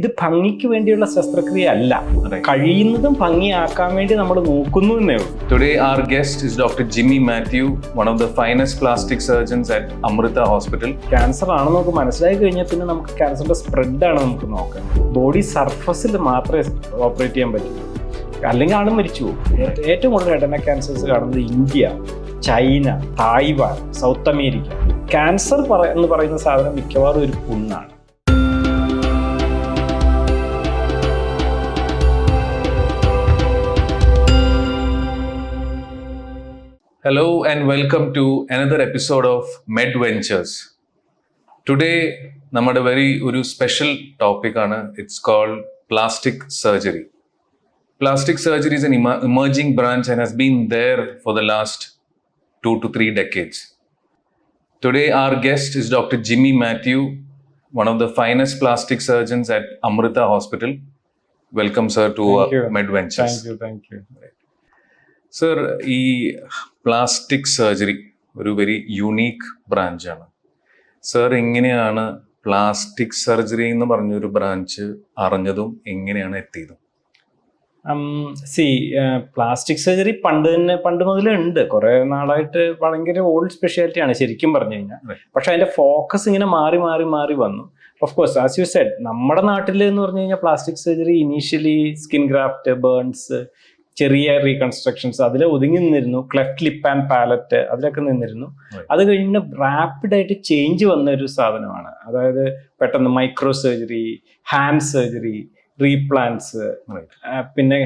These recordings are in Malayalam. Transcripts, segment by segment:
ഇത് ഭംഗിക്ക് വേണ്ടിയുള്ള ശസ്ത്രക്രിയ അല്ല, കഴിയുന്നതും ഭംഗിയാക്കാൻ വേണ്ടി നമ്മൾ നോക്കുന്നു എന്നേ ഉള്ളൂ. Today our guest is Dr. Jimmy Matthew, one of the finest plastic surgeons at Amrita Hospital. Cancer ആണെന്ന് നമുക്ക് മനസ്സിലായി കഴിഞ്ഞാൽ പിന്നെ നമുക്ക് ക്യാൻസറിന്റെ സ്പ്രെഡാണ് നമുക്ക് നോക്കാൻ. ബോഡി സർഫസിൽ മാത്രമേ ഓപ്പറേറ്റ് ചെയ്യാൻ പറ്റുള്ളൂ, അല്ലെങ്കിൽ ആളും മരിച്ചു പോകും. ഏറ്റവും കൂടുതൽ ഹെഡ് ആൻഡ് ക്യാൻസേഴ്സ് കാണുന്നത് India, China, Taiwan, south America. Cancer എന്ന് പറയുന്ന സാധനം മിക്കവാറും ഒരു പുണ്ണാണ്. Hello and welcome to another episode of Med Ventures. Today, നമ്മുടെ ഒരു സ്പെഷ്യൽ ടോപ്പിക്കാണ്. It's called plastic surgery. Plastic surgery is an emerging branch and has been there for the last 2 to 3 decades. Today, our guest is Dr. Jimmy Matthew, one of the finest plastic surgeons at Amrita Hospital. Welcome, sir, to Med Ventures. Thank you. Sir, ഈ പ്ലാസ്റ്റിക് സർജറി ഒരു വെരി യൂണീക്ക് ബ്രാഞ്ചാണ്. സർ, എങ്ങനെയാണ് പ്ലാസ്റ്റിക് സർജറി എന്ന് പറഞ്ഞൊരു ബ്രാഞ്ച് അറിഞ്ഞതും എങ്ങനെയാണ് എത്തിയതും? പ്ലാസ്റ്റിക് സർജറി പണ്ട് മുതലേ ഉണ്ട്. കുറെ നാളായിട്ട് ഭയങ്കര ഓൾഡ് സ്പെഷ്യാലിറ്റിയാണ് ശരിക്കും പറഞ്ഞു കഴിഞ്ഞാൽ. പക്ഷെ അതിന്റെ ഫോക്കസ് ഇങ്ങനെ മാറി വന്നു. Of course, as you said, നമ്മുടെ നാട്ടിൽ എന്ന് പറഞ്ഞു കഴിഞ്ഞാൽ plastic surgery initially skin graft, burns, ചെറിയ റീകൺസ്ട്രക്ഷൻസ് അതിൽ ഒതുങ്ങി നിന്നിരുന്നു. ക്ലെഫ്റ്റ് ലിപ്പ് ആൻഡ് പാലറ്റ് അതിലൊക്കെ നിന്നിരുന്നു. അത് കഴിഞ്ഞ് റാപ്പിഡായിട്ട് ചേഞ്ച് വന്ന ഒരു സാധനമാണ്. അതായത് പെട്ടെന്ന് മൈക്രോ സർജറി, ഹാൻഡ് സർജറി, റീപ്ലാന്റ്സ്, പിന്നെ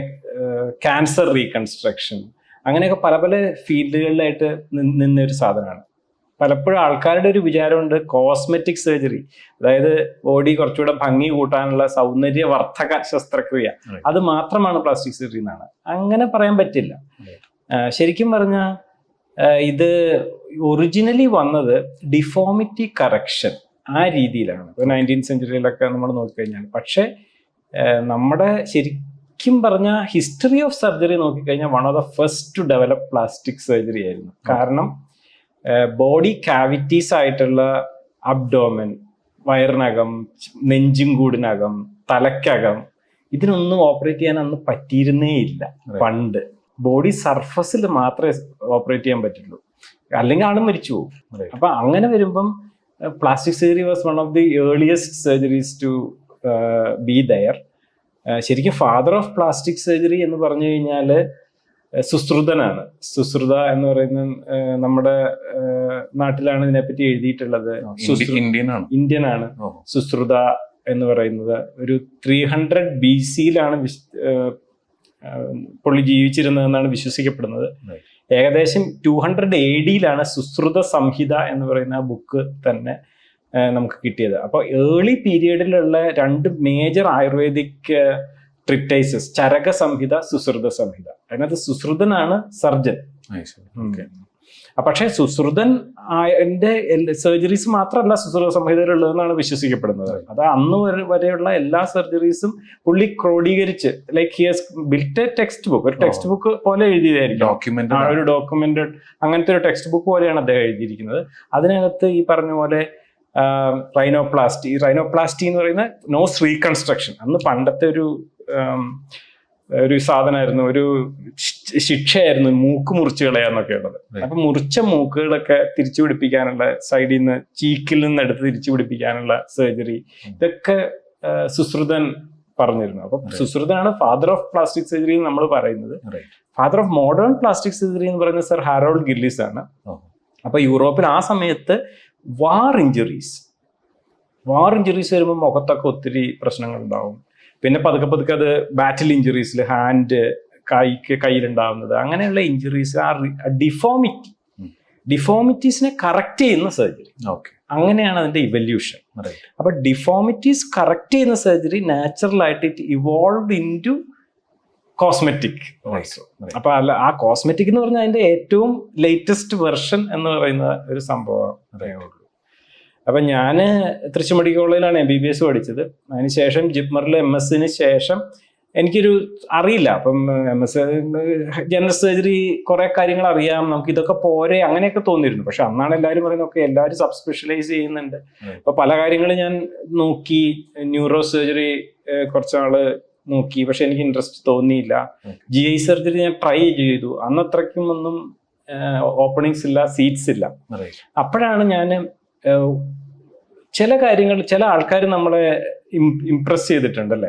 ക്യാൻസർ റീകൺസ്ട്രക്ഷൻ, അങ്ങനെയൊക്കെ പല പല ഫീൽഡുകളിലായിട്ട് നിന്നൊരു സാധനമാണ്. പലപ്പോഴും ആൾക്കാരുടെ ഒരു വിചാരമുണ്ട് കോസ്മെറ്റിക് സർജറി, അതായത് ബോഡി കുറച്ചുകൂടെ ഭംഗി കൂട്ടാനുള്ള സൗന്ദര്യവർദ്ധക ശസ്ത്രക്രിയ, അത് മാത്രമാണ് പ്ലാസ്റ്റിക് സർജറി എന്നാണ്. അങ്ങനെ പറയാൻ പറ്റില്ല. ശരിക്കും പറഞ്ഞാൽ ഇത് ഒറിജിനലി വന്നത് ഡിഫോമിറ്റി കറക്ഷൻ ആ രീതിയിലാണ്. ഇപ്പോൾ 19th സെഞ്ച്വറിയിലൊക്കെ നമ്മൾ നോക്കിക്കഴിഞ്ഞാൽ. പക്ഷേ നമ്മുടെ ശരിക്കും പറഞ്ഞാൽ ഹിസ്റ്ററി ഓഫ് സർജറി നോക്കിക്കഴിഞ്ഞാൽ one of the first to develop plastic surgery ആയിരുന്നു. കാരണം ബോഡി കാവിറ്റീസ് ആയിട്ടുള്ള അബ്ഡോമൻ, വയറിനകം, നെഞ്ചും കൂടിനകം, തലക്കകം, ഇതിനൊന്നും ഓപ്പറേറ്റ് ചെയ്യാൻ അന്ന് പറ്റിയിരുന്നേ ഇല്ല. പണ്ട് ബോഡി സർഫസിൽ മാത്രമേ ഓപ്പറേറ്റ് ചെയ്യാൻ പറ്റുള്ളൂ, അല്ലെങ്കിൽ ആളും മരിച്ചു പോകും. അപ്പൊ അങ്ങനെ വരുമ്പം plastic surgery was one of the earliest surgeries to be there. ശരിക്കും ഫാദർ ഓഫ് പ്ലാസ്റ്റിക് സർജറി എന്ന് പറഞ്ഞു കഴിഞ്ഞാൽ സുശ്രുതനാണ്. സുശ്രുത എന്ന് പറയുന്ന നമ്മുടെ നാട്ടിലാണ് ഇതിനെപ്പറ്റി എഴുതിയിട്ടുള്ളത്. ഇന്ത്യൻ ആണ് സുശ്രുത എന്ന് പറയുന്നത്. ഒരു 300 BC-യിലാണ് പുള്ളി ജീവിച്ചിരുന്നതെന്നാണ് വിശ്വസിക്കപ്പെടുന്നത്. ഏകദേശം 200 AD-യിലാണ് സുശ്രുത സംഹിത എന്ന് പറയുന്ന ബുക്ക് തന്നെ നമുക്ക് കിട്ടിയത്. അപ്പോൾ ഏർലി പീരിയഡിലുള്ള 2 മേജർ ആയുർവേദിക് ട്രിപ്റ്റൈസസ്, ചരക സംഹിത, സുശ്രുത സംഹിത. അതിനകത്ത് സുശ്രുതനാണ് സർജൻ. പക്ഷേ സുശ്രുതൻ എന്റെ സർജറീസ് മാത്രമല്ല സുശ്രുത സംഹിതയിലുള്ളതെന്നാണ് വിശ്വസിക്കപ്പെടുന്നത്. അത് അന്ന് വരെയുള്ള എല്ലാ സർജറീസും പുള്ളി ക്രോഡീകരിച്ച്, like he has built a text book, ഒരു ടെക്സ്റ്റ് ബുക്ക് പോലെ എഴുതിയതായിരിക്കും, ഒരു ഡോക്യുമെന്റഡ് അങ്ങനത്തെ ഒരു ടെക്സ്റ്റ് ബുക്ക് പോലെയാണ് അദ്ദേഹം എഴുതിയിരിക്കുന്നത്. അതിനകത്ത് ഈ പറഞ്ഞ പോലെ റൈനോപ്ലാസ്റ്റി എന്ന് പറയുന്ന നോസ് റീകൺസ്ട്രക്ഷൻ അന്ന് പണ്ടത്തെ ഒരു സാധനമായിരുന്നു, ഒരു ശിക്ഷയായിരുന്നു മൂക്ക് മുറിച്ച് കളയാന്നൊക്കെ ഉള്ളത്. അപ്പൊ മുറിച്ച മൂക്കുകളൊക്കെ തിരിച്ചു പിടിപ്പിക്കാനുള്ള, സൈഡിൽ നിന്ന് ചീക്കിൽ നിന്ന് എടുത്ത് തിരിച്ചു പിടിപ്പിക്കാനുള്ള സർജറി, ഇതൊക്കെ സുശ്രുതൻ പറഞ്ഞിരുന്നു. അപ്പൊ സുശ്രുതനാണ് ഫാദർ ഓഫ് പ്ലാസ്റ്റിക് സർജറി എന്ന് നമ്മൾ പറയുന്നത്. Father of modern plastic surgery എന്ന് പറയുന്നത് സർ ഹാരോൾഡ് ഗില്ലിസ് ആണ്. അപ്പൊ യൂറോപ്പിൽ ആ സമയത്ത് വാർ ഇഞ്ചുറീസ് വരുമ്പോൾ മുഖത്തൊക്കെ ഒത്തിരി പ്രശ്നങ്ങൾ ഉണ്ടാവും. പിന്നെ പതുക്കെ അത് ബാറ്റിൽ ഇഞ്ചുറീസിൽ ഹാൻഡ്, കയ്യിലുണ്ടാവുന്നത്, അങ്ങനെയുള്ള ഇഞ്ചുറീസ്, ആ ഡിഫോമിറ്റീസിനെ കറക്റ്റ് ചെയ്യുന്ന സർജറി. അങ്ങനെയാണ് അതിന്റെ ഇവല്യൂഷൻ. അപ്പൊ ഡിഫോമിറ്റീസ് കറക്റ്റ് ചെയ്യുന്ന സർജറി നാച്ചുറൽ ആയിട്ട് it evolved into cosmetic also. അപ്പൊ ആ കോസ്മെറ്റിക് എന്ന് പറഞ്ഞാൽ അതിന്റെ ഏറ്റവും ലേറ്റസ്റ്റ് വെർഷൻ എന്ന് പറയുന്ന ഒരു സംഭവം അറിയാവുള്ളൂ. അപ്പൊ ഞാൻ തൃശ്ശൂർ മെഡിക്കൽ കോളേജിലാണ് MBBS പഠിച്ചത്. അതിനുശേഷം ജിപ്മറിൽ MS ശേഷം എനിക്കൊരു അറിയില്ല. അപ്പം ജനറൽ സർജറി കുറെ കാര്യങ്ങൾ അറിയാം, നമുക്ക് ഇതൊക്കെ പോരെ അങ്ങനെയൊക്കെ തോന്നിയിരുന്നു. പക്ഷെ അന്നാണ് എല്ലാവരും പറയുന്നത് ഒക്കെ എല്ലാവരും സബ് സ്പെഷ്യലൈസ് ചെയ്യുന്നുണ്ട്. അപ്പൊ പല കാര്യങ്ങളും ഞാൻ നോക്കി, ന്യൂറോ സർജറി കുറച്ചാള് നോക്കി, പക്ഷെ എനിക്ക് ഇൻട്രസ്റ്റ് തോന്നിയില്ല. GI സർജറി ഞാൻ ട്രൈ ചെയ്തു, അന്ന് അത്രയ്ക്കും ഒന്നും ഓപ്പണിങ്സ് ഇല്ല, സീറ്റ്സ് ഇല്ല. അപ്പോഴാണ് ഞാൻ ചില കാര്യങ്ങൾ, ചില ആൾക്കാർ നമ്മളെ ഇംപ്രസ് ചെയ്തിട്ടുണ്ടല്ലേ.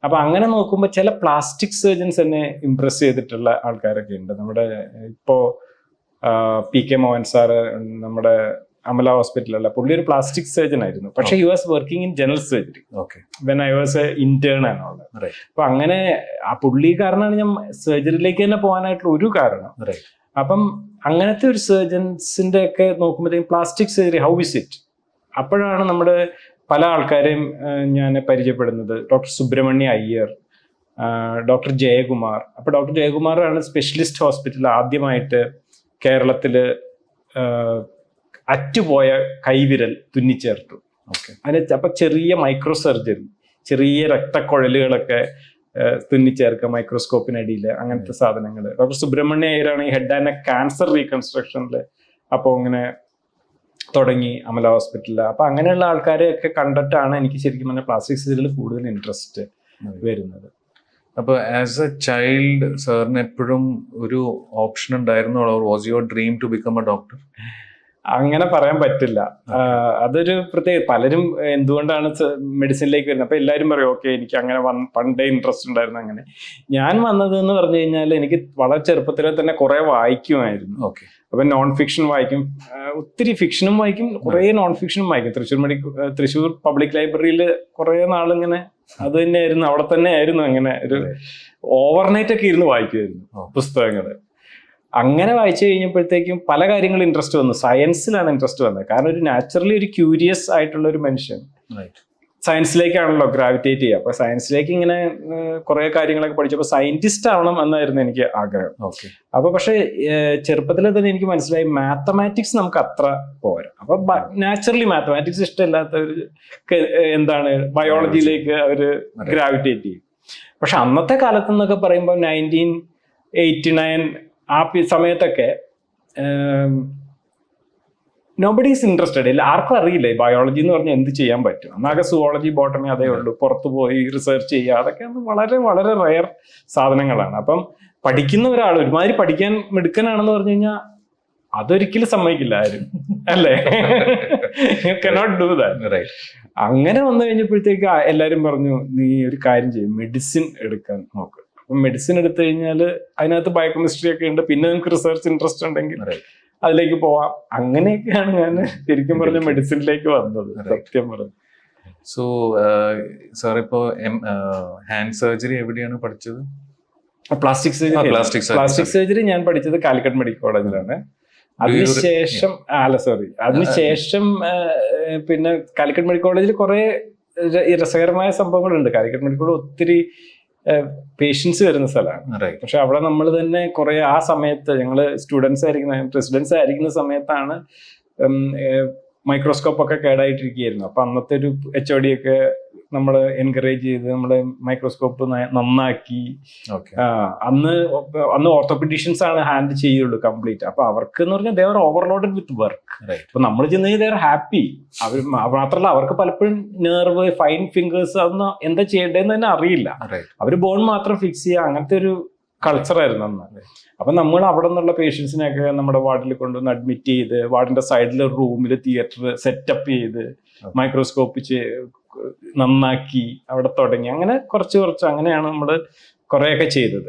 അപ്പൊ അങ്ങനെ നോക്കുമ്പോൾ ചില പ്ലാസ്റ്റിക് സർജൻസ് എന്നെ ഇംപ്രസ് ചെയ്തിട്ടുള്ള ആൾക്കാരൊക്കെ ഉണ്ട്. നമ്മുടെ ഇപ്പോ PK മോഹൻ സാറ് നമ്മുടെ അമല ഹോസ്പിറ്റലല്ല, പുള്ളി ഒരു പ്ലാസ്റ്റിക് സർജൻ ആയിരുന്നു. പക്ഷെ he was working in general surgery when I was a intern ആണുള്ളത്. അപ്പൊ അങ്ങനെ ആ പുള്ളി കാരണമാണ് ഞാൻ സർജറിയിലേക്ക് തന്നെ പോകാനായിട്ടുള്ള ഒരു കാരണം. അപ്പം അങ്ങനത്തെ ഒരു സർജൻസിന്റെ ഒക്കെ നോക്കുമ്പോഴത്തേക്കും plastic surgery how is it, അപ്പോഴാണ് നമ്മുടെ പല ആൾക്കാരെയും ഞാൻ പരിചയപ്പെടുന്നത്. Doctor Subramanya Iyer, doctor Jayakumar. അപ്പൊ ഡോക്ടർ ജയകുമാറാണ് സ്പെഷ്യലിസ്റ്റ് ഹോസ്പിറ്റൽ ആദ്യമായിട്ട് കേരളത്തില് അറ്റുപോയ കൈവിരൽ തുന്നിച്ചേർത്തു. അതിന് അപ്പൊ ചെറിയ മൈക്രോ സർജറി, ചെറിയ രക്തക്കുഴലുകളൊക്കെ തുന്നിച്ചേർക്കുക മൈക്രോസ്കോപ്പിനടിയിൽ, അങ്ങനത്തെ സാധനങ്ങൾ. ഡോക്ടർ സുബ്രഹ്മണ്യ അയ്യരാണ് ഈ ഹെഡ് ആൻഡ് നെക്ക് ക്യാൻസർ റീകൺസ്ട്രക്ഷനിൽ അപ്പോൾ ഇങ്ങനെ തുടങ്ങി അമല ഹോസ്പിറ്റലിൽ. അപ്പൊ അങ്ങനെയുള്ള ആൾക്കാരെ ഒക്കെ കണ്ടിട്ടാണ് എനിക്ക് ശരിക്കും പറഞ്ഞാൽ പ്ലാസ്റ്റിക് സർജറിയിൽ കൂടുതൽ ഇൻട്രസ്റ്റ് വരുന്നത്. അപ്പൊ ആസ് എ ചൈൽഡ് സാറിന് എപ്പോഴും ഒരു ഓപ്ഷൻ ഉണ്ടായിരുന്നു, was your dream to become a doctor? അങ്ങനെ പറയാൻ പറ്റില്ല. അതൊരു പ്രത്യേക, പലരും എന്തുകൊണ്ടാണ് മെഡിസിനിലേക്ക് വരുന്നത്, അപ്പൊ എല്ലാവരും പറയും ഓക്കെ എനിക്ക് അങ്ങനെ പണ്ടേ ഇൻട്രസ്റ്റ് ഉണ്ടായിരുന്നു. അങ്ങനെ ഞാൻ വന്നത് എന്ന് പറഞ്ഞു കഴിഞ്ഞാൽ എനിക്ക് വളരെ ചെറുപ്പത്തിലെ തന്നെ കുറെ വായിക്കുമായിരുന്നു. അപ്പൊ നോൺ ഫിക്ഷൻ വായിക്കും, ഒത്തിരി ഫിക്ഷനും വായിക്കും, കുറെ നോൺ ഫിക്ഷനും വായിക്കും. തൃശ്ശൂർ പബ്ലിക് ലൈബ്രറിയിൽ കുറെ നാളിങ്ങനെ അത് തന്നെയായിരുന്നു, അവിടെ തന്നെ ആയിരുന്നു. അങ്ങനെ ഒരു ഓവർനൈറ്റ് ഒക്കെ ഇരുന്ന് വായിക്കുമായിരുന്നു പുസ്തകങ്ങൾ. അങ്ങനെ വായിച്ചു കഴിഞ്ഞപ്പോഴത്തേക്കും പല കാര്യങ്ങളും ഇൻട്രസ്റ്റ് വന്നു. സയൻസിലാണ് ഇൻട്രസ്റ്റ് വന്നത്. കാരണം ഒരു നാച്ചുറലി ഒരു ക്യൂരിയസ് ആയിട്ടുള്ള ഒരു മനുഷ്യൻ സയൻസിലേക്കാണല്ലോ ഗ്രാവിറ്റേറ്റ് ചെയ്യുക. അപ്പൊ സയൻസിലേക്ക് ഇങ്ങനെ കുറെ കാര്യങ്ങളൊക്കെ പഠിച്ചപ്പോൾ സയന്റിസ്റ്റ് ആവണം എന്നായിരുന്നു എനിക്ക് ആഗ്രഹം. അപ്പൊ പക്ഷെ ചെറുപ്പത്തിൽ തന്നെ എനിക്ക് മനസ്സിലായി മാത്തമാറ്റിക്സ് നമുക്ക് അത്ര പോരാ. അപ്പൊ നാച്ചുറലി മാത്തമാറ്റിക്സ് ഇഷ്ടമില്ലാത്തവർക്ക് എന്താണ് ബയോളജിയിലേക്ക് അവര് ഗ്രാവിറ്റേറ്റ് ചെയ്യും. പക്ഷെ അന്നത്തെ കാലത്ത് എന്നൊക്കെ പറയുമ്പോൾ 1989 ആ സമയത്തൊക്കെ നോബഡി ഈസ് ഇൻട്രസ്റ്റഡ്. ഇല്ല, ആർക്കും അറിയില്ല ഈ ബയോളജി എന്ന് പറഞ്ഞാൽ എന്ത് ചെയ്യാൻ പറ്റും. അന്നാകെ സുവോളജി, ബോട്ടണി അതേ ഉള്ളൂ. പുറത്തു പോയി റിസർച്ച് ചെയ്യുക അതൊക്കെ വളരെ വളരെ റയർ സാധനങ്ങളാണ്. അപ്പം പഠിക്കുന്ന ഒരാൾ ഒരുമാതിരി പഠിക്കാൻ മിടുക്കനാണെന്ന് പറഞ്ഞു കഴിഞ്ഞാൽ അതൊരിക്കലും സമ്മതിക്കില്ല ആരും, അല്ലേ? You cannot do that. അങ്ങനെ വന്നു കഴിഞ്ഞപ്പോഴത്തേക്ക് എല്ലാവരും പറഞ്ഞു നീ ഒരു കാര്യം ചെയ്യും, മെഡിസിൻ എടുക്കാൻ നോക്ക്. അപ്പം മെഡിസിൻ എടുത്തു കഴിഞ്ഞാൽ അതിനകത്ത് ബയോകെമിസ്ട്രി ഒക്കെ ഉണ്ട്, പിന്നെ നിങ്ങൾക്ക് റിസർച്ച് ഇൻട്രസ്റ്റ് ഉണ്ടെങ്കിൽ അതിലേക്ക് പോവാം. അങ്ങനെയൊക്കെയാണ് ഞാൻ ശരിക്കും പറഞ്ഞ മെഡിസിനിലേക്ക് വന്നത്, സത്യം പറഞ്ഞു. സോ സാർ ഇപ്പോ ഹാൻഡ് സർജറി എവിടെയാണ് പഠിച്ചത്? പ്ലാസ്റ്റിക് സർജറി ഞാൻ പഠിച്ചത് കാലിക്കറ്റ് മെഡിക്കൽ കോളേജിലാണ്. അതിനുശേഷം പിന്നെ കാലിക്കറ്റ് മെഡിക്കൽ കോളേജിൽ കുറെ രസകരമായ സംഭവങ്ങളുണ്ട്. കാലിക്കറ്റ് മെഡിക്കൽ കോളേജ് ഒത്തിരി പേഷ്യൻസ് വരുന്ന സ്ഥലമാണ്. പക്ഷെ അവിടെ നമ്മൾ തന്നെ കുറെ, ആ സമയത്ത് ഞങ്ങള് റെസിഡൻസ് ആയിരിക്കുന്ന സമയത്താണ് മൈക്രോസ്കോപ്പ് ഒക്കെ കേടായിട്ടിരിക്കുകയായിരുന്നു. അപ്പൊ അന്നത്തെ ഒരു HOD ഒക്കെ നമ്മൾ എൻകറേജ് ചെയ്ത് നമ്മള് മൈക്രോസ്കോപ്പ് നന്നാക്കി. അന്ന് ഓർത്തോപീഡീഷ്യൻസ് ആണ് ഹാൻഡിൽ ചെയ്യുള്ളൂ കംപ്ലീറ്റ്. അപ്പൊ അവർക്ക് എന്ന് പറഞ്ഞാൽ they are overloaded with work. അപ്പൊ നമ്മൾ ചെന്ന് കഴിഞ്ഞാൽ ദേ ആർ ഹാപ്പി. അവർ മാത്രമല്ല, അവർക്ക് പലപ്പോഴും നെർവ്, ഫൈൻ ഫിംഗേഴ്സ് അതൊന്നും എന്താ ചെയ്യേണ്ടതെന്ന് തന്നെ അറിയില്ല. അവര് ബോൺ മാത്രം ഫിക്സ് ചെയ്യുക, അങ്ങനത്തെ ഒരു കൾച്ചറായിരുന്നു അന്ന്. അപ്പൊ നമ്മൾ അവിടെ നിന്നുള്ള പേഷ്യൻസിനെയൊക്കെ നമ്മുടെ വാർഡിൽ കൊണ്ടുവന്ന് അഡ്മിറ്റ് ചെയ്ത്, വാർഡിന്റെ സൈഡിൽ ഒരു റൂമിൽ തിയേറ്റർ സെറ്റപ്പ് ചെയ്ത് മൈക്രോസ്കോപ്പ് നന്നാക്കി അവിടെ തുടങ്ങി. അങ്ങനെ കുറച്ച് അങ്ങനെയാണ് നമ്മൾ കുറെയൊക്കെ ചെയ്തത്.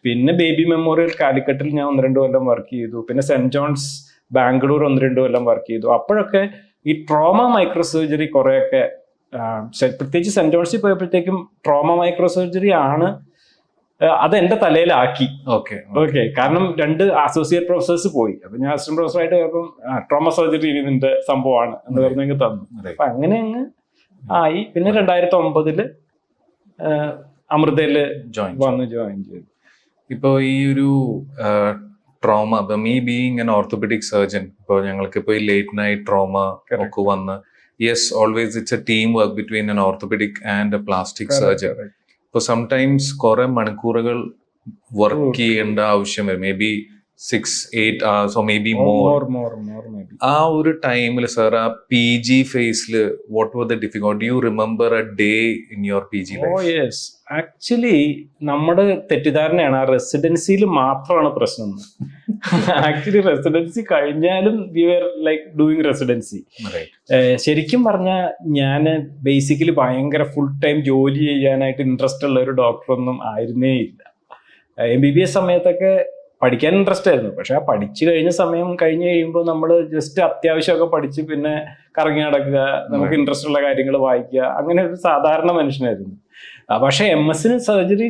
പിന്നെ ബേബി മെമ്മോറിയൽ കാലിക്കറ്റിൽ ഞാൻ 1-2 കൊല്ലം വർക്ക് ചെയ്തു. പിന്നെ സെന്റ് ജോൺസ് ബാംഗ്ലൂർ 1-2 കൊല്ലം വർക്ക് ചെയ്തു. അപ്പോഴൊക്കെ ഈ ട്രോമ മൈക്രോ സർജറി കുറെയൊക്കെ, പ്രത്യേകിച്ച് സെന്റ് ജോൺസിൽ പോയപ്പോഴത്തേക്കും ട്രോമ മൈക്രോ സർജറി ആണ് അത് എന്റെ തലയിലാക്കി. ഓക്കെ, കാരണം 2 അസോസിയേറ്റ് പ്രൊഫസേഴ്സ് പോയി. അപ്പൊ ഞാൻ അസിസ്റ്റന്റ് പ്രൊഫസറായിട്ട് പോയപ്പോൾ ട്രോമ സർജറി ഇതിന്റെ സംഭവമാണ് എന്ന് പറഞ്ഞെങ്കിൽ തന്നു. അപ്പൊ അങ്ങനെ അങ്ങ് ആയി. പിന്നെ 2009 അമൃതയില് വന്ന് ജോയിൻ ചെയ്തു. ഇപ്പൊ ഈ ഒരു trauma, me being N orthopaedic surgeon, ഇപ്പോൾ ഞങ്ങൾക്കിപ്പോ ഈ ലേറ്റ് നൈറ്റ് ട്രോമ ഒക്കെ വന്ന്, yes, always it's A team work between N orthopaedic and A plastic surgeon. ഇപ്പോൾ സംടൈംസ് കുറെ മണിക്കൂറുകൾ വർക്ക് ചെയ്യേണ്ട ആവശ്യം വരും. May be 6-8 hours or maybe more. Maybe. ആ ഒരു ടൈമിൽ സർ, ആ PG ഫേസിൽ what were the difficulty? Do you remember a day in your PG life? Yes, actually നമ്മുടെ തെറ്റിദ്ധാരണയാണ് ആ റെസിഡൻസിയിൽ മാത്രമാണ് പ്രശ്നം. ആക്ച്വലി റെസിഡൻസി കഴിഞ്ഞാലും we are like doing residency. ശരിക്കും പറഞ്ഞാൽ ഞാൻ ബേസിക്കലി ഭയങ്കര ഫുൾ ടൈം ജോലി ചെയ്യാനായിട്ട് ഇൻട്രസ്റ്റ് ഉള്ള ഒരു ഡോക്ടറൊന്നും ആയിരുന്നേ ഇല്ല. MBBS സമയത്തൊക്കെ പഠിക്കാൻ ഇൻട്രസ്റ്റ് ആയിരുന്നു. പക്ഷെ ആ പഠിച്ചു കഴിഞ്ഞ സമയം കഴിഞ്ഞ് കഴിയുമ്പോൾ നമ്മൾ ജസ്റ്റ് അത്യാവശ്യമൊക്കെ പഠിച്ച് പിന്നെ കറങ്ങി നടക്കുക, നമുക്ക് ഇൻട്രസ്റ്റ് ഉള്ള കാര്യങ്ങൾ വായിക്കുക, അങ്ങനെ ഒരു സാധാരണ മനുഷ്യനായിരുന്നു. പക്ഷെ MS സർജറി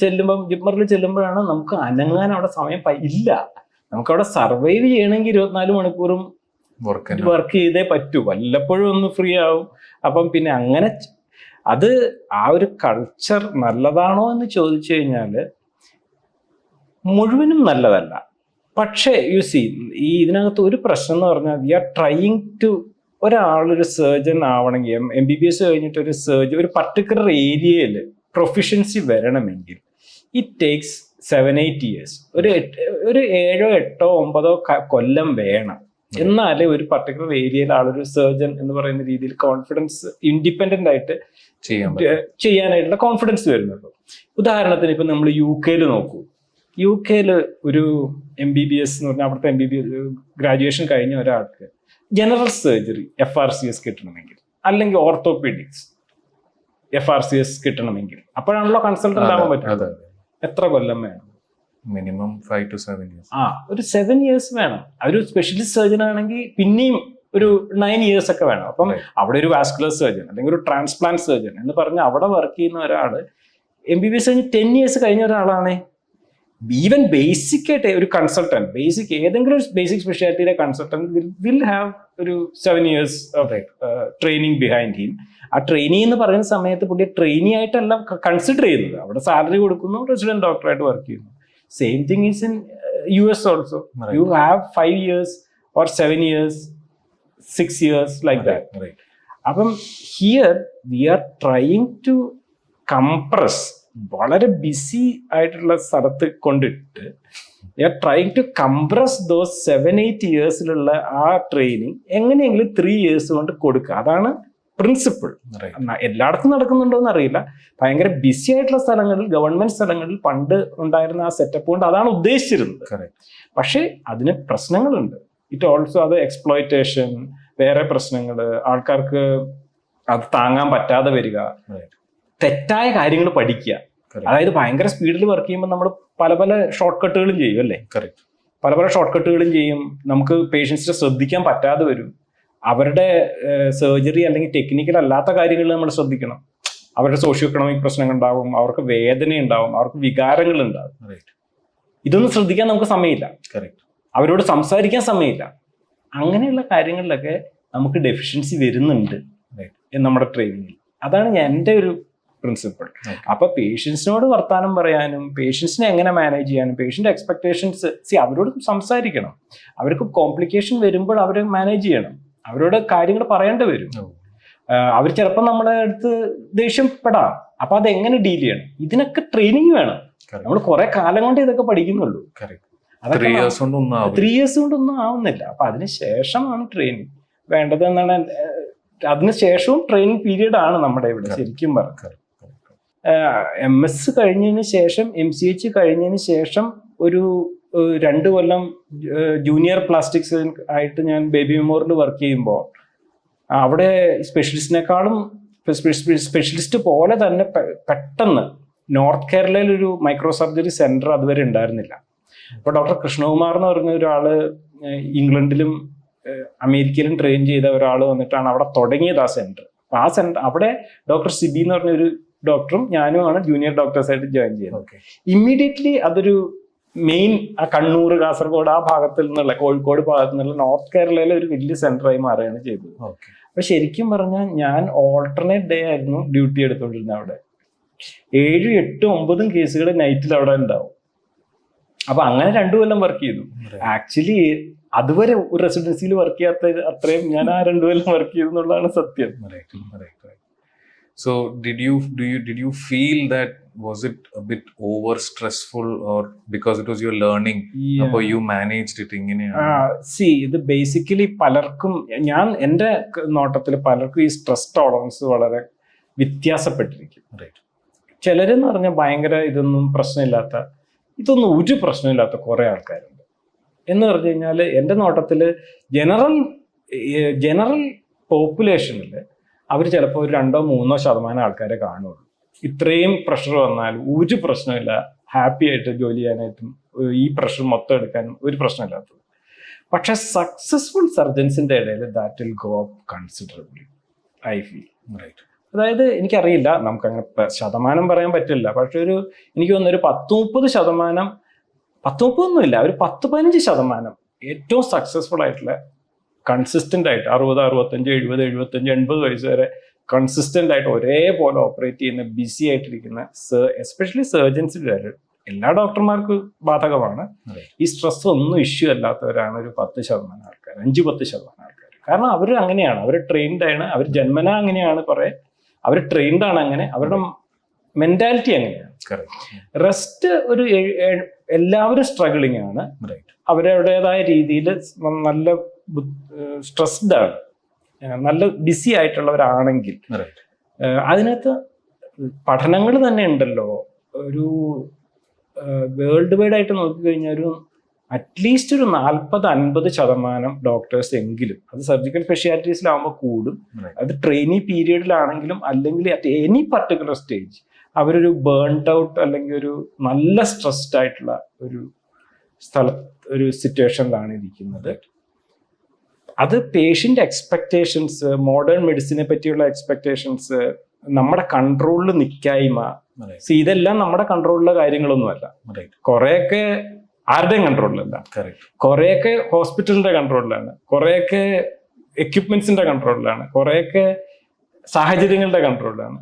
ചെല്ലുമ്പോൾ ജിപ്മറിൽ ചെല്ലുമ്പോഴാണ് നമുക്ക് അനങ്ങാൻ അവിടെ സമയം ഇല്ല. നമുക്കവിടെ സർവൈവ് ചെയ്യണമെങ്കിൽ 24 മണിക്കൂറും വർക്ക് ചെയ്തേ പറ്റൂ. വല്ലപ്പോഴും ഒന്ന് ഫ്രീ ആവും. അപ്പം പിന്നെ അങ്ങനെ അത് ആ ഒരു കൾച്ചർ നല്ലതാണോ എന്ന് ചോദിച്ചു കഴിഞ്ഞാൽ മുഴുവനും നല്ലതല്ല. പക്ഷേ ഈ ഇതിനകത്ത് ഒരു പ്രശ്നം എന്ന് പറഞ്ഞാൽ വി ആർ ട്രൈയിങ് ടു, ഒരാളൊരു സർജൻ ആവണമെങ്കിൽ MBBS കഴിഞ്ഞിട്ട് ഒരു സർജൻ ഒരു പർട്ടിക്കുലർ ഏരിയയിൽ പ്രൊഫിഷ്യൻസി വരണമെങ്കിൽ ഇറ്റ് ടേക്സ് 7-8 years. ഒരു 7, 8, 9 കൊല്ലം വേണം. എന്നാലേ ഒരു പർട്ടിക്കുലർ ഏരിയയിൽ ആളൊരു സർജൻ എന്ന് പറയുന്ന രീതിയിൽ കോൺഫിഡൻസ് ഇൻഡിപെൻഡന്റ് ആയിട്ട് ചെയ്യാനായിട്ടുള്ള കോൺഫിഡൻസ് വരുന്നുള്ളൂ. ഉദാഹരണത്തിന് ഇപ്പം നമ്മൾ UK നോക്കൂ. UK ഒരു MBBS എന്ന് പറഞ്ഞാൽ അവിടുത്തെ MBBS ഗ്രാജുവേഷൻ കഴിഞ്ഞ ഒരാൾക്ക് ജനറൽ സർജറി FRCS കിട്ടണമെങ്കിൽ, അല്ലെങ്കിൽ ഓർത്തോപീഡിക്സ് FRCS കിട്ടണമെങ്കിൽ, അപ്പോഴാണല്ലോ കൺസൾട്ടന്റ് ആവാൻ പറ്റുന്നത്. എത്ര കൊല്ലം വേണം? Minimum 5 to 7 years. ഒരു 7 years വേണം. അതൊരു സ്പെഷ്യലിസ്റ്റ് സർജൻ ആണെങ്കിൽ പിന്നെയും ഒരു 9 years ഒക്കെ വേണം. അപ്പം അവിടെ ഒരു വാസ്കുലർ സർജൻ അല്ലെങ്കിൽ ഒരു ട്രാൻസ്പ്ലാന്റ് സർജൻ എന്ന് പറഞ്ഞ് അവിടെ വർക്ക് ചെയ്യുന്ന ഒരാള് MBBS കഴിഞ്ഞ് 10 years കഴിഞ്ഞ ഒരാളാണ്. ഈവൻ ബേസിക് ആയിട്ട് ഒരു കൺസൾട്ടന്റ്, ഏതെങ്കിലും ഒരു ബേസിക് സ്പെഷ്യാലിറ്റിയിലെ കൺസൾട്ടന്റ് വിൽ ഹാവ് ഒരു 7 years of training behind him. ആ ട്രെയിനി എന്ന് പറയുന്ന സമയത്ത് പുള്ളിയെ ട്രെയിനി ആയിട്ടല്ല കൺസിഡർ ചെയ്യുന്നത്. അവിടെ സാലറി കൊടുക്കുന്നു, റെസിഡന്റ് ഡോക്ടറായിട്ട് വർക്ക് ചെയ്യുന്നു. Same thing is in US also. You have 5 years or 7 years, 6 years like that. അപ്പം here we are trying to compress, വളരെ ബിസി ആയിട്ടുള്ള സ്ഥലത്ത് കൊണ്ടിട്ട് we are trying to compress those 7-8 yearsലുള്ള ആ ട്രെയിനിങ് എങ്ങനെയെങ്കിലും 3 years കൊണ്ട് കൊടുക്കുക. അതാണ് പ്രിൻസിപ്പിൾ. എല്ലായിടത്തും നടക്കുന്നുണ്ടോ എന്ന് അറിയില്ല. ഭയങ്കര ബിസി ആയിട്ടുള്ള സ്ഥലങ്ങളിൽ, ഗവൺമെന്റ് സ്ഥലങ്ങളിൽ പണ്ട് ഉണ്ടായിരുന്ന ആ സെറ്റപ്പ് കൊണ്ട് അതാണ് ഉദ്ദേശിച്ചിരുന്നത്. പക്ഷെ അതിന് പ്രശ്നങ്ങളുണ്ട്. ഇറ്റ് ഓൾസോ അത് എക്സ്പ്ലോയിറ്റേഷൻ, വേറെ പ്രശ്നങ്ങൾ, ആൾക്കാർക്ക് അത് താങ്ങാൻ പറ്റാതെ വരിക, തെറ്റായ കാര്യങ്ങൾ പഠിക്കുക. അതായത് ഭയങ്കര സ്പീഡിൽ വർക്ക് ചെയ്യുമ്പോൾ നമ്മൾ പല ഷോർട്ട് കട്ടുകളും ചെയ്യും അല്ലേ? പല ഷോർട്ട് കട്ടുകളും ചെയ്യും. നമുക്ക് പേഷ്യൻസിനെ ശ്രദ്ധിക്കാൻ പറ്റാതെ വരും. അവരുടെ സർജറി അല്ലെങ്കിൽ ടെക്നിക്കൽ അല്ലാത്ത കാര്യങ്ങൾ നമ്മൾ ശ്രദ്ധിക്കണം. അവരുടെ സോഷ്യോ എക്കണോമിക് പ്രശ്നങ്ങൾ ഉണ്ടാവും, അവർക്ക് വേദന ഉണ്ടാവും, അവർക്ക് വികാരങ്ങൾ ഉണ്ടാവും. ഇതൊന്നും ശ്രദ്ധിക്കാൻ നമുക്ക് സമയമില്ല, അവരോട് സംസാരിക്കാൻ സമയമില്ല. അങ്ങനെയുള്ള കാര്യങ്ങളിലൊക്കെ നമുക്ക് ഡെഫിഷ്യൻസി വരുന്നുണ്ട് നമ്മുടെ ട്രെയിനിങ്ങിൽ. അതാണ് എൻ്റെ ഒരു പ്രിൻസിപ്പിൾ. അപ്പൊ പേഷ്യൻസിനോട് വർത്താനം പറയാനും, പേഷ്യൻസിനെ എങ്ങനെ മാനേജ് ചെയ്യാനും, പേഷ്യന്റ് എക്സ്പെക്ടേഷൻസ് അവരോട് സംസാരിക്കണം. അവർക്ക് കോംപ്ലിക്കേഷൻ വരുമ്പോൾ അവരെ മാനേജ് ചെയ്യണം, അവരോട് കാര്യങ്ങൾ പറയേണ്ടി വരും. അവർ ചിലപ്പോൾ നമ്മളെ അടുത്ത് ദേഷ്യപ്പെടാം. അപ്പൊ അതെങ്ങനെ ഡീൽ ചെയ്യണം, ഇതിനൊക്കെ ട്രെയിനിങ് വേണം. നമ്മൾ കുറെ കാലം കൊണ്ട് ഇതൊക്കെ പഠിക്കുന്നുള്ളൂ. 3 years കൊണ്ടൊന്നും ആവുന്നില്ല. അപ്പൊ അതിനുശേഷമാണ് ട്രെയിനിങ് വേണ്ടത് എന്നാണ്. അതിനുശേഷവും ട്രെയിനിങ് പീരീഡ് ആണ് നമ്മുടെ ഇവിടെ ശരിക്കും പറഞ്ഞത്. MS കഴിഞ്ഞതിന് ശേഷം, MCH കഴിഞ്ഞതിന് ശേഷം ഒരു 2 കൊല്ലം ജൂനിയർ പ്ലാസ്റ്റിക്സ് ആയിട്ട് ഞാൻ ബേബി മെമ്മോറിയൽ വർക്ക് ചെയ്യുമ്പോൾ അവിടെ സ്പെഷ്യലിസ്റ്റിനേക്കാളും സ്പെഷ്യലിസ്റ്റ് പോലെ തന്നെ പെട്ടെന്ന് നോർത്ത് കേരളയിൽ ഒരു മൈക്രോ സർജറി സെന്റർ അതുവരെ ഉണ്ടായിരുന്നില്ല. അപ്പോൾ ഡോക്ടർ കൃഷ്ണകുമാർ എന്ന് പറഞ്ഞ ഒരാള് ഇംഗ്ലണ്ടിലും അമേരിക്കയിലും ട്രെയിൻ ചെയ്ത ഒരാൾ വന്നിട്ടാണ് അവിടെ തുടങ്ങിയത് ആ സെന്റർ. അപ്പൊ ആ സെന്റർ അവിടെ ഡോക്ടർ സിബി എന്ന് പറഞ്ഞ ഒരു ഡോക്ടറും ഞാനുമാണ് ജൂനിയർ ഡോക്ടേഴ്സായിട്ട് ജോയിൻ ചെയ്യുന്നത്. ഇമ്മീഡിയറ്റ്ലി അതൊരു മെയിൻ ആ കണ്ണൂർ, കാസർഗോഡ് ആ ഭാഗത്തിൽ നിന്നുള്ള, കോഴിക്കോട് ഭാഗത്തു നിന്നുള്ള നോർത്ത് കേരളയിലെ ഒരു വലിയ സെന്ററായി മാറുകയാണ് ചെയ്തത്. അപ്പൊ ശരിക്കും പറഞ്ഞാൽ ഞാൻ ഓൾട്ടർനേറ്റ് ഡേ ആയിരുന്നു ഡ്യൂട്ടി എടുത്തോണ്ടിരുന്നത്. അവിടെ 7, 8, 9 കേസുകൾ നൈറ്റിൽ അവിടെ ഉണ്ടാവും. അപ്പൊ അങ്ങനെ 2 കൊല്ലം വർക്ക് ചെയ്തു. ആക്ച്വലി അതുവരെ ഒരു റെസിഡൻസിയിൽ വർക്ക് ചെയ്യാത്ത അത്രയും ഞാൻ ആ 2 കൊല്ലം വർക്ക് ചെയ്തു എന്നുള്ളതാണ് സത്യം. So did you feel that, was it a bit over stressful, or because it was your learning, അപ്പോൾ you managed it ഇങ്ങനെയാണ്? ഇത് ബേസിക്കലി പലർക്കും, എൻ്റെ നോട്ടത്തിൽ പലർക്കും ഈ സ്ട്രെസ് ടോളറൻസ് വളരെ വ്യത്യാസപ്പെട്ടിരിക്കും. ചിലരെന്ന് പറഞ്ഞാൽ ഭയങ്കര ഇതൊന്നും ഒരു പ്രശ്നമില്ലാത്ത കുറേ ആൾക്കാരുണ്ട്. എന്ന് പറഞ്ഞു കഴിഞ്ഞാൽ എൻ്റെ നോട്ടത്തിൽ ജനറൽ പോപ്പുലേഷനിൽ അവർ ചിലപ്പോൾ ഒരു 2-3% ആൾക്കാരെ കാണുള്ളൂ. ഇത്രയും പ്രഷർ വന്നാൽ ഒരു പ്രശ്നമില്ല, ഹാപ്പി ആയിട്ട് ജോലി ചെയ്യാനായിട്ടും ഈ പ്രഷർ മൊത്തം എടുക്കാനും ഒരു പ്രശ്നമില്ലാത്തത്. പക്ഷെ സക്സസ്ഫുൾ സർജൻസിൻ്റെ ഇടയിൽ that will go up considerably, I feel. അതായത് എനിക്കറിയില്ല, നമുക്കങ്ങനെ ശതമാനം പറയാൻ പറ്റില്ല, പക്ഷെ എനിക്ക് തോന്നുന്നു ഒരു 10-30%, 10-30 ഒരു 10-15% ഏറ്റവും സക്സസ്ഫുൾ ആയിട്ടുള്ള കൺസിസ്റ്റന്റ് ആയിട്ട് 60, 65, 70, 75, 80 വയസ്സ് വരെ കൺസിസ്റ്റന്റ് ആയിട്ട് ഒരേപോലെ ഓപ്പറേറ്റ് ചെയ്യുന്ന, ബിസി ആയിട്ടിരിക്കുന്ന, എസ്പെഷ്യലി സർജൻസിൻ്റെ എല്ലാ ഡോക്ടർമാർക്കും ബാധകമാണ്. ഈ സ്ട്രെസ് ഒന്നും ഇഷ്യൂ അല്ലാത്തവരാണ് ഒരു 10% ആൾക്കാർ, 5-10% ആൾക്കാർ. കാരണം അവർ അങ്ങനെയാണ്, അവർ ട്രെയിൻഡ് ആണ്, അവർ ജന്മന അങ്ങനെയാണ്, അവർ ട്രെയിൻഡ് ആണ് അങ്ങനെ, അവരുടെ മെന്റാലിറ്റി അങ്ങനെയാണ്. റെസ്റ്റ് എല്ലാവരും സ്ട്രഗിളിങ് ആണ്, അവരുടേതായ രീതിയിൽ നല്ല സ്ട്രെസ്ഡ് ആണ്, നല്ല ബിസി ആയിട്ടുള്ളവരാണെങ്കിൽ. അതിനകത്ത് പഠനങ്ങൾ തന്നെ ഉണ്ടല്ലോ, ഒരു വേൾഡ് വൈഡ് ആയിട്ട് നോക്കിക്കഴിഞ്ഞാൽ അറ്റ്ലീസ്റ്റ് ഒരു 40-50% ഡോക്ടേഴ്സ് എങ്കിലും, അത് സർജിക്കൽ സ്പെഷ്യാലിറ്റീസിലാവുമ്പോൾ കൂടും, അത് ട്രെയിനി പീരീഡിലാണെങ്കിലും അല്ലെങ്കിൽ അറ്റ് എനി പർട്ടിക്കുലർ സ്റ്റേജ് അവരൊരു ബേൺഡ് ഔട്ട് അല്ലെങ്കിൽ ഒരു നല്ല സ്ട്രെസ്ഡ് ആയിട്ടുള്ള ഒരു സിറ്റുവേഷനിലാണ് ഇരിക്കുന്നത്. അത് പേഷ്യൻ്റ് എക്സ്പെക്ടേഷൻസ്, മോഡേൺ മെഡിസിനെ പറ്റിയുള്ള എക്സ്പെക്ടേഷൻസ്, നമ്മുടെ കൺട്രോളിൽ നിൽക്കായ്മ, ഇതെല്ലാം നമ്മുടെ കൺട്രോളിലെ കാര്യങ്ങളൊന്നുമല്ല. കുറെയൊക്കെ ആരുടെയും കൺട്രോളിലല്ല, കുറെയൊക്കെ ഹോസ്പിറ്റലിന്റെ കൺട്രോളിലാണ്, കുറെയൊക്കെ എക്യുപ്മെന്റ്സിന്റെ കൺട്രോളിലാണ്, കുറെയൊക്കെ സാഹചര്യങ്ങളുടെ കൺട്രോളിലാണ്.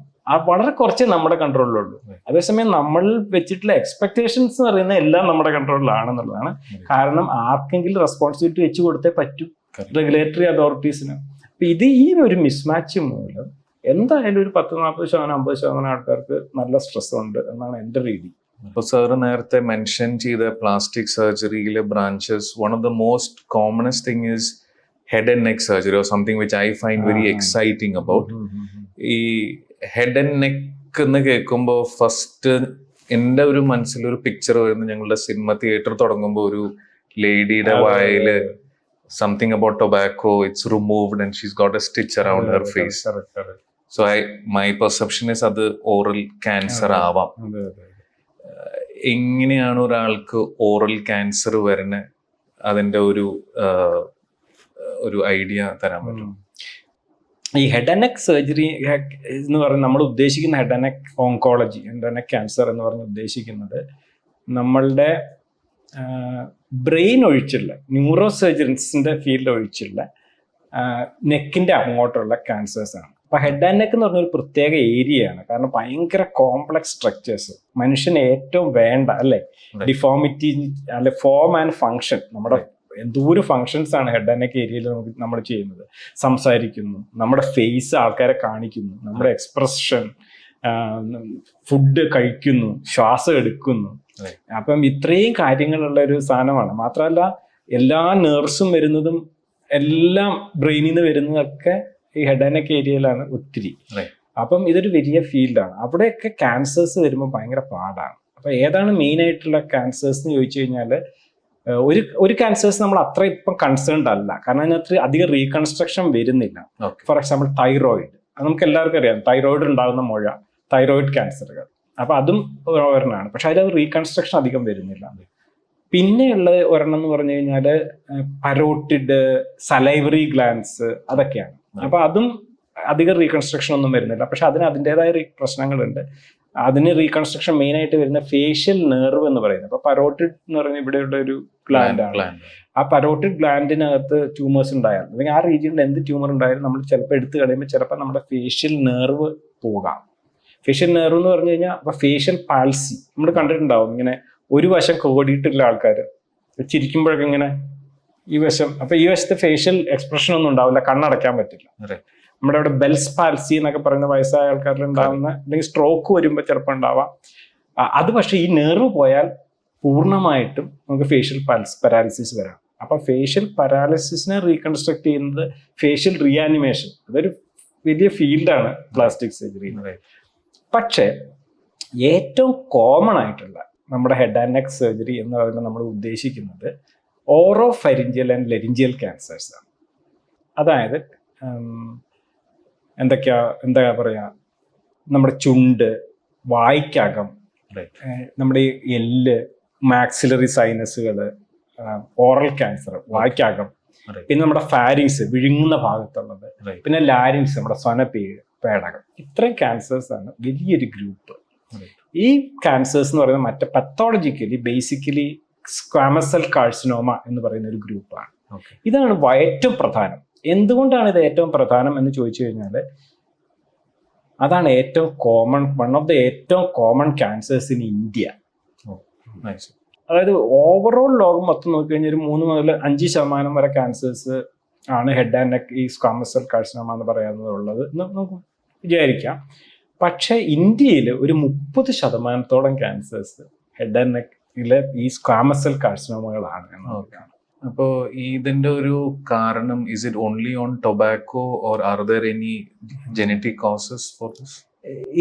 വളരെ കുറച്ചേ നമ്മുടെ കൺട്രോളിലുള്ളൂ. അതേസമയം നമ്മൾ വെച്ചിട്ടുള്ള എക്സ്പെക്ടേഷൻസ് എന്ന് പറയുന്ന എല്ലാം നമ്മുടെ കൺട്രോളിലാണെന്നുള്ളതാണ്. കാരണം ആർക്കെങ്കിലും റെസ്പോൺസിബിലിറ്റി വെച്ച് കൊടുത്തേ പറ്റൂ, റെഗുലേറ്ററി അതോറിറ്റീസിന്. അപ്പൊ ഈ ഒരു മിസ്മാച്ച് മൂലം എന്തായാലും ഒരു 10-40%, 50% ആൾക്കാർക്ക് നല്ല സ്ട്രെസ് ഉണ്ട് എന്നാണ് എൻ്റെ റീഡിങ്. അപ്പോൾ സാറ് നേരത്തെ മെൻഷൻ ചെയ്ത പ്ലാസ്റ്റിക് സർജറിയിലെ branches, one of the most commonest thing is head and neck surgery, or something which I find very exciting about. ഈ ഹെഡ് ആൻഡ് നെക്ക് എന്ന് കേൾക്കുമ്പോൾ ഫസ്റ്റ് എൻ്റെ ഒരു മനസ്സിലൊരു പിക്ചർ വരുന്നത്, ഞങ്ങളുടെ സിനിമ തിയേറ്റർ തുടങ്ങുമ്പോൾ ഒരു ലേഡിയുടെ വായില് something about tobacco, it's removed and she's got a stitch around her face. So my perception is അത് ഓറൽ ക്യാൻസർ ആവാം. എങ്ങനെയാണ് ഒരാൾക്ക് ഓറൽ ക്യാൻസർ വരുന്നത്, അതിൻ്റെ ഒരു ഐഡിയ തരാൻ പറ്റും? ഈ ഹെഡ് ആൻഡ് നെക്ക് സർജറി എന്ന് പറയുന്നത്, നമ്മൾ ഉദ്ദേശിക്കുന്ന head and neck oncology, head and neck cancer എന്ന് പറഞ്ഞ് ഉദ്ദേശിക്കുന്നത് നമ്മളുടെ ബ്രെയിൻ ഒഴിച്ചുള്ള, ന്യൂറോ സർജൻസിൻ്റെ ഫീൽഡ് ഒഴിച്ചുള്ള നെക്കിൻ്റെ അങ്ങോട്ടുള്ള ക്യാൻസേഴ്സാണ്. അപ്പോൾ ഹെഡ് ആൻഡ് നെക്ക് എന്ന് പറഞ്ഞൊരു പ്രത്യേക ഏരിയയാണ്. കാരണം ഭയങ്കര കോംപ്ലക്സ് സ്ട്രക്ചേഴ്സ്, മനുഷ്യന് ഏറ്റവും വേണ്ട അല്ലേ, ഡിഫോമിറ്റി അല്ലെ, ഫോം ആൻഡ് ഫങ്ഷൻ, നമ്മുടെ എന്തോരം ഫങ്ഷൻസ് ആണ് ഹെഡ് ആൻഡ് നെക്ക് ഏരിയയിൽ നമ്മൾ ചെയ്യുന്നത്. സംസാരിക്കുന്നു, നമ്മുടെ ഫേസ് ആൾക്കാരെ കാണിക്കുന്നു, നമ്മുടെ എക്സ്പ്രഷൻ, ഫുഡ് കഴിക്കുന്നു, ശ്വാസം എടുക്കുന്നു. അപ്പം ഇത്രയും കാര്യങ്ങളുള്ള ഒരു സാധനമാണ്. മാത്രമല്ല എല്ലാ നെർവ്സും വരുന്നതും എല്ലാം ബ്രെയിനിൽ നിന്ന് വരുന്നതൊക്കെ ഈ ഹെഡ് ആൻഡ് നെക്ക് ഏരിയയിലാണ് ഒത്തിരി. അപ്പം ഇതൊരു വലിയ ഫീൽഡാണ്. അവിടെയൊക്കെ ക്യാൻസേഴ്സ് വരുമ്പോൾ ഭയങ്കര പാടാണ്. അപ്പം ഏതാണ് മെയിൻ ആയിട്ടുള്ള ക്യാൻസേഴ്സ് എന്ന് ചോദിച്ചു കഴിഞ്ഞാൽ, ഒരു ക്യാൻസേഴ്സ് നമ്മൾ അത്ര ഇപ്പം കൺസേൺഡ് അല്ല, കാരണം അതിനകത്ത് അധികം റീകൺസ്ട്രക്ഷൻ വരുന്നില്ല. ഫോർ എക്സാമ്പിൾ തൈറോയിഡ്, അത് നമുക്ക് എല്ലാവർക്കും അറിയാം, തൈറോയിഡ് ഉണ്ടാകുന്ന മുഴ, തൈറോയിഡ് ക്യാൻസറുകൾ. അപ്പൊ അതും ഒരെണ്ണമാണ്, പക്ഷെ അതിൽ റീകൺസ്ട്രക്ഷൻ അധികം വരുന്നില്ല. പിന്നെയുള്ള ഒരെണ്ണം എന്ന് പറഞ്ഞു കഴിഞ്ഞാൽ പരോട്ടിഡ്, സലൈവറി ഗ്ലാൻസ്, അതൊക്കെയാണ്. അപ്പൊ അതും അധികം റീകൺസ്ട്രക്ഷൻ ഒന്നും വരുന്നില്ല, പക്ഷെ അതിൻ്റെതായ പ്രശ്നങ്ങളുണ്ട്. അതിന് റീകൺസ്ട്രക്ഷൻ മെയിൻ ആയിട്ട് വരുന്ന ഫേഷ്യൽ നെർവ് എന്ന് പറയുന്നത്. അപ്പൊ പരോട്ടിഡ് എന്ന് പറയുന്നത് ഇവിടെയുള്ള ഒരു ഗ്ലാൻഡ് ആണ്. ആ പരോട്ടിഡ് ഗ്ലാൻഡിനകത്ത് ട്യൂമേഴ്സ് ഉണ്ടായാൽ, അല്ലെങ്കിൽ ആ റീജിയനിൽ എന്ത് ട്യൂമർ ഉണ്ടായാലും നമ്മൾ ചിലപ്പോൾ എടുത്തു കഴിയുമ്പോൾ ചിലപ്പോൾ നമ്മുടെ ഫേഷ്യൽ നെർവ് പോകാം. ഫേഷ്യൽ നെർവ് എന്ന് പറഞ്ഞു കഴിഞ്ഞാൽ അപ്പൊ ഫേഷ്യൽ പാൾസി നമ്മൾ കണ്ടിട്ടുണ്ടാവും. ഇങ്ങനെ ഒരു വശം കോടിയിട്ടുള്ള ആൾക്കാർ ചിരിക്കുമ്പോഴൊക്കെ ഇങ്ങനെ ഈ വശം, അപ്പൊ ഈ വശത്ത് ഫേഷ്യൽ എക്സ്പ്രഷൻ ഒന്നും ഉണ്ടാവില്ല, കണ്ണടയ്ക്കാൻ പറ്റില്ല. നമ്മുടെ അവിടെ ബെൽസ് പാൽസി എന്നൊക്കെ പറയുന്ന വയസ്സായ ആൾക്കാരിൽ ഉണ്ടാകുന്ന, അല്ലെങ്കിൽ സ്ട്രോക്ക് വരുമ്പോൾ ചിലപ്പോൾ ഉണ്ടാവാം. അത് പക്ഷേ ഈ നെർവ് പോയാൽ പൂർണ്ണമായിട്ടും നമുക്ക് ഫേഷ്യൽ പാരാലിസിസ് വരാം. അപ്പൊ ഫേഷ്യൽ പാരാലിസിസിനെ റീകൺസ്ട്രക്ട് ചെയ്യുന്നത് ഫേഷ്യൽ റീആനിമേഷൻ, അതൊരു വലിയ ഫീൽഡാണ് പ്ലാസ്റ്റിക് സർജറി. പക്ഷേ ഏറ്റവും കോമൺ ആയിട്ടുള്ള നമ്മുടെ ഹെഡ് ആൻഡ് നെക്ക് സർജറി എന്ന് പറയുമ്പോൾ നമ്മൾ ഉദ്ദേശിക്കുന്നത് ഓറോ ഫെരിഞ്ചിയൽ ആൻഡ് ലെരിഞ്ചിയൽ ക്യാൻസേഴ്സ് ആണ്. അതായത് എന്താ പറയുക, നമ്മുടെ ചുണ്ട്, വായ്ക്കകം, നമ്മുടെ എല്ല്, മാക്സിലറി സൈനസുകൾ, ഓറൽ ക്യാൻസർ വായ്ക്കകം, പിന്നെ നമ്മുടെ ഫാരിങ്സ് വിഴുങ്ങുന്ന ഭാഗത്തുള്ളത്, പിന്നെ ലാരിങ്സ് നമ്മുടെ പേടകം. ഇത്രയും ക്യാൻസേഴ്സ് ആണ് വലിയൊരു ഗ്രൂപ്പ്. ഈ ക്യാൻസേഴ്സ് എന്ന് പറയുന്നത് മറ്റേ പത്തോളജിക്കലി ബേസിക്കലി സ്ക്വാമസ് സെൽ കാർസിനോമ എന്ന് പറയുന്ന ഒരു ഗ്രൂപ്പാണ്. ഇതാണ് ഏറ്റവും പ്രധാനം. എന്തുകൊണ്ടാണ് ഇത് ഏറ്റവും പ്രധാനം എന്ന് ചോദിച്ചു കഴിഞ്ഞാൽ, അതാണ് ഏറ്റവും കോമൺ, വൺ ഓഫ് ദ ഏറ്റവും കോമൺ ക്യാൻസേഴ്സ് ഇൻ ഇന്ത്യ. അതായത് ഓവറോൾ ലോകം മൊത്തം നോക്കിക്കഴിഞ്ഞാൽ ഒരു 3 മുതൽ 5% വരെ ക്യാൻസേഴ്സ് ആണ് ഹെഡ് ആൻഡ് നെക്ക്, ഈ സ്ക്വാമസ് സെൽ കാർസിനോമ എന്ന് പറയുന്നതുള്ളത് നമുക്ക് വിചാരിക്കാം. പക്ഷെ ഇന്ത്യയിൽ ഒരു 30% ക്യാൻസേഴ്സ് ഹെഡ് ആൻഡ് നെക്കിലെ ഈ സ്ക്വാമസ് സെൽ കാർസിനോമകളാണ് എന്നൊക്കെയാണ്. അപ്പോൾ ഇതിന്റെ ഒരു കാരണം, is it only on tobacco or are there any genetic causes for this?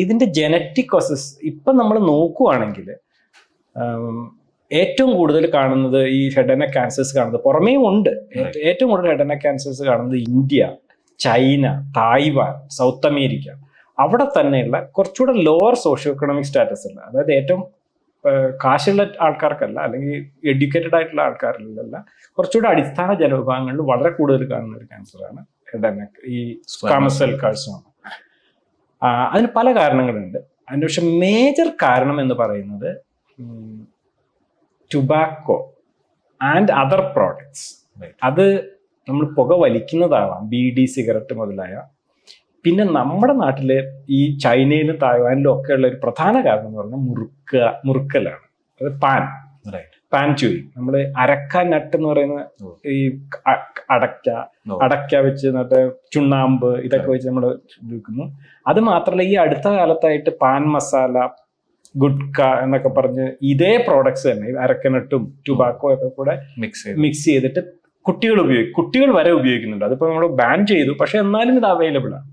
ഇതിന്റെ ജനറ്റിക് കോസസ് ഇപ്പം നമ്മൾ നോക്കുവാണെങ്കിൽ ഏറ്റവും കൂടുതൽ കാണുന്നത് ഈ ഹെഡ് ആൻഡ് നെക്ക് ക്യാൻസേഴ്സ് കാണുന്നത് പുറമേയും ഉണ്ട്. ഏറ്റവും കൂടുതൽ ഹെഡ് ആൻഡ് നെക്ക് ക്യാൻസേഴ്സ് കാണുന്നത് India, China, Taiwan, south America, അവിടെ തന്നെയുള്ള കുറച്ചുകൂടെ ലോവർ സോഷ്യോ എക്കണോമിക് സ്റ്റാറ്റസ് ഉള്ള, അതായത് ഏറ്റവും കാശുള്ള ആൾക്കാർക്കല്ല, അല്ലെങ്കിൽ എഡ്യൂക്കേറ്റഡ് ആയിട്ടുള്ള ആൾക്കാരിലല്ല, കുറച്ചുകൂടെ അടിസ്ഥാന ജനവിഭാഗങ്ങളിൽ വളരെ കൂടുതൽ കാണുന്ന ഒരു ക്യാൻസറാണ് ഹെഡ് ആൻഡ് നെക്ക്, ഈ സ്ക്വാമസ് സെൽ കാർസിനോമ. അതിന് പല കാരണങ്ങളുണ്ട്. അതിൻ്റെ പക്ഷെ മേജർ കാരണം എന്ന് പറയുന്നത് ടുബാക്കോ ആൻഡ് അതർ പ്രോഡക്ട്സ്. അത് നമ്മൾ പുക വലിക്കുന്നതാവാം, ബീഡി, സിഗരറ്റ് മുതലായ. പിന്നെ നമ്മുടെ നാട്ടില് ഈ ചൈനയിലും തായ്വാനിലും ഒക്കെ ഉള്ള ഒരു പ്രധാന കാരണം എന്ന് പറഞ്ഞാൽ മുറുക്കലാണ്. അത് പാൻ ചൂയി. നമ്മൾ അരക്ക നട്ട് എന്ന് പറയുന്ന ഈ അടയ്ക്ക വെച്ച് മറ്റേ ചുണ്ണാമ്പ് ഇതൊക്കെ വെച്ച് നമ്മൾ ഉപയോഗിക്കുന്നു. അത് മാത്രമല്ല, ഈ അടുത്ത കാലത്തായിട്ട് പാൻ മസാല, ഗുഡ്ക എന്നൊക്കെ പറഞ്ഞ് ഇതേ പ്രോഡക്ട്സ് തന്നെ, അരക്കനട്ടും ടുബാക്കോ ഒക്കെ കൂടെ മിക്സ് ചെയ്തിട്ട് കുട്ടികൾ വരെ ഉപയോഗിക്കുന്നുണ്ട്. അതിപ്പോൾ നമ്മൾ ബാൻ ചെയ്തു, പക്ഷെ എന്നാലും ഇത് അവൈലബിൾ ആണ്.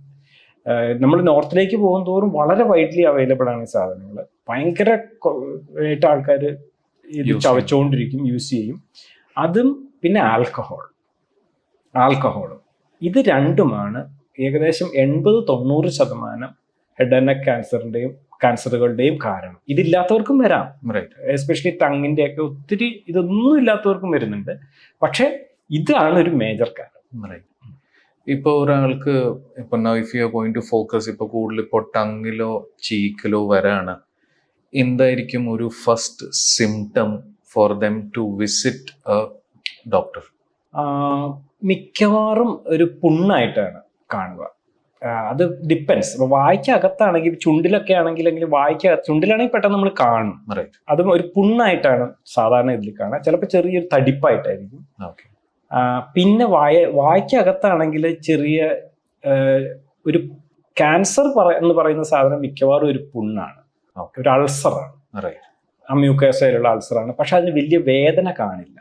നമ്മൾ നോർത്തിലേക്ക് പോകും തോറും വളരെ വൈഡ്ലി അവൈലബിൾ ആണ് ഈ സാധനങ്ങൾ. ഭയങ്കര ആയിട്ട് ആൾക്കാർ ഇത് ചവച്ചുകൊണ്ടിരിക്കും, യൂസ് ചെയ്യും. അതും പിന്നെ ആൽക്കഹോളും ഇത് രണ്ടുമാണ് ഏകദേശം 80-90% ഹെഡ് ആൻഡ് നെക്ക് ക്യാൻസറുകളുടെയും കാരണം. ഇതില്ലാത്തവർക്കും വരാം, എസ്പെഷ്യലി ടങ്ങിന്റെ ഒക്കെ ഒത്തിരി ഇതൊന്നും ഇല്ലാത്തവർക്കും വരുന്നുണ്ട്. പക്ഷെ ഇതാണ് ഒരു മേജർ കാരണം. ഇപ്പൊ ഒരാൾക്ക് ഇപ്പൊ if you are going to focus, ഇപ്പൊ കൂടുതൽ ഇപ്പൊ ടങ്ങിലോ ചീക്കിലോ വരാണ്, എന്തായിരിക്കും ഒരു first symptom for them to visit a doctor? മിക്കവാറും ഒരു പുണ്ണായിട്ടാണ് കാണുക. അത് ഡിപ്പെൻസ്. ഇപ്പൊ വായ്ക്കകത്താണെങ്കിൽ, ചുണ്ടിലൊക്കെ ആണെങ്കിൽ, ചുണ്ടിലാണെങ്കിൽ പെട്ടെന്ന് നമ്മൾ കാണും. അതും ഒരു പുണ്ണായിട്ടാണ് സാധാരണ ഇതിൽ കാണുക. ചിലപ്പോൾ ചെറിയൊരു തടിപ്പായിട്ടായിരിക്കും. പിന്നെ വായ്ക്കകത്താണെങ്കിൽ ചെറിയ ഒരു ക്യാൻസർ എന്ന് പറയുന്ന സാധനം മിക്കവാറും ഒരു പുണ്ണാണ്, ഒരു അൾസറാണ്, അമ്യൂക്കോസയിലുള്ള അൾസറാണ്. പക്ഷെ അതിന് വലിയ വേദന കാണില്ല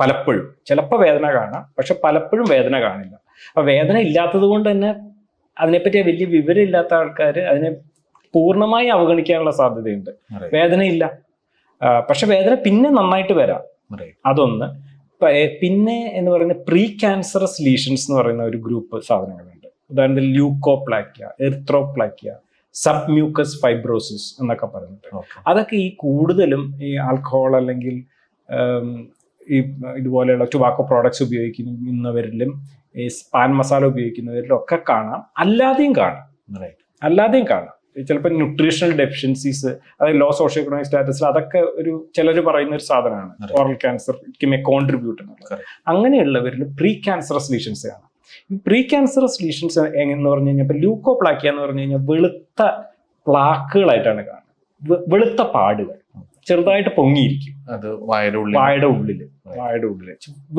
പലപ്പോഴും. ചിലപ്പോൾ വേദന കാണാം, പക്ഷെ പലപ്പോഴും വേദന കാണില്ല. അപ്പൊ വേദന ഇല്ലാത്തത് കൊണ്ട് തന്നെ അതിനെപ്പറ്റി വലിയ വിവരം ഇല്ലാത്ത ആൾക്കാർ അതിനെ പൂർണ്ണമായി അവഗണിക്കാനുള്ള സാധ്യതയുണ്ട്. വേദനയില്ല, പക്ഷെ വേദന പിന്നെ നന്നായിട്ട് വരാം. അതൊന്ന്. പിന്നെ എന്ന് പറയുന്ന പ്രീ ക്യാൻസറസ് ലീഷൻസ് എന്ന് പറയുന്ന ഒരു ഗ്രൂപ്പ് സാധനങ്ങളുണ്ട്. ഉദാഹരണത്തിന് ല്യൂക്കോപ്ലാക്കിയ, എറിത്രോപ്ലാക്കിയ, സബ്മ്യൂക്കസ് ഫൈബ്രോസിസ് എന്നൊക്കെ പറഞ്ഞിട്ട്. അതൊക്കെ ഈ കൂടുതലും ഈ ആൽക്കഹോൾ അല്ലെങ്കിൽ ഈ ഇതുപോലെയുള്ള ടുബാക്കോ പ്രോഡക്ട്സ് ഉപയോഗിക്കുന്നവരിലും ഈ പാൻ മസാല ഉപയോഗിക്കുന്നവരിലും ഒക്കെ കാണാം. അല്ലാതെയും കാണാം. ചിലപ്പോൾ ന്യൂട്രീഷണൽ ഡെഫിഷ്യൻസീസ്, അതായത് ലോ സോഷ്യോ എക്കണോമിക് സ്റ്റാറ്റസിൽ അതൊക്കെ ഒരു ചിലർ പറയുന്ന ഒരു സാധനമാണ്. ഓറൽ ക്യാൻസർ മേ കോൺട്രിബ്യൂട്ട് എന്നുള്ളത്. അങ്ങനെയുള്ളവരിൽ പ്രീ ക്യാൻസറസ് ലീഷൻസ് കാണാം. ഈ പ്രീ ക്യാൻസറസ് ലീഷൻസ് എന്ന് പറഞ്ഞു കഴിഞ്ഞാൽ, ഇപ്പോൾ ല്യൂക്കോപ്ലാക്കിയ എന്ന് പറഞ്ഞു കഴിഞ്ഞാൽ വെളുത്ത പ്ലാക്കുകളായിട്ടാണ് കാണുന്നത്. വെളുത്ത പാടുകൾ ചെറുതായിട്ട് പൊങ്ങിയിരിക്കും. അത് വായുടെ ഉള്ളില്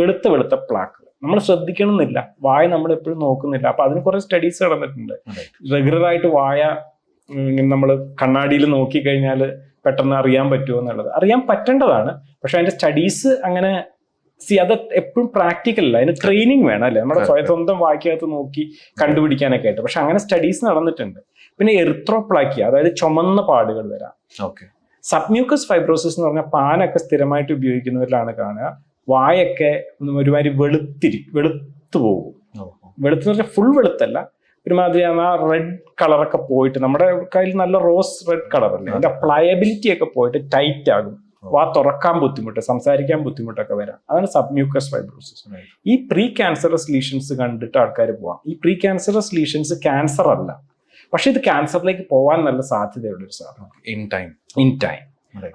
വെളുത്ത പ്ലാക്കുകൾ. നമ്മൾ ശ്രദ്ധിക്കണമെന്നില്ല, വായ നമ്മൾ എപ്പോഴും നോക്കുന്നില്ല. അപ്പൊ അതിന് കുറെ സ്റ്റഡീസ് നടന്നിട്ടുണ്ട്. റെഗുലറായിട്ട് വായ നമ്മൾ കണ്ണാടിയിൽ നോക്കിക്കഴിഞ്ഞാൽ പെട്ടെന്ന് അറിയാൻ പറ്റുമോ എന്നുള്ളത്. അറിയാൻ പറ്റേണ്ടതാണ്, പക്ഷെ അതിന്റെ സ്റ്റഡീസ് അങ്ങനെ അത് എപ്പോഴും പ്രാക്ടിക്കൽ അല്ല, അതിന് ട്രെയിനിങ് വേണം അല്ലേ, നമ്മുടെ സ്വന്തം വായിക്കകത്ത് നോക്കി കണ്ടുപിടിക്കാനൊക്കെ ആയിട്ട്. പക്ഷെ അങ്ങനെ സ്റ്റഡീസ് നടന്നിട്ടുണ്ട്. പിന്നെ എറിത്രോപ്ലാക്കിയ, അതായത് ചുമന്ന പാടുകൾ വരാം. സബ്മ്യൂക്കസ് ഫൈബ്രോസിസ് എന്ന് പറഞ്ഞാൽ പാനൊക്കെ സ്ഥിരമായിട്ട് ഉപയോഗിക്കുന്നവരിലാണ് കാണുക. വായൊക്കെ ഒരുമാതിരി വെളുത്തു പോകും. വെളുത്തെന്ന് പറഞ്ഞാൽ ഫുൾ വെളുത്തല്ല, ഒരുമാതിരി ആ റെഡ് കളറൊക്കെ പോയിട്ട്, നമ്മുടെ കയ്യിൽ നല്ല റോസ് റെഡ് കളർ അല്ലേ, അതിന്റെ പ്ലയബിലിറ്റി ഒക്കെ പോയിട്ട് ടൈറ്റ് ആകും. വാ തുറക്കാൻ ബുദ്ധിമുട്ട്, സംസാരിക്കാൻ ബുദ്ധിമുട്ടൊക്കെ വരാം. അതാണ് സബ്മ്യൂക്കസ് ഫൈബ്രോസിസ്. ഈ പ്രീ ക്യാൻസറസ് ലീഷൻസ് കണ്ടിട്ട് ആൾക്കാർ പോവാം. ഈ പ്രീ ക്യാൻസറസ് ലീഷൻസ് ക്യാൻസർ അല്ല, പക്ഷെ ഇത് ക്യാൻസറിലേക്ക് പോകാൻ നല്ല സാധ്യതയുള്ള ഒരു സാധനം ഇൻ ടൈം.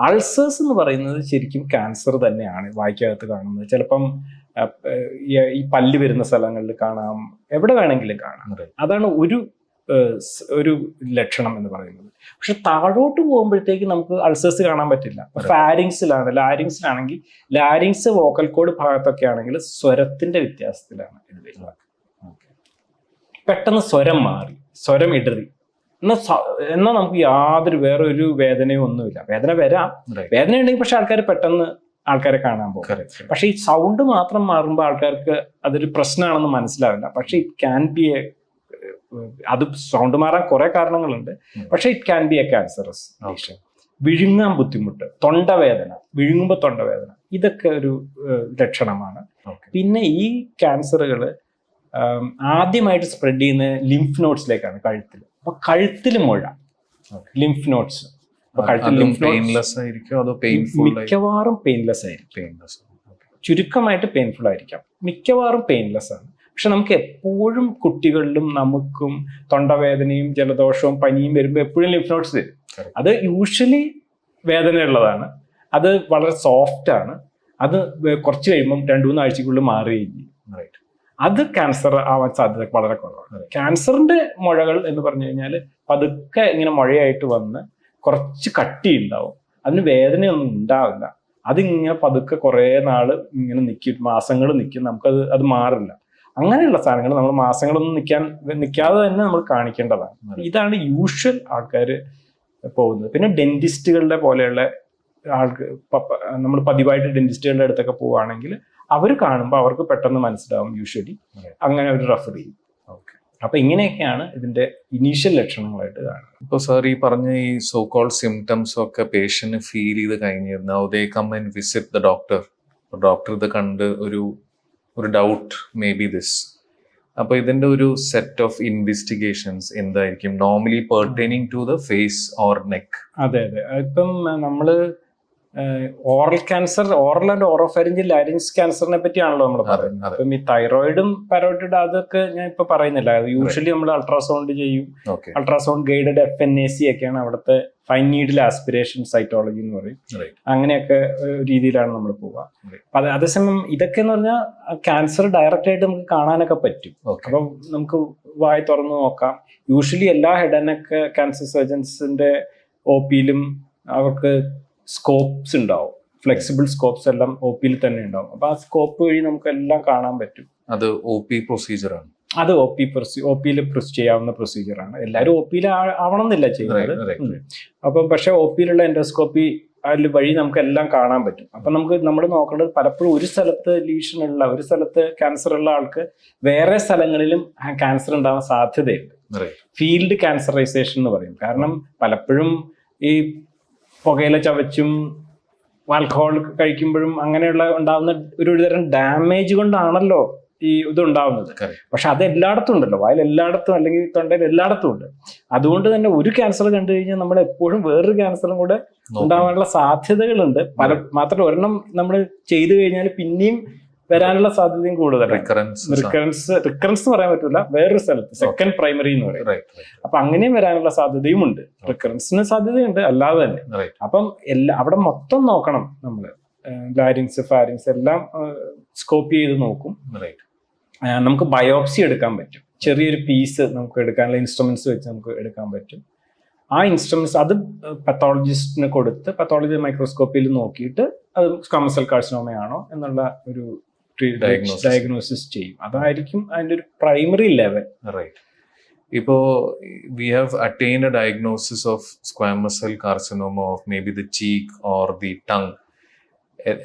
അൾസേഴ്സ് എന്ന് പറയുന്നത് ശരിക്കും ക്യാൻസർ തന്നെയാണ് വായ്ക്കകത്ത് കാണുന്നത്. ചിലപ്പം ഈ പല്ല് വരുന്ന സ്ഥലങ്ങളിൽ കാണാം, എവിടെ വേണമെങ്കിലും കാണാം. അതാണ് ഒരു ലക്ഷണം എന്ന് പറയുന്നത്. പക്ഷെ താഴോട്ട് പോകുമ്പോഴത്തേക്ക് നമുക്ക് അൾസേഴ്സ് കാണാൻ പറ്റില്ല. ലാരിങ്സിലാണെങ്കിൽ ലാരിങ്സ് വോക്കൽ കോഡ് ഭാഗത്തൊക്കെ ആണെങ്കിൽ സ്വരത്തിന്റെ വ്യത്യാസത്തിലാണ് ഇത് വരുന്നത്. പെട്ടെന്ന് സ്വരം മാറി, സ്വരം ഇടറി എന്നാൽ നമുക്ക് യാതൊരു വേറെ ഒരു വേദനയോ ഒന്നുമില്ല. വേദന വരാം, വേദന ഉണ്ടെങ്കിൽ പക്ഷെ ആൾക്കാരെ കാണാൻ പോകും. പക്ഷെ ഈ സൗണ്ട് മാത്രം മാറുമ്പോൾ ആൾക്കാർക്ക് അതൊരു പ്രശ്നമാണെന്ന് മനസ്സിലാവില്ല. പക്ഷെ ഇറ്റ് ക്യാൻ ബി അത് സൗണ്ട് മാറാൻ കുറെ കാരണങ്ങളുണ്ട്. പക്ഷെ it can be a cancerous. വിഴുങ്ങാൻ ബുദ്ധിമുട്ട്, തൊണ്ടവേദന, വിഴുങ്ങുമ്പോൾ തൊണ്ടവേദന, ഇതൊക്കെ ഒരു ലക്ഷണമാണ്. പിന്നെ ഈ ക്യാൻസറുകൾ ആദ്യമായിട്ട് സ്പ്രെഡ് ചെയ്യുന്ന ലിംഫ് നോഡ്സിലേക്കാണ്, കഴുത്തിൽ. അപ്പൊ കഴുത്തിൽ മുഴ, ലിംഫ് നോഡ്സ്. മിക്കവാറും പെയിൻലെസ് ആയിരിക്കും. ചുരുക്കമായിട്ട് പെയിൻഫുൾ ആയിരിക്കാം, മിക്കവാറും പെയിൻലെസ് ആണ്. പക്ഷെ നമുക്ക് എപ്പോഴും കുട്ടികളിലും നമുക്കും തൊണ്ടവേദനയും ജലദോഷവും പനിയും വരുമ്പോൾ എപ്പോഴും ലിംഫ് നോഡ്സ് വരും. അത് യൂഷ്വലി വേദനയുള്ളതാണ്, അത് വളരെ സോഫ്റ്റ് ആണ്, അത് കുറച്ച് കഴിയുമ്പം 2-3 ആഴ്ചക്കുള്ളിൽ മാറുകയും. അത് ക്യാൻസർ ആവാൻ സാധ്യത വളരെ കുറവാണ്. ക്യാൻസറിന്റെ മുഴകൾ എന്ന് പറഞ്ഞു കഴിഞ്ഞാൽ പതുക്കെ ഇങ്ങനെ മുഴയായിട്ട് വന്ന് കുറച്ച് കട്ടി ഉണ്ടാവും, അതിന് വേദനയൊന്നും ഉണ്ടാവില്ല. അതിങ്ങനെ പതുക്കെ കുറേ നാള് ഇങ്ങനെ നിൽക്കും, മാസങ്ങൾ നിൽക്കും, നമുക്കത് മാറില്ല. അങ്ങനെയുള്ള സാധനങ്ങൾ നമ്മൾ മാസങ്ങളൊന്നും നിൽക്കാതെ തന്നെ നമ്മൾ കാണിക്കേണ്ടതാണ്. ഇതാണ് യൂഷ്വൽ ആൾക്കാർ പോകുന്നത്. പിന്നെ ഡെന്റിസ്റ്റുകളുടെ പോലെയുള്ള നമ്മൾ പതിവായിട്ട് ഡെന്റിസ്റ്റുകളുടെ അടുത്തൊക്കെ പോവുകയാണെങ്കിൽ അവർ കാണുമ്പോൾ അവർക്ക് പെട്ടെന്ന് മനസ്സിലാവും, യൂഷ്വലി അങ്ങനെ അവർ റെഫർ ചെയ്യും. അപ്പൊ ഇങ്ങനെയൊക്കെയാണ് ഇതിന്റെ ഇനീഷ്യൽ ലക്ഷണങ്ങളായിട്ട് കാണുന്നത്. ഇപ്പോൾ സാർ ഈ പറഞ്ഞ ഈ സോ കോൾഡ് സിംറ്റംസ് ഒക്കെ പേഷ്യന്റ് ഫീൽ ചെയ്ത് കഴിഞ്ഞ് now they come and visit the doctor. Doctor ഇത് കണ്ട് ഒരു ഡൗട്ട് മേ ബി ദിസ്. അപ്പൊ ഇതിന്റെ ഒരു സെറ്റ് ഓഫ് ഇൻവെസ്റ്റിഗേഷൻസ് എന്തായിരിക്കും normally pertaining to the face or neck? അതെ, ഇപ്പം നമ്മള് oral cancer, oral and oropharyngeal larynx ക്യാൻസറിനെ പറ്റിയാണല്ലോ നമ്മൾ പറയുന്നത്. അപ്പം ഈ തൈറോയിഡും പാരോയിഡ് അതൊക്കെ ഞാൻ ഇപ്പൊ പറയുന്നില്ല. യൂഷ്വലി നമ്മൾ അൾട്രാസൗണ്ട് ചെയ്യും, അൾട്രാസൗണ്ട് ഗൈഡഡ് FNAC ഒക്കെയാണ് അവിടുത്തെ ഫൈൻ നീഡിൽ ആസ്പിരേഷൻ സൈറ്റോളജി എന്ന് പറയും. അങ്ങനെയൊക്കെ രീതിയിലാണ് നമ്മൾ പോവുക. അതേസമയം ഇതൊക്കെ എന്ന് പറഞ്ഞാൽ ക്യാൻസർ ഡയറക്റ്റ് ആയിട്ട് നമുക്ക് കാണാനൊക്കെ പറ്റും. അപ്പം നമുക്ക് വായി തുറന്ന് നോക്കാം. യൂഷ്വലി എല്ലാ ഹെഡ് ആൻഡ് നെക്ക് ക്യാൻസർ സർജൻസിന്റെ OP-ലും അവർക്ക് സ്കോപ്സ് ഉണ്ടാവും, ഫ്ലെക്സിബിൾ സ്കോപ്സ് എല്ലാം OP-ൽ തന്നെ ഉണ്ടാവും. അപ്പൊ ആ സ്കോപ്പ് വഴി നമുക്ക് എല്ലാം കാണാൻ പറ്റും. അത് OP പ്രൊസീജിയറാണ്. അത് OP-ൽ ചെയ്യാവുന്ന പ്രൊസീജിയറാണ്. എല്ലാവരും OP-ൽ ആവണം എന്നില്ല ചെയ്യുന്നത്. അപ്പം പക്ഷെ OP-ലുള്ള എൻഡോസ്കോപ്പി അതിൽ വഴി നമുക്ക് എല്ലാം കാണാൻ പറ്റും. അപ്പൊ നമ്മൾ നോക്കേണ്ടത് പലപ്പോഴും ഒരു സ്ഥലത്ത് ലീഷനുള്ള, ഒരു സ്ഥലത്ത് ക്യാൻസർ ഉള്ള ആൾക്ക് വേറെ സ്ഥലങ്ങളിലും ക്യാൻസർ ഉണ്ടാവാൻ സാധ്യതയുണ്ട്. ഫീൽഡ് ക്യാൻസറൈസേഷൻ എന്ന് പറയും. കാരണം പലപ്പോഴും ഈ പുകയില ചവച്ചും ആൽക്കഹോൾ കഴിക്കുമ്പോഴും അങ്ങനെയുള്ള ഉണ്ടാകുന്ന ഒരു തരം ഡാമേജ് കൊണ്ടാണല്ലോ ഈ ഇത് ഉണ്ടാവുന്നത്. പക്ഷെ അത് എല്ലായിടത്തും ഉണ്ടല്ലോ, വായിൽ എല്ലായിടത്തും അല്ലെങ്കിൽ തൊണ്ടയിൽ എല്ലായിടത്തും ഉണ്ട്. അതുകൊണ്ട് തന്നെ ഒരു ക്യാൻസർ കണ്ടു കഴിഞ്ഞാൽ നമ്മൾ എപ്പോഴും വേറൊരു ക്യാൻസറും കൂടെ ഉണ്ടാവാനുള്ള സാധ്യതകളുണ്ട്. മാത്രമല്ല ഒരെണ്ണം നമ്മൾ ചെയ്തു കഴിഞ്ഞാൽ പിന്നെയും വരാനുള്ള സാധ്യതയും കൂടുതലാണ്. റിക്കറൻസ് പറയാൻ പറ്റില്ല, വേറൊരു സ്ഥലത്ത് സെക്കൻഡ് പ്രൈമറി എന്ന് പറയും. അപ്പൊ അങ്ങനെയും വരാനുള്ള സാധ്യതയും ഉണ്ട്. റിക്കറൻസിന് സാധ്യതയുണ്ട് അല്ലാതെ തന്നെ. അപ്പം അവിടെ മൊത്തം നോക്കണം നമ്മള്, ലാരിങ്സ് ഫാരിങ്സ് എല്ലാം സ്കോപ്പ് ചെയ്ത് നോക്കും. നമുക്ക് ബയോപ്സി എടുക്കാൻ പറ്റും, ചെറിയൊരു പീസ് നമുക്ക് എടുക്കാനുള്ള ഇൻസ്ട്രുമെന്റ്സ് വെച്ച് നമുക്ക് എടുക്കാൻ പറ്റും. ആ ഇൻസ്ട്രുമെന്റ്സ് അത് പത്തോളജിസ്റ്റിന് കൊടുത്ത് പത്തോളജി മൈക്രോസ്കോപ്പിൽ നോക്കിയിട്ട് അത് സ്ക്വമസ് സെൽ കാർസിനോമയാണോ എന്നുള്ള ഒരു ഡയഗ്നോസിസ് ചെയ്യും. അതായിരിക്കും അതിന്റെ ഒരു പ്രൈമറി ലെവൽ. റൈറ്റ്. ഇപ്പോൾ we have attained A diagnosis of squamous cell carcinoma of may be the cheek or the tongue.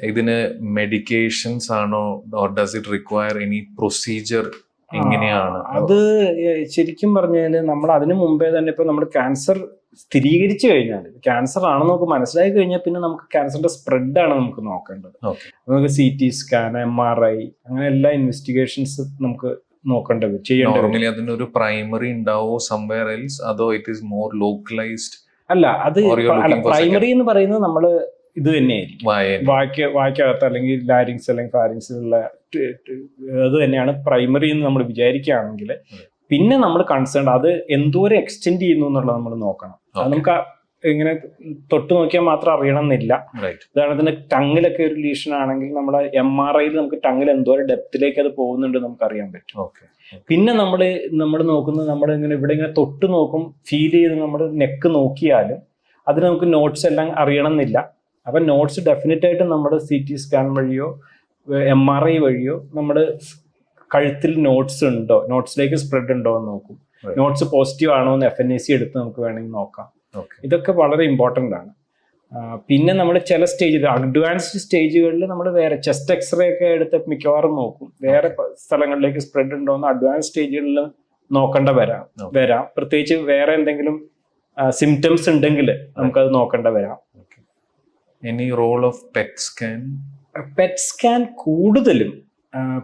ഇതിന് മെഡിക്കേഷൻസ് ആണോ or does it require any procedure? എങ്ങനെയാണ് അത്? ശരിക്കും പറഞ്ഞാൽ നമ്മൾ അതിനു മുമ്പേ തന്നെ ഇപ്പൊ നമ്മൾ ക്യാൻസർ സ്ഥിരീകരിച്ചു കഴിഞ്ഞാൽ, ക്യാൻസർ ആണെന്ന് നമുക്ക് മനസ്സിലായി കഴിഞ്ഞാൽ പിന്നെ നമുക്ക് ക്യാൻസറിന്റെ സ്പ്രെഡാണ് നമുക്ക് നോക്കേണ്ടത്. നമുക്ക് CT സ്കാൻ, MRI അങ്ങനെ എല്ലാ ഇൻവെസ്റ്റിഗേഷൻസ് നമുക്ക് നോക്കേണ്ടത് ചെയ്യേണ്ടത്. നോർമലി അതിനൊരു പ്രൈമറി ഉണ്ടാവോ സംവെയർ എൽസ്, അതോ ഇറ്റ് ഈസ് മോർ ലോക്കലൈസ്ഡ്? അല്ല, അത് പ്രൈമറി എന്ന് പറയുന്നത് നമ്മള് ഇത് തന്നെയായിരിക്കും, വായ്ക്കകത്ത് അല്ലെങ്കിൽ ലാരിങ്സ് അല്ലെങ്കിൽ ഫാരിങ്സിലുള്ള അത് തന്നെയാണ് പ്രൈമറി എന്ന് നമ്മൾ വിചാരിക്കുകയാണെങ്കിൽ. പിന്നെ നമ്മൾ കൺസേൺ അത് എന്തോരം എക്സ്റ്റെൻഡ് ചെയ്യുന്നു എന്നുള്ളത് നമ്മൾ നോക്കണം. അത് നമുക്ക് ഇങ്ങനെ തൊട്ട് നോക്കിയാൽ മാത്രം അറിയണം എന്നില്ല. ഉദാഹരണത്തിന് ടങ്ങിലൊക്കെ ഒരു ലീഷൻ ആണെങ്കിൽ നമ്മുടെ MRIയിൽ നമുക്ക് ടങ്ങിൽ എന്തോരം ഡെപ്തിലേക്ക് അത് പോകുന്നുണ്ട് നമുക്ക് അറിയാൻ പറ്റും. പിന്നെ നമ്മൾ നോക്കുന്നത്, നമ്മൾ ഇങ്ങനെ ഇവിടെ ഇങ്ങനെ തൊട്ട് നോക്കും, ഫീൽ ചെയ്ത് നമ്മൾ നെക്ക് നോക്കിയാലും അതിന് നമുക്ക് നോട്ട്സ് എല്ലാം അറിയണം എന്നില്ല. അപ്പൊ നോട്ട്സ് ഡെഫിനറ്റ് ആയിട്ട് നമ്മുടെ CT സ്കാൻ വഴിയോ MRI വഴിയോ നമ്മൾ കഴുത്തിൽ നോട്ട്സ് ഉണ്ടോ, നോട്ട്സിലേക്ക് സ്പ്രെഡ് ഉണ്ടോ എന്ന് നോക്കും. നോട്ട്സ് പോസിറ്റീവ് ആണോ എന്ന് FNAC എടുത്ത് നമുക്ക് വേണമെങ്കിൽ നോക്കാം. ഇതൊക്കെ വളരെ ഇമ്പോർട്ടൻ്റ് ആണ്. പിന്നെ നമ്മൾ ചില സ്റ്റേജിൽ, അഡ്വാൻസ്ഡ് സ്റ്റേജുകളിൽ നമ്മൾ വേറെ ചെസ്റ്റ് എക്സ്റേ ഒക്കെ എടുത്ത് മിക്കവാറും നോക്കും. വേറെ സ്ഥലങ്ങളിലേക്ക് സ്പ്രെഡ് ഉണ്ടോ എന്ന് അഡ്വാൻസ് സ്റ്റേജുകളിൽ നോക്കേണ്ട വരാം. പ്രത്യേകിച്ച് വേറെ എന്തെങ്കിലും സിംറ്റംസ് ഉണ്ടെങ്കിൽ നമുക്കത് നോക്കേണ്ട വരാം. Any role of PET scan? PET scan കൂടുതലും,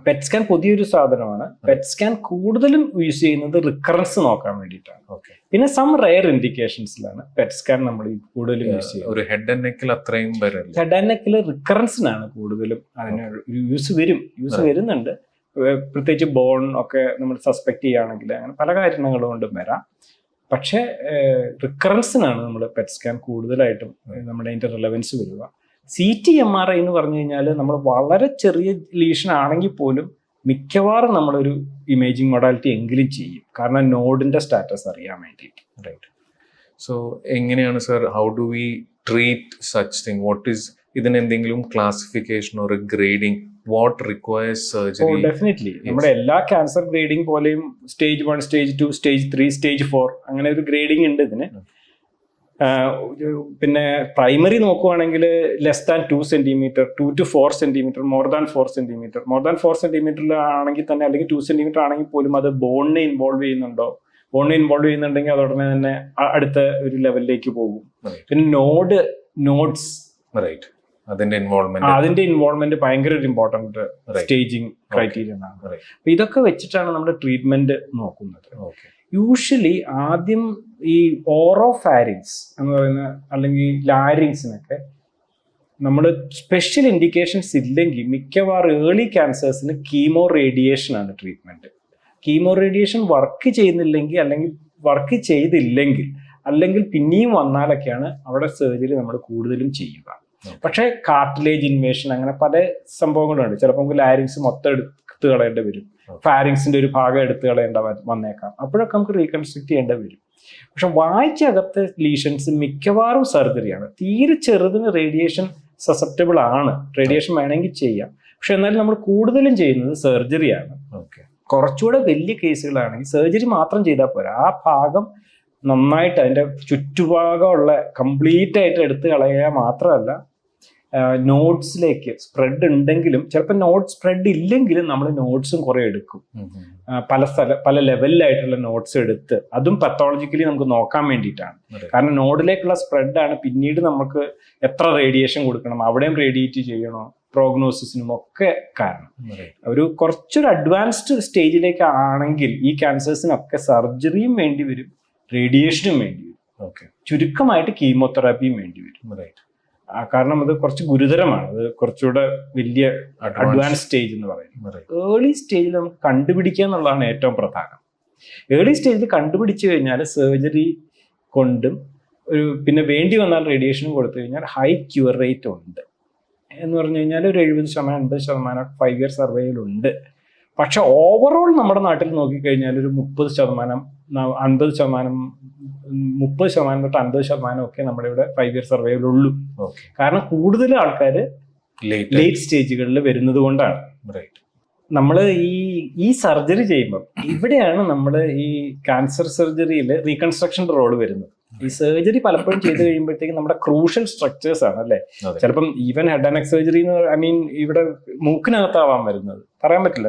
പെറ്റ് സ്കാൻ പുതിയൊരു സാധനമാണ്. പെറ്റ് സ്കാൻ കൂടുതലും യൂസ് ചെയ്യുന്നത് റിക്കറൻസ് നോക്കാൻ വേണ്ടിയിട്ടാണ്. പിന്നെ സം റെയർ ഇൻഡിക്കേഷൻസിലാണ് പെറ്റ് സ്കാൻ നമ്മൾ കൂടുതലും യൂസ് ചെയ്യുന്നത്. ഒരു ഹെഡ് ആൻഡ് നെക്കിൽ അത്രയും വരില്ല. ഹെഡ് ആൻഡ് നെക്കിൽ റിക്കറൻസിനാണ് കൂടുതലും അതിന് യൂസ് വരുന്നുണ്ട്. പ്രത്യേകിച്ച് ബോൺ ഒക്കെ നമ്മൾ സസ്പെക്ട് ചെയ്യുകയാണെങ്കിൽ അങ്ങനെ പല കാരണങ്ങൾ കൊണ്ടും വരാം. പക്ഷേ റിക്കറൻസിനാണ് നമ്മൾ പെറ്റ് സ്കാൻ കൂടുതലായിട്ടും നമ്മുടെ അതിൻ്റെ റിലവൻസ് വരിക. CT MRI എന്ന് പറഞ്ഞു കഴിഞ്ഞാൽ നമ്മൾ വളരെ ചെറിയ ലീഷൻ ആണെങ്കിൽ പോലും മിക്കവാറും നമ്മളൊരു ഇമേജിംഗ് മൊഡാലിറ്റി എങ്കിലും ചെയ്യും, കാരണം നോഡിന്റെ സ്റ്റാറ്റസ് അറിയാൻ വേണ്ടിയിട്ട്. റൈറ്റ്. സോ എങ്ങനെയാണ് sir, how do we treat such thing? What is ഇതിന് എന്തെങ്കിലും classification or grading? What requires surgery? Definitely നമ്മുടെ എല്ലാ ക്യാൻസർ ഗ്രേഡിംഗ് പോലെയും സ്റ്റേജ് 1, സ്റ്റേജ് 2, സ്റ്റേജ് 3, സ്റ്റേജ് 4 അങ്ങനെ ഒരു ഗ്രേഡിംഗ് ഉണ്ട് ഇതിന്. പിന്നെ പ്രൈമറി നോക്കുവാണെങ്കിൽ less than 2 centimetre, 2 to 4 centimetre, more than 4 centimetre. More than 4 സെന്റിമീറ്ററിൽ ആണെങ്കിൽ തന്നെ, അല്ലെങ്കിൽ 2 സെന്റിമീറ്റർ ആണെങ്കിൽ പോലും അത് ബോണിനെ ഇൻവോൾവ് ചെയ്യുന്നുണ്ടോ, ബോണിനെ ഇൻവോൾവ് ചെയ്യുന്നുണ്ടെങ്കിൽ അത് ഉടനെ തന്നെ അടുത്ത ഒരു ലെവലിലേക്ക് പോകും. പിന്നെ നോഡ്സ്, അതിന്റെ ഇൻവോൾവ്മെന്റ് ഭയങ്കര ഒരു ഇമ്പോർട്ടന്റ് സ്റ്റേജിങ് ക്രൈറ്റീരിയ ആണ്. അപ്പൊ ഇതൊക്കെ വെച്ചിട്ടാണ് നമ്മുടെ ട്രീറ്റ്മെന്റ് നോക്കുന്നത്. യൂഷ്വലി ആദ്യം ഈ ഓറോഫാരിങ്സ് എന്ന് പറയുന്ന അല്ലെങ്കിൽ ലാരിങ്സിനൊക്കെ നമ്മൾ സ്പെഷ്യൽ ഇൻഡിക്കേഷൻസ് ഇല്ലെങ്കിൽ മിക്കവാറും ഏർലി ക്യാൻസേഴ്സിന് കീമോ റേഡിയേഷൻ ആണ് ട്രീറ്റ്മെന്റ്. കീമോ റേഡിയേഷൻ വർക്ക് ചെയ്യുന്നില്ലെങ്കിൽ, അല്ലെങ്കിൽ വർക്ക് ചെയ്തില്ലെങ്കിൽ, അല്ലെങ്കിൽ പിന്നെയും വന്നാലൊക്കെയാണ് അവിടെ സർജറി നമ്മൾ കൂടുതലും ചെയ്യുക. പക്ഷേ കാർട്ടിലേജ് ഇൻവേഷൻ അങ്ങനെ പല സംഭവങ്ങളുണ്ട്. ചിലപ്പോൾ നമുക്ക് ലാരിങ്സ് മൊത്തം എടുത്ത് കളയേണ്ടി വരും, ഫാരിങ്സിന്റെ ഒരു ഭാഗം എടുത്ത് കളയേണ്ട വന്നേക്കാം. അപ്പോഴൊക്കെ നമുക്ക് റീകൺസ്ട്രക്ട് ചെയ്യേണ്ടി വരും. പക്ഷെ വായിക്കകത്തെ ലീഷൻസ് മിക്കവാറും സർജറിയാണ്. തീരെ ചെറുതിന് റേഡിയേഷൻ സസെപ്റ്റബിൾ ആണ്, റേഡിയേഷൻ വേണമെങ്കിൽ ചെയ്യാം. പക്ഷെ എന്നാലും നമ്മൾ കൂടുതലും ചെയ്യുന്നത് സർജറിയാണ്. കുറച്ചുകൂടെ വലിയ കേസുകളാണെങ്കിൽ സർജറി മാത്രം ചെയ്താൽ പോരാ, ആ ഭാഗം നന്നായിട്ട് അതിൻ്റെ ചുറ്റുഭാഗമുള്ള കംപ്ലീറ്റ് ആയിട്ട് എടുത്ത് കളയുക മാത്രമല്ല, നോട്ട്സിലേക്ക് സ്പ്രെഡ് ഉണ്ടെങ്കിലും, ചിലപ്പോൾ നോട്ട് സ്പ്രെഡ് ഇല്ലെങ്കിലും നമ്മൾ നോട്ട്സും കുറെ എടുക്കും. പല ലെവലിലായിട്ടുള്ള നോട്ട്സ് എടുത്ത്, അതും പത്തോളജിക്കലി നമുക്ക് നോക്കാൻ വേണ്ടിയിട്ടാണ്. കാരണം നോഡിലേക്കുള്ള സ്പ്രെഡാണ് പിന്നീട് നമുക്ക് എത്ര റേഡിയേഷൻ കൊടുക്കണം, അവിടെയും റേഡിയേറ്റ് ചെയ്യണോ, പ്രോഗ്നോസിസിനും ഒക്കെ കാരണം. കുറച്ചൊരു അഡ്വാൻസ്ഡ് സ്റ്റേജിലേക്ക് ആണെങ്കിൽ ഈ ക്യാൻസേഴ്സിനൊക്കെ സർജറിയും വേണ്ടി വരും, റേഡിയേഷനും വേണ്ടി വരും, ചുരുക്കമായിട്ട് കീമോതെറാപ്പിയും വേണ്ടി വരും. കാരണം അത് കുറച്ച് ഗുരുതരമാണ്, അത് കുറച്ചുകൂടെ വലിയ അഡ്വാൻസ് സ്റ്റേജ് എന്ന് പറയുന്നത്. ഏർലി സ്റ്റേജിൽ നമുക്ക് കണ്ടുപിടിക്കുക എന്നുള്ളതാണ് ഏറ്റവും പ്രധാനം. ഏർലി സ്റ്റേജിൽ കണ്ടുപിടിച്ചു കഴിഞ്ഞാൽ സർജറി കൊണ്ടും പിന്നെ വേണ്ടി വന്നാൽ റേഡിയേഷനും കൊടുത്തു കഴിഞ്ഞാൽ ഹൈ ക്യൂർ റേറ്റ് ഉണ്ട്. എന്ന് പറഞ്ഞു കഴിഞ്ഞാൽ ഒരു 70%, 80% 5 year സർവൈവലുണ്ട്. പക്ഷെ ഓവറോൾ നമ്മുടെ നാട്ടിൽ നോക്കിക്കഴിഞ്ഞാൽ ഒരു 30%, 50%, 30% തൊട്ട് 50% ഒക്കെ നമ്മുടെ ഇവിടെ 5 year സർവൈവലുള്ളൂ. കാരണം കൂടുതൽ ആൾക്കാർ ലേറ്റ് സ്റ്റേജുകളിൽ വരുന്നത് കൊണ്ടാണ്. നമ്മൾ ഈ സർജറി ചെയ്യുമ്പോൾ ഇവിടെയാണ് നമ്മൾ ഈ ക്യാൻസർ സർജറിയിൽ റീകൺസ്ട്രക്ഷൻ്റെ റോള് വരുന്നത്. ഈ സർജറി പലപ്പോഴും ചെയ്ത് കഴിയുമ്പോഴത്തേക്കും നമ്മുടെ ക്രൂഷ്യൽ സ്ട്രക്ചേഴ്സ് ആണ് അല്ലേ. ചിലപ്പം even head and neck surgery ഇവിടെ മൂക്കിനകത്താവാൻ വരുന്നത്, പറയാൻ പറ്റില്ല.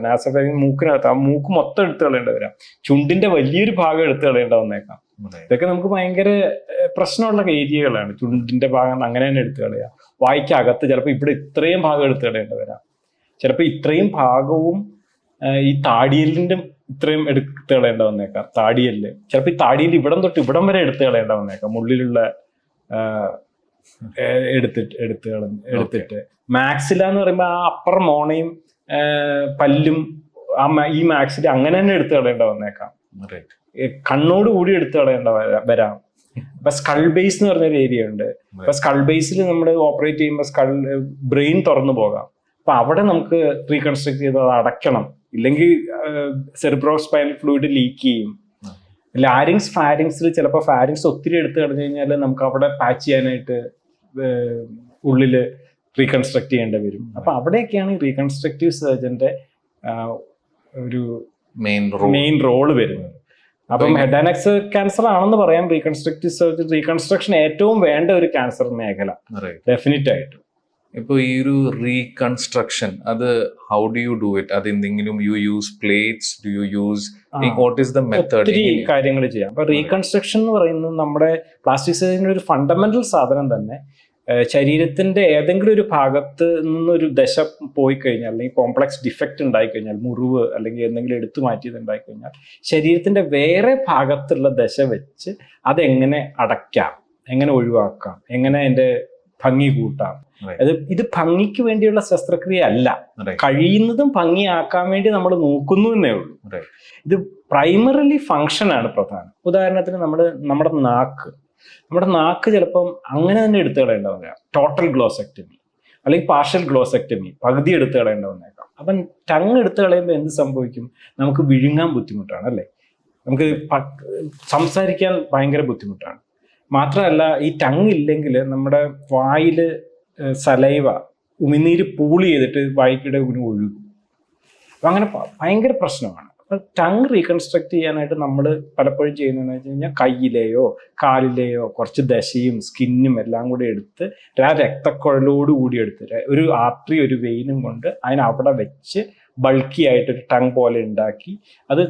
മൂക്കിനകത്ത് മൂക്ക് മൊത്തം എടുത്തു കളയേണ്ടി വരാം, ചുണ്ടിന്റെ വലിയൊരു ഭാഗം എടുത്തു കളയേണ്ട വന്നേക്കാം. ഇതൊക്കെ നമുക്ക് ഭയങ്കര പ്രശ്നമുള്ള ഏരിയകളാണ്. ചുണ്ടിന്റെ ഭാഗം അങ്ങനെ തന്നെ എടുത്തു കളയുക, വായിക്കകത്ത് ചിലപ്പോൾ ഇവിടെ ഇത്രയും ഭാഗം എടുത്തു കളയേണ്ടി വരാം, ചിലപ്പോൾ ഇത്രയും ഭാഗവും ഈ താടിയലിന്റെ ഇത്രയും എടുത്ത് കളയേണ്ട വന്നേക്കാം. താടിയല് ചിലപ്പോൾ ഈ താടിയിൽ ഇവിടം തൊട്ട് ഇവിടം വരെ എടുത്ത് കളയേണ്ട വന്നേക്കാം, ഉള്ളിലുള്ള എടുത്തിട്ട് മാക്സില എന്ന് പറയുമ്പോൾ ആ അപ്പർ മോണയും പല്ലും ഈ മാക്സിൽ അങ്ങനെ തന്നെ എടുത്ത് കളയേണ്ട വന്നേക്കാം. കണ്ണോട് കൂടി എടുത്ത് കളയേണ്ട വരാം. ഇപ്പൊ സ്കൾ ബേസ് എന്ന് പറഞ്ഞൊരു ഏരിയ ഉണ്ട്. ഇപ്പൊ സ്കൾ ബേസിൽ നമ്മൾ ഓപ്പറേറ്റ് ചെയ്യുമ്പോൾ ബ്രെയിൻ തുറന്നു പോകാം. അപ്പൊ അവിടെ നമുക്ക് റീകൺസ്ട്രക്ട് ചെയ്ത് അത് അടയ്ക്കണം, ഇല്ലെങ്കിൽ സെറിബ്രോസ്പൈനൽ ഫ്ലൂയിഡ് ലീക്ക് ചെയ്യും. ലാരിങ്സ് ഫാരിങ്സിൽ ചിലപ്പോൾ ഫാരിങ്സ് ഒത്തിരി എടുത്തു കളഞ്ഞു കഴിഞ്ഞാൽ നമുക്ക് അവിടെ പാച്ച് ചെയ്യാനായിട്ട് ഉള്ളില് റീകൺസ്ട്രക്ട് ചെയ്യേണ്ടി വരും. അപ്പൊ അവിടെയൊക്കെയാണ് ഈ റീകൺസ്ട്രക്റ്റീവ് സർജന്റെ ഒരു മെയിൻ റോള് വരുന്നത്. അപ്പം ഹെഡ് ആൻഡ് നെക്ക് ക്യാൻസർ ആണെന്ന് പറയാം റീകൺസ്ട്രക്റ്റീവ് സർജറി. റീകൺസ്ട്രക്ഷൻ ഏറ്റവും വേണ്ട ഒരു ക്യാൻസർ മേഖല ഡെഫിനറ്റ് ആയിട്ടും. ഇപ്പൊ ഈ ഒരു റീകൺസ്ട്രക്ഷൻ അത് how do you do it? അത് എന്തെങ്കിലും you use plates, do you use what is the method? ഒത്തിരി കാര്യങ്ങൾ ചെയ്യാം. അപ്പൊ റീകൺസ്ട്രക്ഷൻ എന്ന് പറയുന്നത് നമ്മുടെ പ്ലാസ്റ്റിക് സർജറിയുടെ ഒരു ഫണ്ടമെന്റൽ സാധനം തന്നെ. ശരീരത്തിന്റെ ഏതെങ്കിലും ഒരു ഭാഗത്ത് നിന്നൊരു ദശ പോയി കഴിഞ്ഞാൽ, അല്ലെങ്കിൽ കോംപ്ലക്സ് ഡിഫക്റ്റ് ഉണ്ടായിക്കഴിഞ്ഞാൽ, മുറിവ് അല്ലെങ്കിൽ എന്തെങ്കിലും എടുത്തു മാറ്റിയത് ഉണ്ടായിക്കഴിഞ്ഞാൽ ശരീരത്തിന്റെ വേറെ ഭാഗത്തുള്ള ദശ വെച്ച് അതെങ്ങനെ അടയ്ക്കാം, എങ്ങനെ ഒഴിവാക്കാം, എങ്ങനെ അതിന്റെ ഭംഗി കൂട്ടാം. ഇത് ഭംഗിക്ക് വേണ്ടിയുള്ള ശസ്ത്രക്രിയ അല്ല, കഴിയുന്നതും ഭംഗിയാക്കാൻ വേണ്ടി നമ്മൾ നോക്കുന്നു എന്നേ ഉള്ളൂ. ഇത് പ്രൈമറിലി ഫങ്ഷൻ ആണ് പ്രധാനം. ഉദാഹരണത്തിന് നമ്മുടെ നാക്ക് ചിലപ്പം അങ്ങനെ തന്നെ എടുത്തു കളയേണ്ട വന്നേക്കാം, ടോട്ടൽ ഗ്ലോസെക്ടമി അല്ലെങ്കിൽ പാർഷ്യൽ ഗ്ലോസെക്ടമി, പകുതി എടുത്തു കളയേണ്ട വന്നേക്കാം. അപ്പം ടങ് എടുത്തു കളയുമ്പോൾ എന്ത് സംഭവിക്കും? നമുക്ക് വിഴുങ്ങാൻ ബുദ്ധിമുട്ടാണ് അല്ലേ, നമുക്ക് സംസാരിക്കാൻ ഭയങ്കര ബുദ്ധിമുട്ടാണ്. മാത്രമല്ല ഈ ടങ് ഇല്ലെങ്കിൽ നമ്മുടെ വായിൽ സലൈവ ഉമിനീര് പൂളി ചെയ്തിട്ട് വായിക്കിടെ ഒഴുകും. അപ്പം അങ്ങനെ ഭയങ്കര പ്രശ്നമാണ്. അപ്പം ടങ് റീകൺസ്ട്രക്ട് ചെയ്യാനായിട്ട് നമ്മൾ പലപ്പോഴും ചെയ്യുന്നതെന്ന് വെച്ച് കഴിഞ്ഞാൽ കയ്യിലെയോ കാലിലെയോ കുറച്ച് ദശയും സ്കിന്നും എല്ലാം കൂടി എടുത്ത് രക്തക്കുഴലോട് കൂടി എടുത്ത് ഒരു ആർട്ടറി ഒരു വെയിനും കൊണ്ട് അതിനവിടെ വെച്ച് ബൾക്കി ആയിട്ടൊരു ടങ് പോലെ ഉണ്ടാക്കി അത്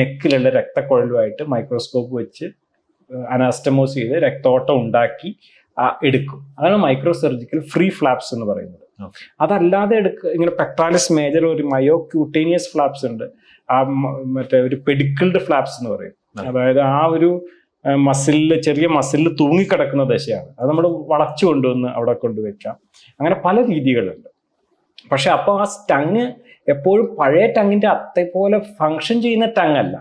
നെക്കിലുള്ള രക്തക്കുഴലുമായിട്ട് മൈക്രോസ്കോപ്പ് വെച്ച് അനാസ്റ്റമോസ് ചെയ്ത് രക്തോട്ടം ഉണ്ടാക്കി എടുക്കും. അതാണ് മൈക്രോ സർജിക്കൽ ഫ്രീ ഫ്ലാപ്സ് എന്ന് പറയുന്നത്. അതല്ലാതെ ഇങ്ങനെ പെക്ട്രാലിസ് മേജർ ഒരു മയോക്യൂട്ടേനിയസ് ഫ്ലാപ്സ് ഉണ്ട്, മറ്റേ ഒരു പെഡിക്കിൾഡ് ഫ്ലാപ്സ് എന്ന് പറയും. അതായത് ആ ഒരു ചെറിയ മസിലിൽ തൂങ്ങിക്കിടക്കുന്ന ദശയാണ്. അത് നമ്മൾ വളച്ചു കൊണ്ടുവന്ന് അവിടെ കൊണ്ടുവയ്ക്കാം. അങ്ങനെ പല രീതികളുണ്ട്. പക്ഷെ അപ്പോൾ ആ ടങ് എപ്പോഴും പഴയ ടങ്ങിന്റെ അതേപോലെ ഫങ്ഷൻ ചെയ്യുന്ന ടങ് അല്ല.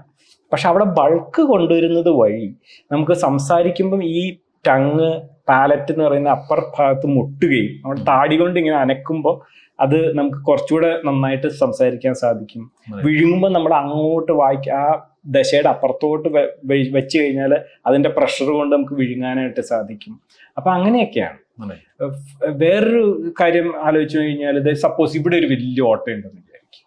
പക്ഷെ അവിടെ ബൾക്ക് കൊണ്ടുവരുന്നത് വഴി നമുക്ക് സംസാരിക്കുമ്പം ഈ ടങ് പാലറ്റ് എന്ന് പറയുന്ന അപ്പർ ഭാഗത്ത് മുട്ടുകയും നമ്മുടെ താടി കൊണ്ട് ഇങ്ങനെ അനക്കുമ്പോൾ അത് നമുക്ക് കുറച്ചുകൂടെ നന്നായിട്ട് സംസാരിക്കാൻ സാധിക്കും. വിഴുങ്ങുമ്പോൾ നമ്മൾ അങ്ങോട്ട് ആ ദശയുടെ അപ്പുറത്തോട്ട് വെച്ച് കഴിഞ്ഞാൽ അതിന്റെ പ്രഷർ കൊണ്ട് നമുക്ക് വിഴുങ്ങാനായിട്ട് സാധിക്കും. അപ്പൊ അങ്ങനെയൊക്കെയാണ്. വേറൊരു കാര്യം ആലോചിച്ചു കഴിഞ്ഞാൽ, സപ്പോസ് ഇവിടെ ഒരു വലിയ ഓട്ട ഉണ്ടെന്ന് വിചാരിക്കും.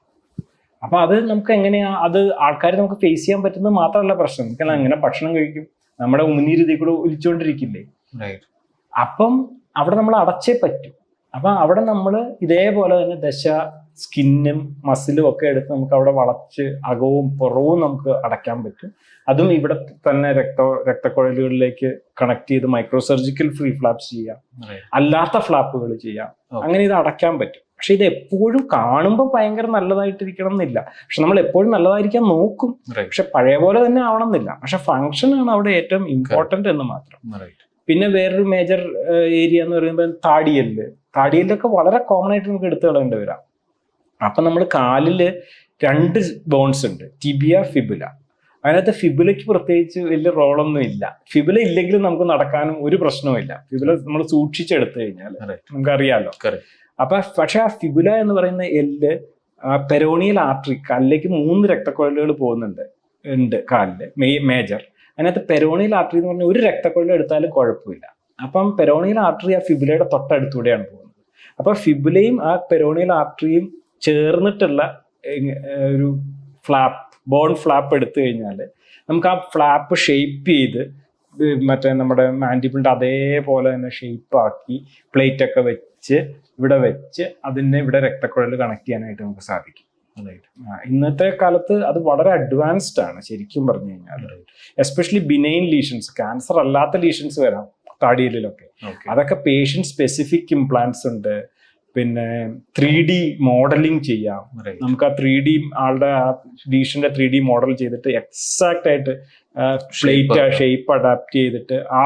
അപ്പൊ അത് നമുക്ക് എങ്ങനെയാ അത് ആൾക്കാർ നമുക്ക് ഫേസ് ചെയ്യാൻ പറ്റുന്നത് മാത്രമല്ല പ്രശ്നം. നമുക്ക് എങ്ങനെ ഭക്ഷണം കഴിക്കും? നമ്മുടെ ഉമിനീര് കൂടെ ഒലിച്ചുകൊണ്ടിരിക്കില്ലേ? അപ്പം അവിടെ നമ്മൾ അടച്ചേ പറ്റും. അപ്പൊ അവിടെ നമ്മൾ ഇതേപോലെ തന്നെ ദശ, സ്കിന്നും മസിലും ഒക്കെ എടുത്ത് നമുക്ക് അവിടെ വളച്ച് അകവും പുറവും നമുക്ക് അടയ്ക്കാൻ പറ്റും. അതും ഇവിടെ തന്നെ രക്തക്കുഴലുകളിലേക്ക് കണക്ട് ചെയ്ത് മൈക്രോ സർജിക്കൽ ഫ്രീ ഫ്ലാപ്സ് ചെയ്യാം, അല്ലാത്ത ഫ്ലാപ്പുകൾ ചെയ്യാം. അങ്ങനെ ഇത് അടയ്ക്കാൻ പറ്റും. പക്ഷെ ഇത് എപ്പോഴും കാണുമ്പോൾ ഭയങ്കര നല്ലതായിട്ടിരിക്കണം എന്നില്ല. പക്ഷെ നമ്മൾ എപ്പോഴും നല്ലതായിരിക്കാൻ നോക്കും. പക്ഷെ പഴയ പോലെ തന്നെ ആവണം എന്നില്ല. പക്ഷെ ഫങ്ഷൻ ആണ് അവിടെ ഏറ്റവും ഇമ്പോർട്ടന്റ് എന്ന് മാത്രം. പിന്നെ വേറൊരു മേജർ ഏരിയ എന്ന് പറയുമ്പോൾ താടിയല്ലൊക്കെ വളരെ കോമൺ ആയിട്ട് നമുക്ക് എടുത്തു കളയേണ്ടി വരാം. അപ്പൊ നമ്മൾ കാലില് 2 ബോൺസ് ഉണ്ട്, ടിബിയ, ഫിബുല. അതിനകത്ത് ഫിബുലയ്ക്ക് പ്രത്യേകിച്ച് വലിയ റോളൊന്നും ഇല്ല. ഫിബുല ഇല്ലെങ്കിലും നമുക്ക് നടക്കാനും ഒരു പ്രശ്നവും ഇല്ല. ഫിബുല നമ്മൾ സൂക്ഷിച്ചെടുത്തു കഴിഞ്ഞാൽ നമുക്കറിയാലോ. പക്ഷെ ആ ഫിബുല എന്ന് പറയുന്ന എല്ല് പെരോണിയൽ ആർട്ടറി, കാലിലേക്ക് 3 രക്തക്കുഴലുകൾ പോകുന്നുണ്ട് കാലില് മേജർ. അതിനകത്ത് പെരോണിയൽ ആർട്ടറി എന്ന് പറഞ്ഞാൽ ഒരു രക്തക്കുഴൽ എടുത്താലും കുഴപ്പമില്ല. അപ്പം പെരോണിയൽ ആർട്ടറി ആ ഫിബുലയുടെ തൊട്ടടുത്തൂടെയാണ് പോകുന്നത്. അപ്പോൾ ഫിബുലയും ആ പെരോണിയൽ ആർട്ടറിയും ചേർന്നിട്ടുള്ള ഒരു ഫ്ലാപ്പ്, ബോൺ ഫ്ലാപ്പ് എടുത്തു കഴിഞ്ഞാൽ നമുക്ക് ആ ഫ്ലാപ്പ് ഷേപ്പ് ചെയ്ത് മറ്റേ നമ്മുടെ മാൻഡിബിളിൻ്റെ അതേപോലെ തന്നെ ഷേപ്പാക്കി പ്ലേറ്റ് ഒക്കെ വെച്ച് ഇവിടെ വെച്ച് അതിനെ ഇവിടെ രക്തക്കുഴൽ കണക്ട് ചെയ്യാനായിട്ട് നമുക്ക് സാധിക്കും. ഇന്നത്തെ കാലത്ത് അത് വളരെ അഡ്വാൻസ്ഡ് ആണ് ശരിക്കും പറഞ്ഞു കഴിഞ്ഞാൽ. എസ്പെഷ്യലി ബിനൈൻ ലീഷൻസ്, ക്യാൻസർ അല്ലാത്ത ലീഷൻസ് വരാം താടിയലിലൊക്കെ. അതൊക്കെ പേഷ്യന്റ് സ്പെസിഫിക് ഇംപ്ലാന്റ്സ് ഉണ്ട്. പിന്നെ 3D മോഡലിംഗ് ചെയ്യാം നമുക്ക്. ആ 3D ആളുടെ ആ ലീഷന്റെ 3D മോഡൽ ചെയ്തിട്ട് എക്സാക്റ്റ് ആയിട്ട് പ്ലേറ്റ് ഷേപ്പ് അഡാപ്റ്റ് ചെയ്തിട്ട് ആ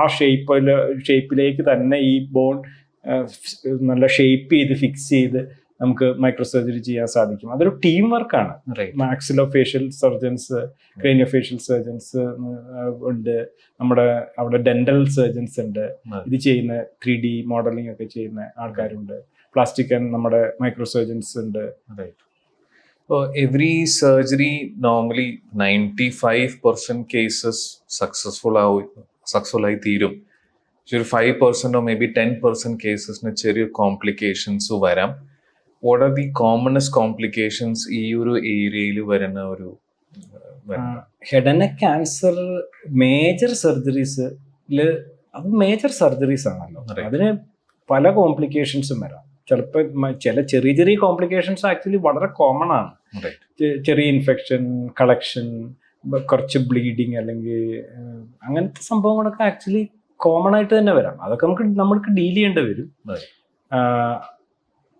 ഷേപ്പിലേക്ക് തന്നെ ഈ ബോൺ നല്ല ഷേപ്പ് ചെയ്ത് ഫിക്സ് ചെയ്ത് നമുക്ക് മൈക്രോ സർജറി ചെയ്യാൻ സാധിക്കും. അതൊരു ടീം വർക്കാണ്. മാക്സിലോഫേഷ്യൽ സർജൻസ്, ക്രേനിയോഫേഷ്യൽ സർജൻസ് ഉണ്ട്, നമ്മുടെ അവിടെ ഡെന്റൽ സർജൻസ് ഉണ്ട്, ഇത് ചെയ്യുന്ന 3D മോഡലിംഗ് ഒക്കെ ചെയ്യുന്ന ആൾക്കാരുണ്ട്, പ്ലാസ്റ്റിക് ആൻഡ് നമ്മുടെ മൈക്രോ സർജൻസ് ഉണ്ട്. Every surgery normally 95% cases successful ആയി തീരും. ഒരു 5% മേ ബി 10% കേസസിന് ചെറിയ കോംപ്ലിക്കേഷൻസ് വരാം. What are the commonest complications ഈ ഒരു ഏരിയയിൽ വരുന്ന ഒരു? Head and neck cancer major സർജറീസിൽ അത് മേജർ സർജറീസ് ആണല്ലോ, അതിന് പല കോംപ്ലിക്കേഷൻസും വരാം. ചിലപ്പോൾ ചില ചെറിയ ചെറിയ കോംപ്ലിക്കേഷൻസ് ആക്ച്വലി വളരെ കോമൺ ആണ്. ചെറിയ ഇൻഫെക്ഷൻ, കളക്ഷൻ, കുറച്ച് ബ്ലീഡിങ് അല്ലെങ്കിൽ അങ്ങനത്തെ സംഭവങ്ങളൊക്കെ ആക്ച്വലി കോമൺ ആയിട്ട് തന്നെ വരാം. അതൊക്കെ നമുക്ക് ഡീൽ ചെയ്യേണ്ടി വരും.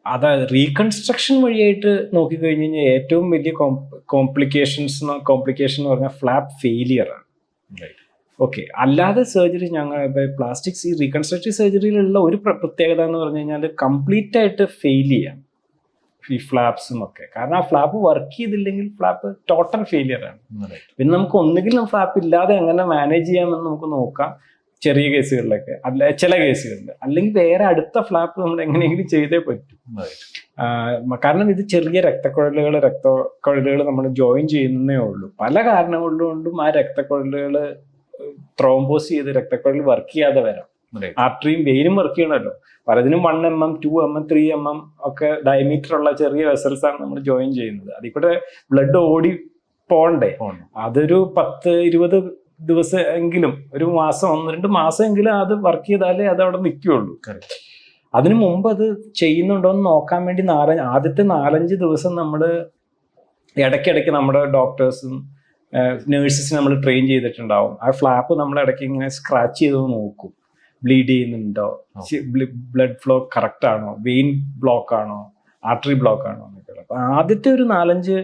അതായത് റീകൺസ്ട്രക്ഷൻ വഴിയായിട്ട് നോക്കിക്കഴിഞ്ഞ് കഴിഞ്ഞാൽ ഏറ്റവും വലിയ കോംപ്ലിക്കേഷൻ എന്ന് പറഞ്ഞാൽ ഫ്ലാപ്പ് ഫെയിലിയർ ആണ്. ഓക്കെ, അല്ലാതെ സർജറി ഞങ്ങൾ പ്ലാസ്റ്റിക്സ് ഈ റീകൺസ്ട്രക്റ്റീവ് സർജറിയിലുള്ള ഒരു പ്രത്യേകത എന്ന് പറഞ്ഞു കഴിഞ്ഞാൽ കംപ്ലീറ്റ് ആയിട്ട് ഫെയിൽ ചെയ്യാം ഈ ഫ്ലാപ്സും ഒക്കെ. കാരണം ആ ഫ്ലാപ്പ് വർക്ക് ചെയ്തില്ലെങ്കിൽ ഫ്ലാപ്പ് ടോട്ടൽ ഫെയിലിയർ ആണ്. പിന്നെ നമുക്ക് ഒന്നുകിൽ ഫ്ലാപ്പ് ഇല്ലാതെ എങ്ങനെ മാനേജ് ചെയ്യാമെന്ന് നമുക്ക് നോക്കാം ചെറിയ കേസുകളിലൊക്കെ, അല്ല ചില കേസുകളിൽ, അല്ലെങ്കിൽ വേറെ അടുത്ത ഫ്ലാപ്പ് നമ്മൾ എങ്ങനെയെങ്കിലും ചെയ്തേ പറ്റും. കാരണം ഇത് ചെറിയ രക്തക്കുഴലുകൾ നമ്മൾ ജോയിൻ ചെയ്യുന്നേ ഉള്ളൂ. പല കാരണങ്ങളുകൊണ്ടും ആ രക്തക്കുഴലുകൾ ത്രോംബോസ് ചെയ്ത് രക്തക്കുഴൽ വർക്ക് ചെയ്യാതെ വരാം. ആർട്ടറിയും വെയിനും വർക്ക് ചെയ്യണമല്ലോ. പലതിനും 1 mm, 2 mm, 3 mm ഒക്കെ ഡയമീറ്റർ ഉള്ള ചെറിയ വെസൽസ് ആണ് നമ്മൾ ജോയിൻ ചെയ്യുന്നത്. അതിൽ കൂടെ ബ്ലഡ് ഓടി പോണ്ടേ. അതൊരു 10-20 ദിവസം എങ്കിലും, ഒരു മാസം 1-2 മാസം എങ്കിലും അത് വർക്ക് ചെയ്താലേ അത് അവിടെ നിൽക്കുകയുള്ളൂ. അതിനു മുമ്പ് അത് ചെയ്യുന്നുണ്ടോ എന്ന് നോക്കാൻ വേണ്ടി ആദ്യത്തെ 4-5 ദിവസം നമ്മൾ ഇടയ്ക്കിടയ്ക്ക് നമ്മുടെ ഡോക്ടേഴ്സും നേഴ്സസിന് നമ്മൾ ട്രെയിൻ ചെയ്തിട്ടുണ്ടാവും. ആ ഫ്ലാപ്പ് നമ്മൾ ഇടയ്ക്ക് ഇങ്ങനെ സ്ക്രാച്ച് ചെയ്ത് നോക്കും, ബ്ലീഡ് ചെയ്യുന്നുണ്ടോ, ബ്ലഡ് ഫ്ലോ കറക്റ്റ് ആണോ, വെയിൻ ബ്ലോക്ക് ആണോ, ആർട്ടറി ബ്ലോക്ക് ആണോ എന്നൊക്കെ. അപ്പൊ ആദ്യത്തെ ഒരു 4-5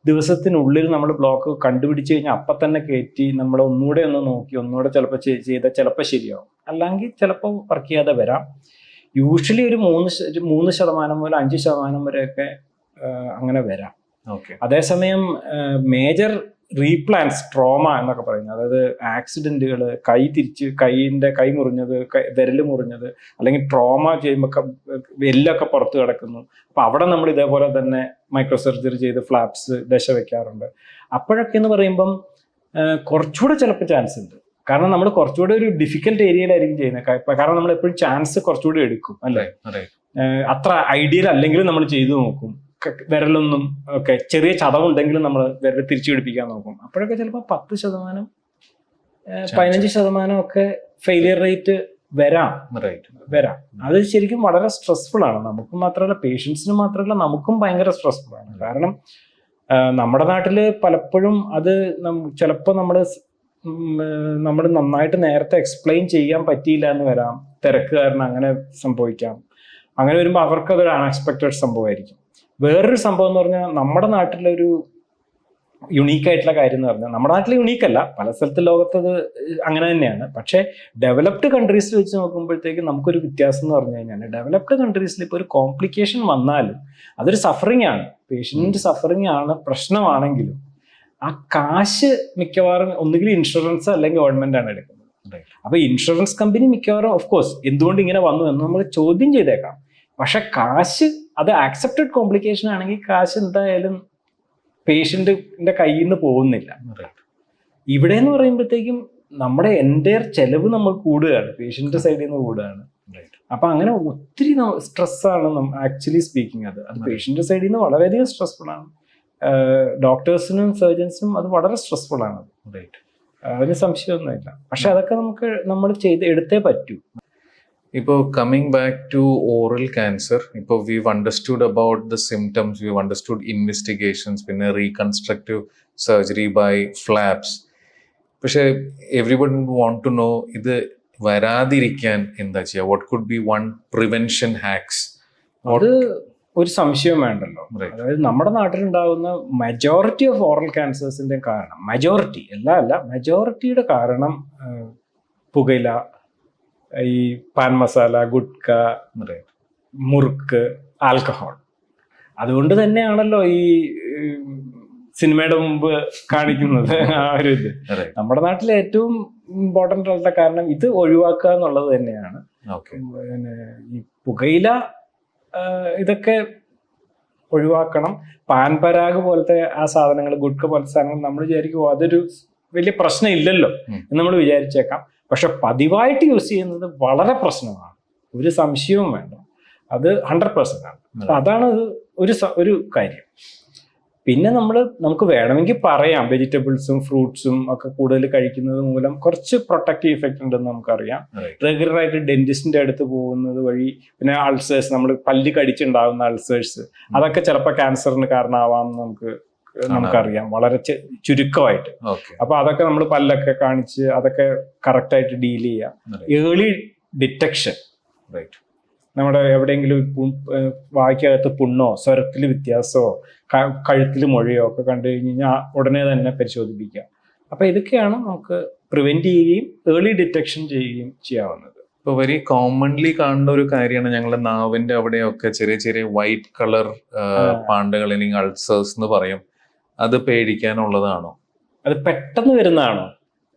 ദിവസത്തിനുള്ളിൽ നമ്മൾ ബ്ലോക്ക് കണ്ടുപിടിച്ച് കഴിഞ്ഞാൽ അപ്പം തന്നെ കയറ്റി നമ്മൾ ഒന്നുകൂടെ ഒന്ന് നോക്കി ഒന്നുകൂടെ ചിലപ്പോൾ ചെയ്താൽ ചിലപ്പോൾ ശരിയാവും, അല്ലെങ്കിൽ ചിലപ്പോൾ വർക്ക് ചെയ്യാതെ വരാം. യൂഷ്വലി ഒരു 3% മുതൽ 5% വരെയൊക്കെ അങ്ങനെ വരാം. അതേസമയം മേജർ റീപ്ലാൻസ്, ട്രോമ എന്നൊക്കെ പറയുന്നത്, അതായത് ആക്സിഡന്റുകൾ, കൈ മുറിഞ്ഞത്, വിരൽ മുറിഞ്ഞത്, അല്ലെങ്കിൽ ട്രോമ ചെയ്യുമ്പോൾ എല്ലൊക്കെ പുറത്ത് കിടക്കുന്നു. അപ്പൊ അവിടെ നമ്മൾ ഇതേപോലെ തന്നെ മൈക്രോ സർജറി ചെയ്ത് ഫ്ലാപ്സ് ദശ വെക്കാറുണ്ട്. അപ്പോഴൊക്കെ എന്ന് പറയുമ്പം കുറച്ചുകൂടെ ചിലപ്പോൾ ചാൻസ് ഉണ്ട്. കാരണം നമ്മൾ കുറച്ചുകൂടെ ഒരു ഡിഫിക്കൽട്ട് ഏരിയയിലായിരിക്കും ചെയ്യുന്നത്. കാരണം നമ്മൾ എപ്പോഴും ചാൻസ് കുറച്ചുകൂടി എടുക്കും, അല്ലേ? അത്ര ഐഡിയൽ അല്ലെങ്കിലും നമ്മൾ ചെയ്തു നോക്കും. വിരലൊന്നും ഒക്കെ ചെറിയ ചതവുണ്ടെങ്കിലും നമ്മൾ വിരൽ തിരിച്ചു പിടിപ്പിക്കാൻ നോക്കും. അപ്പോഴൊക്കെ ചിലപ്പോൾ 10%, 15% ഒക്കെ ഫെയിലിയർ റേറ്റ് വരാം. അത് ശരിക്കും വളരെ സ്ട്രെസ്ഫുൾ ആണ്. നമുക്ക് മാത്രമല്ല, പേഷ്യൻസിന് മാത്രമല്ല, നമുക്കും ഭയങ്കര സ്ട്രെസ്ഫുൾ ആണ്. കാരണം നമ്മുടെ നാട്ടിൽ പലപ്പോഴും അത് ചിലപ്പോൾ നമ്മൾ നന്നായിട്ട് നേരത്തെ എക്സ്പ്ലെയിൻ ചെയ്യാൻ പറ്റിയില്ല എന്ന് വരാം. തിരക്ക് കാരണം അങ്ങനെ സംഭവിക്കാം. അങ്ങനെ വരുമ്പോൾ അവർക്കതൊരു അൺഎക്സ്പെക്റ്റഡ് സംഭവമായിരിക്കും. വേറൊരു സംഭവം എന്ന് പറഞ്ഞാൽ, നമ്മുടെ നാട്ടിലൊരു യുണീക്കായിട്ടുള്ള കാര്യം എന്ന് പറഞ്ഞാൽ, നമ്മുടെ നാട്ടിൽ യുണീക്കല്ല, പല സ്ഥലത്ത് ലോകത്തത് അങ്ങനെ തന്നെയാണ്. പക്ഷേ ഡെവലപ്ഡ് കൺട്രീസിൽ വെച്ച് നോക്കുമ്പോഴത്തേക്ക് നമുക്കൊരു വ്യത്യാസം എന്ന് പറഞ്ഞു കഴിഞ്ഞാൽ, ഡെവലപ്ഡ് കൺട്രീസിൽ ഇപ്പോൾ ഒരു കോംപ്ലിക്കേഷൻ വന്നാലും അതൊരു സഫറിങ് ആണ്, പേഷ്യൻറ്റ് സഫറിങ് ആണ്, പ്രശ്നമാണെങ്കിലും ആ കാശ് മിക്കവാറും ഒന്നുകിൽ ഇൻഷുറൻസ് അല്ലെങ്കിൽ ഗവൺമെന്റ് ആണ് എടുക്കുന്നത്. അപ്പൊ ഇൻഷുറൻസ് കമ്പനി മിക്കവാറും ഓഫ്കോഴ്സ് എന്തുകൊണ്ട് ഇങ്ങനെ വന്നു എന്ന് നമ്മൾ ചോദ്യം ചെയ്തേക്കാം. പക്ഷെ കാശ്, അത് ആക്സെപ്റ്റഡ് കോംപ്ലിക്കേഷൻ ആണെങ്കിൽ കാശ് എന്തായാലും പേഷ്യന്റിന്റെ കയ്യിൽ നിന്ന് പോകുന്നില്ല. ഇവിടെ എന്ന് പറയുമ്പോഴത്തേക്കും നമ്മുടെ എൻ്റയർ ചെലവ് നമ്മൾ കൂടുകയാണ്, പേഷ്യന്റ് സൈഡിൽ നിന്ന് കൂടുകയാണ്. അപ്പൊ അങ്ങനെ ഒത്തിരി സ്ട്രെസ്സാണ് ആക്ച്വലി സ്പീക്കിംഗ്. അത് പേഷ്യന്റ് സൈഡിൽ നിന്ന് വളരെയധികം സ്ട്രെസ്ഫുൾ ആണ്. ഡോക്ടേഴ്സിനും സർജൻസിനും അത് വളരെ സ്ട്രെസ്ഫുൾ ആണ്. അതിന് സംശയമൊന്നുമില്ല. പക്ഷെ അതൊക്കെ നമ്മൾ എടുത്തേ പറ്റൂ. ഇപ്പോൾ coming back to oral cancer, ഇപ്പോൾ we've understood about the symptoms, we've understood investigations, പിന്നെ റീകൺസ്ട്രക്റ്റീവ് സർജറി ബൈ ഫ്ലാപ്സ്. പക്ഷെ എവ്രിബഡി വാണ്ട് ടു നോ, ഇത് വരാതിരിക്കാൻ എന്താ ചെയ്യുക? What could be one prevention hacks? അത് ഒരു സംശയം വേണ്ടല്ലോ. അതായത് നമ്മുടെ നാട്ടിലുണ്ടാകുന്ന മെജോറിറ്റി ഓഫ് ഓറൽ ക്യാൻസേഴ്സിന്റെ കാരണം, മെജോറിറ്റിയുടെ കാരണം പുകയില, ഈ പാൻ മസാല, ഗുഡ്ക, മുറുക്ക്, ആൽക്കഹോൾ. അതുകൊണ്ട് തന്നെയാണല്ലോ ഈ സിനിമയുടെ മുമ്പ് കാണിക്കുന്നത് ആ ഒരു ഇത്. നമ്മുടെ നാട്ടിലെ ഏറ്റവും ഇമ്പോർട്ടൻ്റ് ആയിട്ടുള്ള കാരണം ഇത് ഒഴിവാക്കുക എന്നുള്ളത് തന്നെയാണ്. പിന്നെ ഈ പുകയില ഇതൊക്കെ ഒഴിവാക്കണം. പാൻ പരാഗ് പോലത്തെ ആ സാധനങ്ങൾ, ഗുഡ്ക പോലത്തെ സാധനങ്ങൾ നമ്മൾ വിചാരിക്കും അതൊരു വലിയ പ്രശ്നം ഇല്ലല്ലോ എന്ന് നമ്മൾ വിചാരിച്ചേക്കാം. പക്ഷെ പതിവായിട്ട് യൂസ് ചെയ്യുന്നത് വളരെ പ്രശ്നമാണ്, ഒരു സംശയവും വേണ്ട. അത് 100% ആണ്. അപ്പൊ അതാണ് ഒരു കാര്യം. പിന്നെ നമുക്ക് വേണമെങ്കിൽ പറയാം, വെജിറ്റബിൾസും ഫ്രൂട്ട്സും ഒക്കെ കൂടുതൽ കഴിക്കുന്നത് മൂലം കുറച്ച് പ്രൊട്ടക്റ്റീവ് ഇഫക്റ്റ് ഉണ്ടെന്ന് നമുക്കറിയാം. റെഗുലർ ആയിട്ട് ഡെന്റിസ്റ്റിന്റെ അടുത്ത് പോകുന്നത് വഴി, പിന്നെ അൾസേഴ്സ്, നമ്മൾ പല്ല് കടിച്ചുണ്ടാകുന്ന അൾസേഴ്സ്, അതൊക്കെ ചിലപ്പോൾ ക്യാൻസറിന് കാരണമാവാമെന്ന് നമുക്കറിയാം, വളരെ ചുരുക്കമായിട്ട്. അപ്പൊ അതൊക്കെ നമ്മൾ പല്ലൊക്കെ കാണിച്ച് അതൊക്കെ കറക്റ്റായിട്ട് ഡീൽ ചെയ്യുക. ഏർലി ഡിറ്റക്ഷൻ, നമ്മുടെ എവിടെയെങ്കിലും വായ്ക്കകത്ത് പുണ്ണോ സ്വരത്തിൽ വ്യത്യാസമോ കഴുത്തിൽ മുഴയോ ഒക്കെ കണ്ടു കഴിഞ്ഞാൽ ഉടനെ തന്നെ പരിശോധിപ്പിക്കുക. അപ്പൊ ഇതൊക്കെയാണ് നമുക്ക് പ്രിവെന്റ് ചെയ്യുകയും ഏർലി ഡിറ്റക്ഷൻ ചെയ്യുകയും ചെയ്യാവുന്നത്. ഇപ്പോൾ വെരി കോമൺലി കാണുന്ന ഒരു കാര്യമാണ് ഞങ്ങളുടെ നാവിന്റെ അവിടെയൊക്കെ ചെറിയ ചെറിയ വൈറ്റ് കളർ പാണ്ടുകൾ, അല്ലെങ്കിൽ അൾസേഴ്സ് എന്ന് പറയും. അത് പേടിക്കാനുള്ളതാണോ? അത് പെട്ടെന്ന് വരുന്നതാണോ?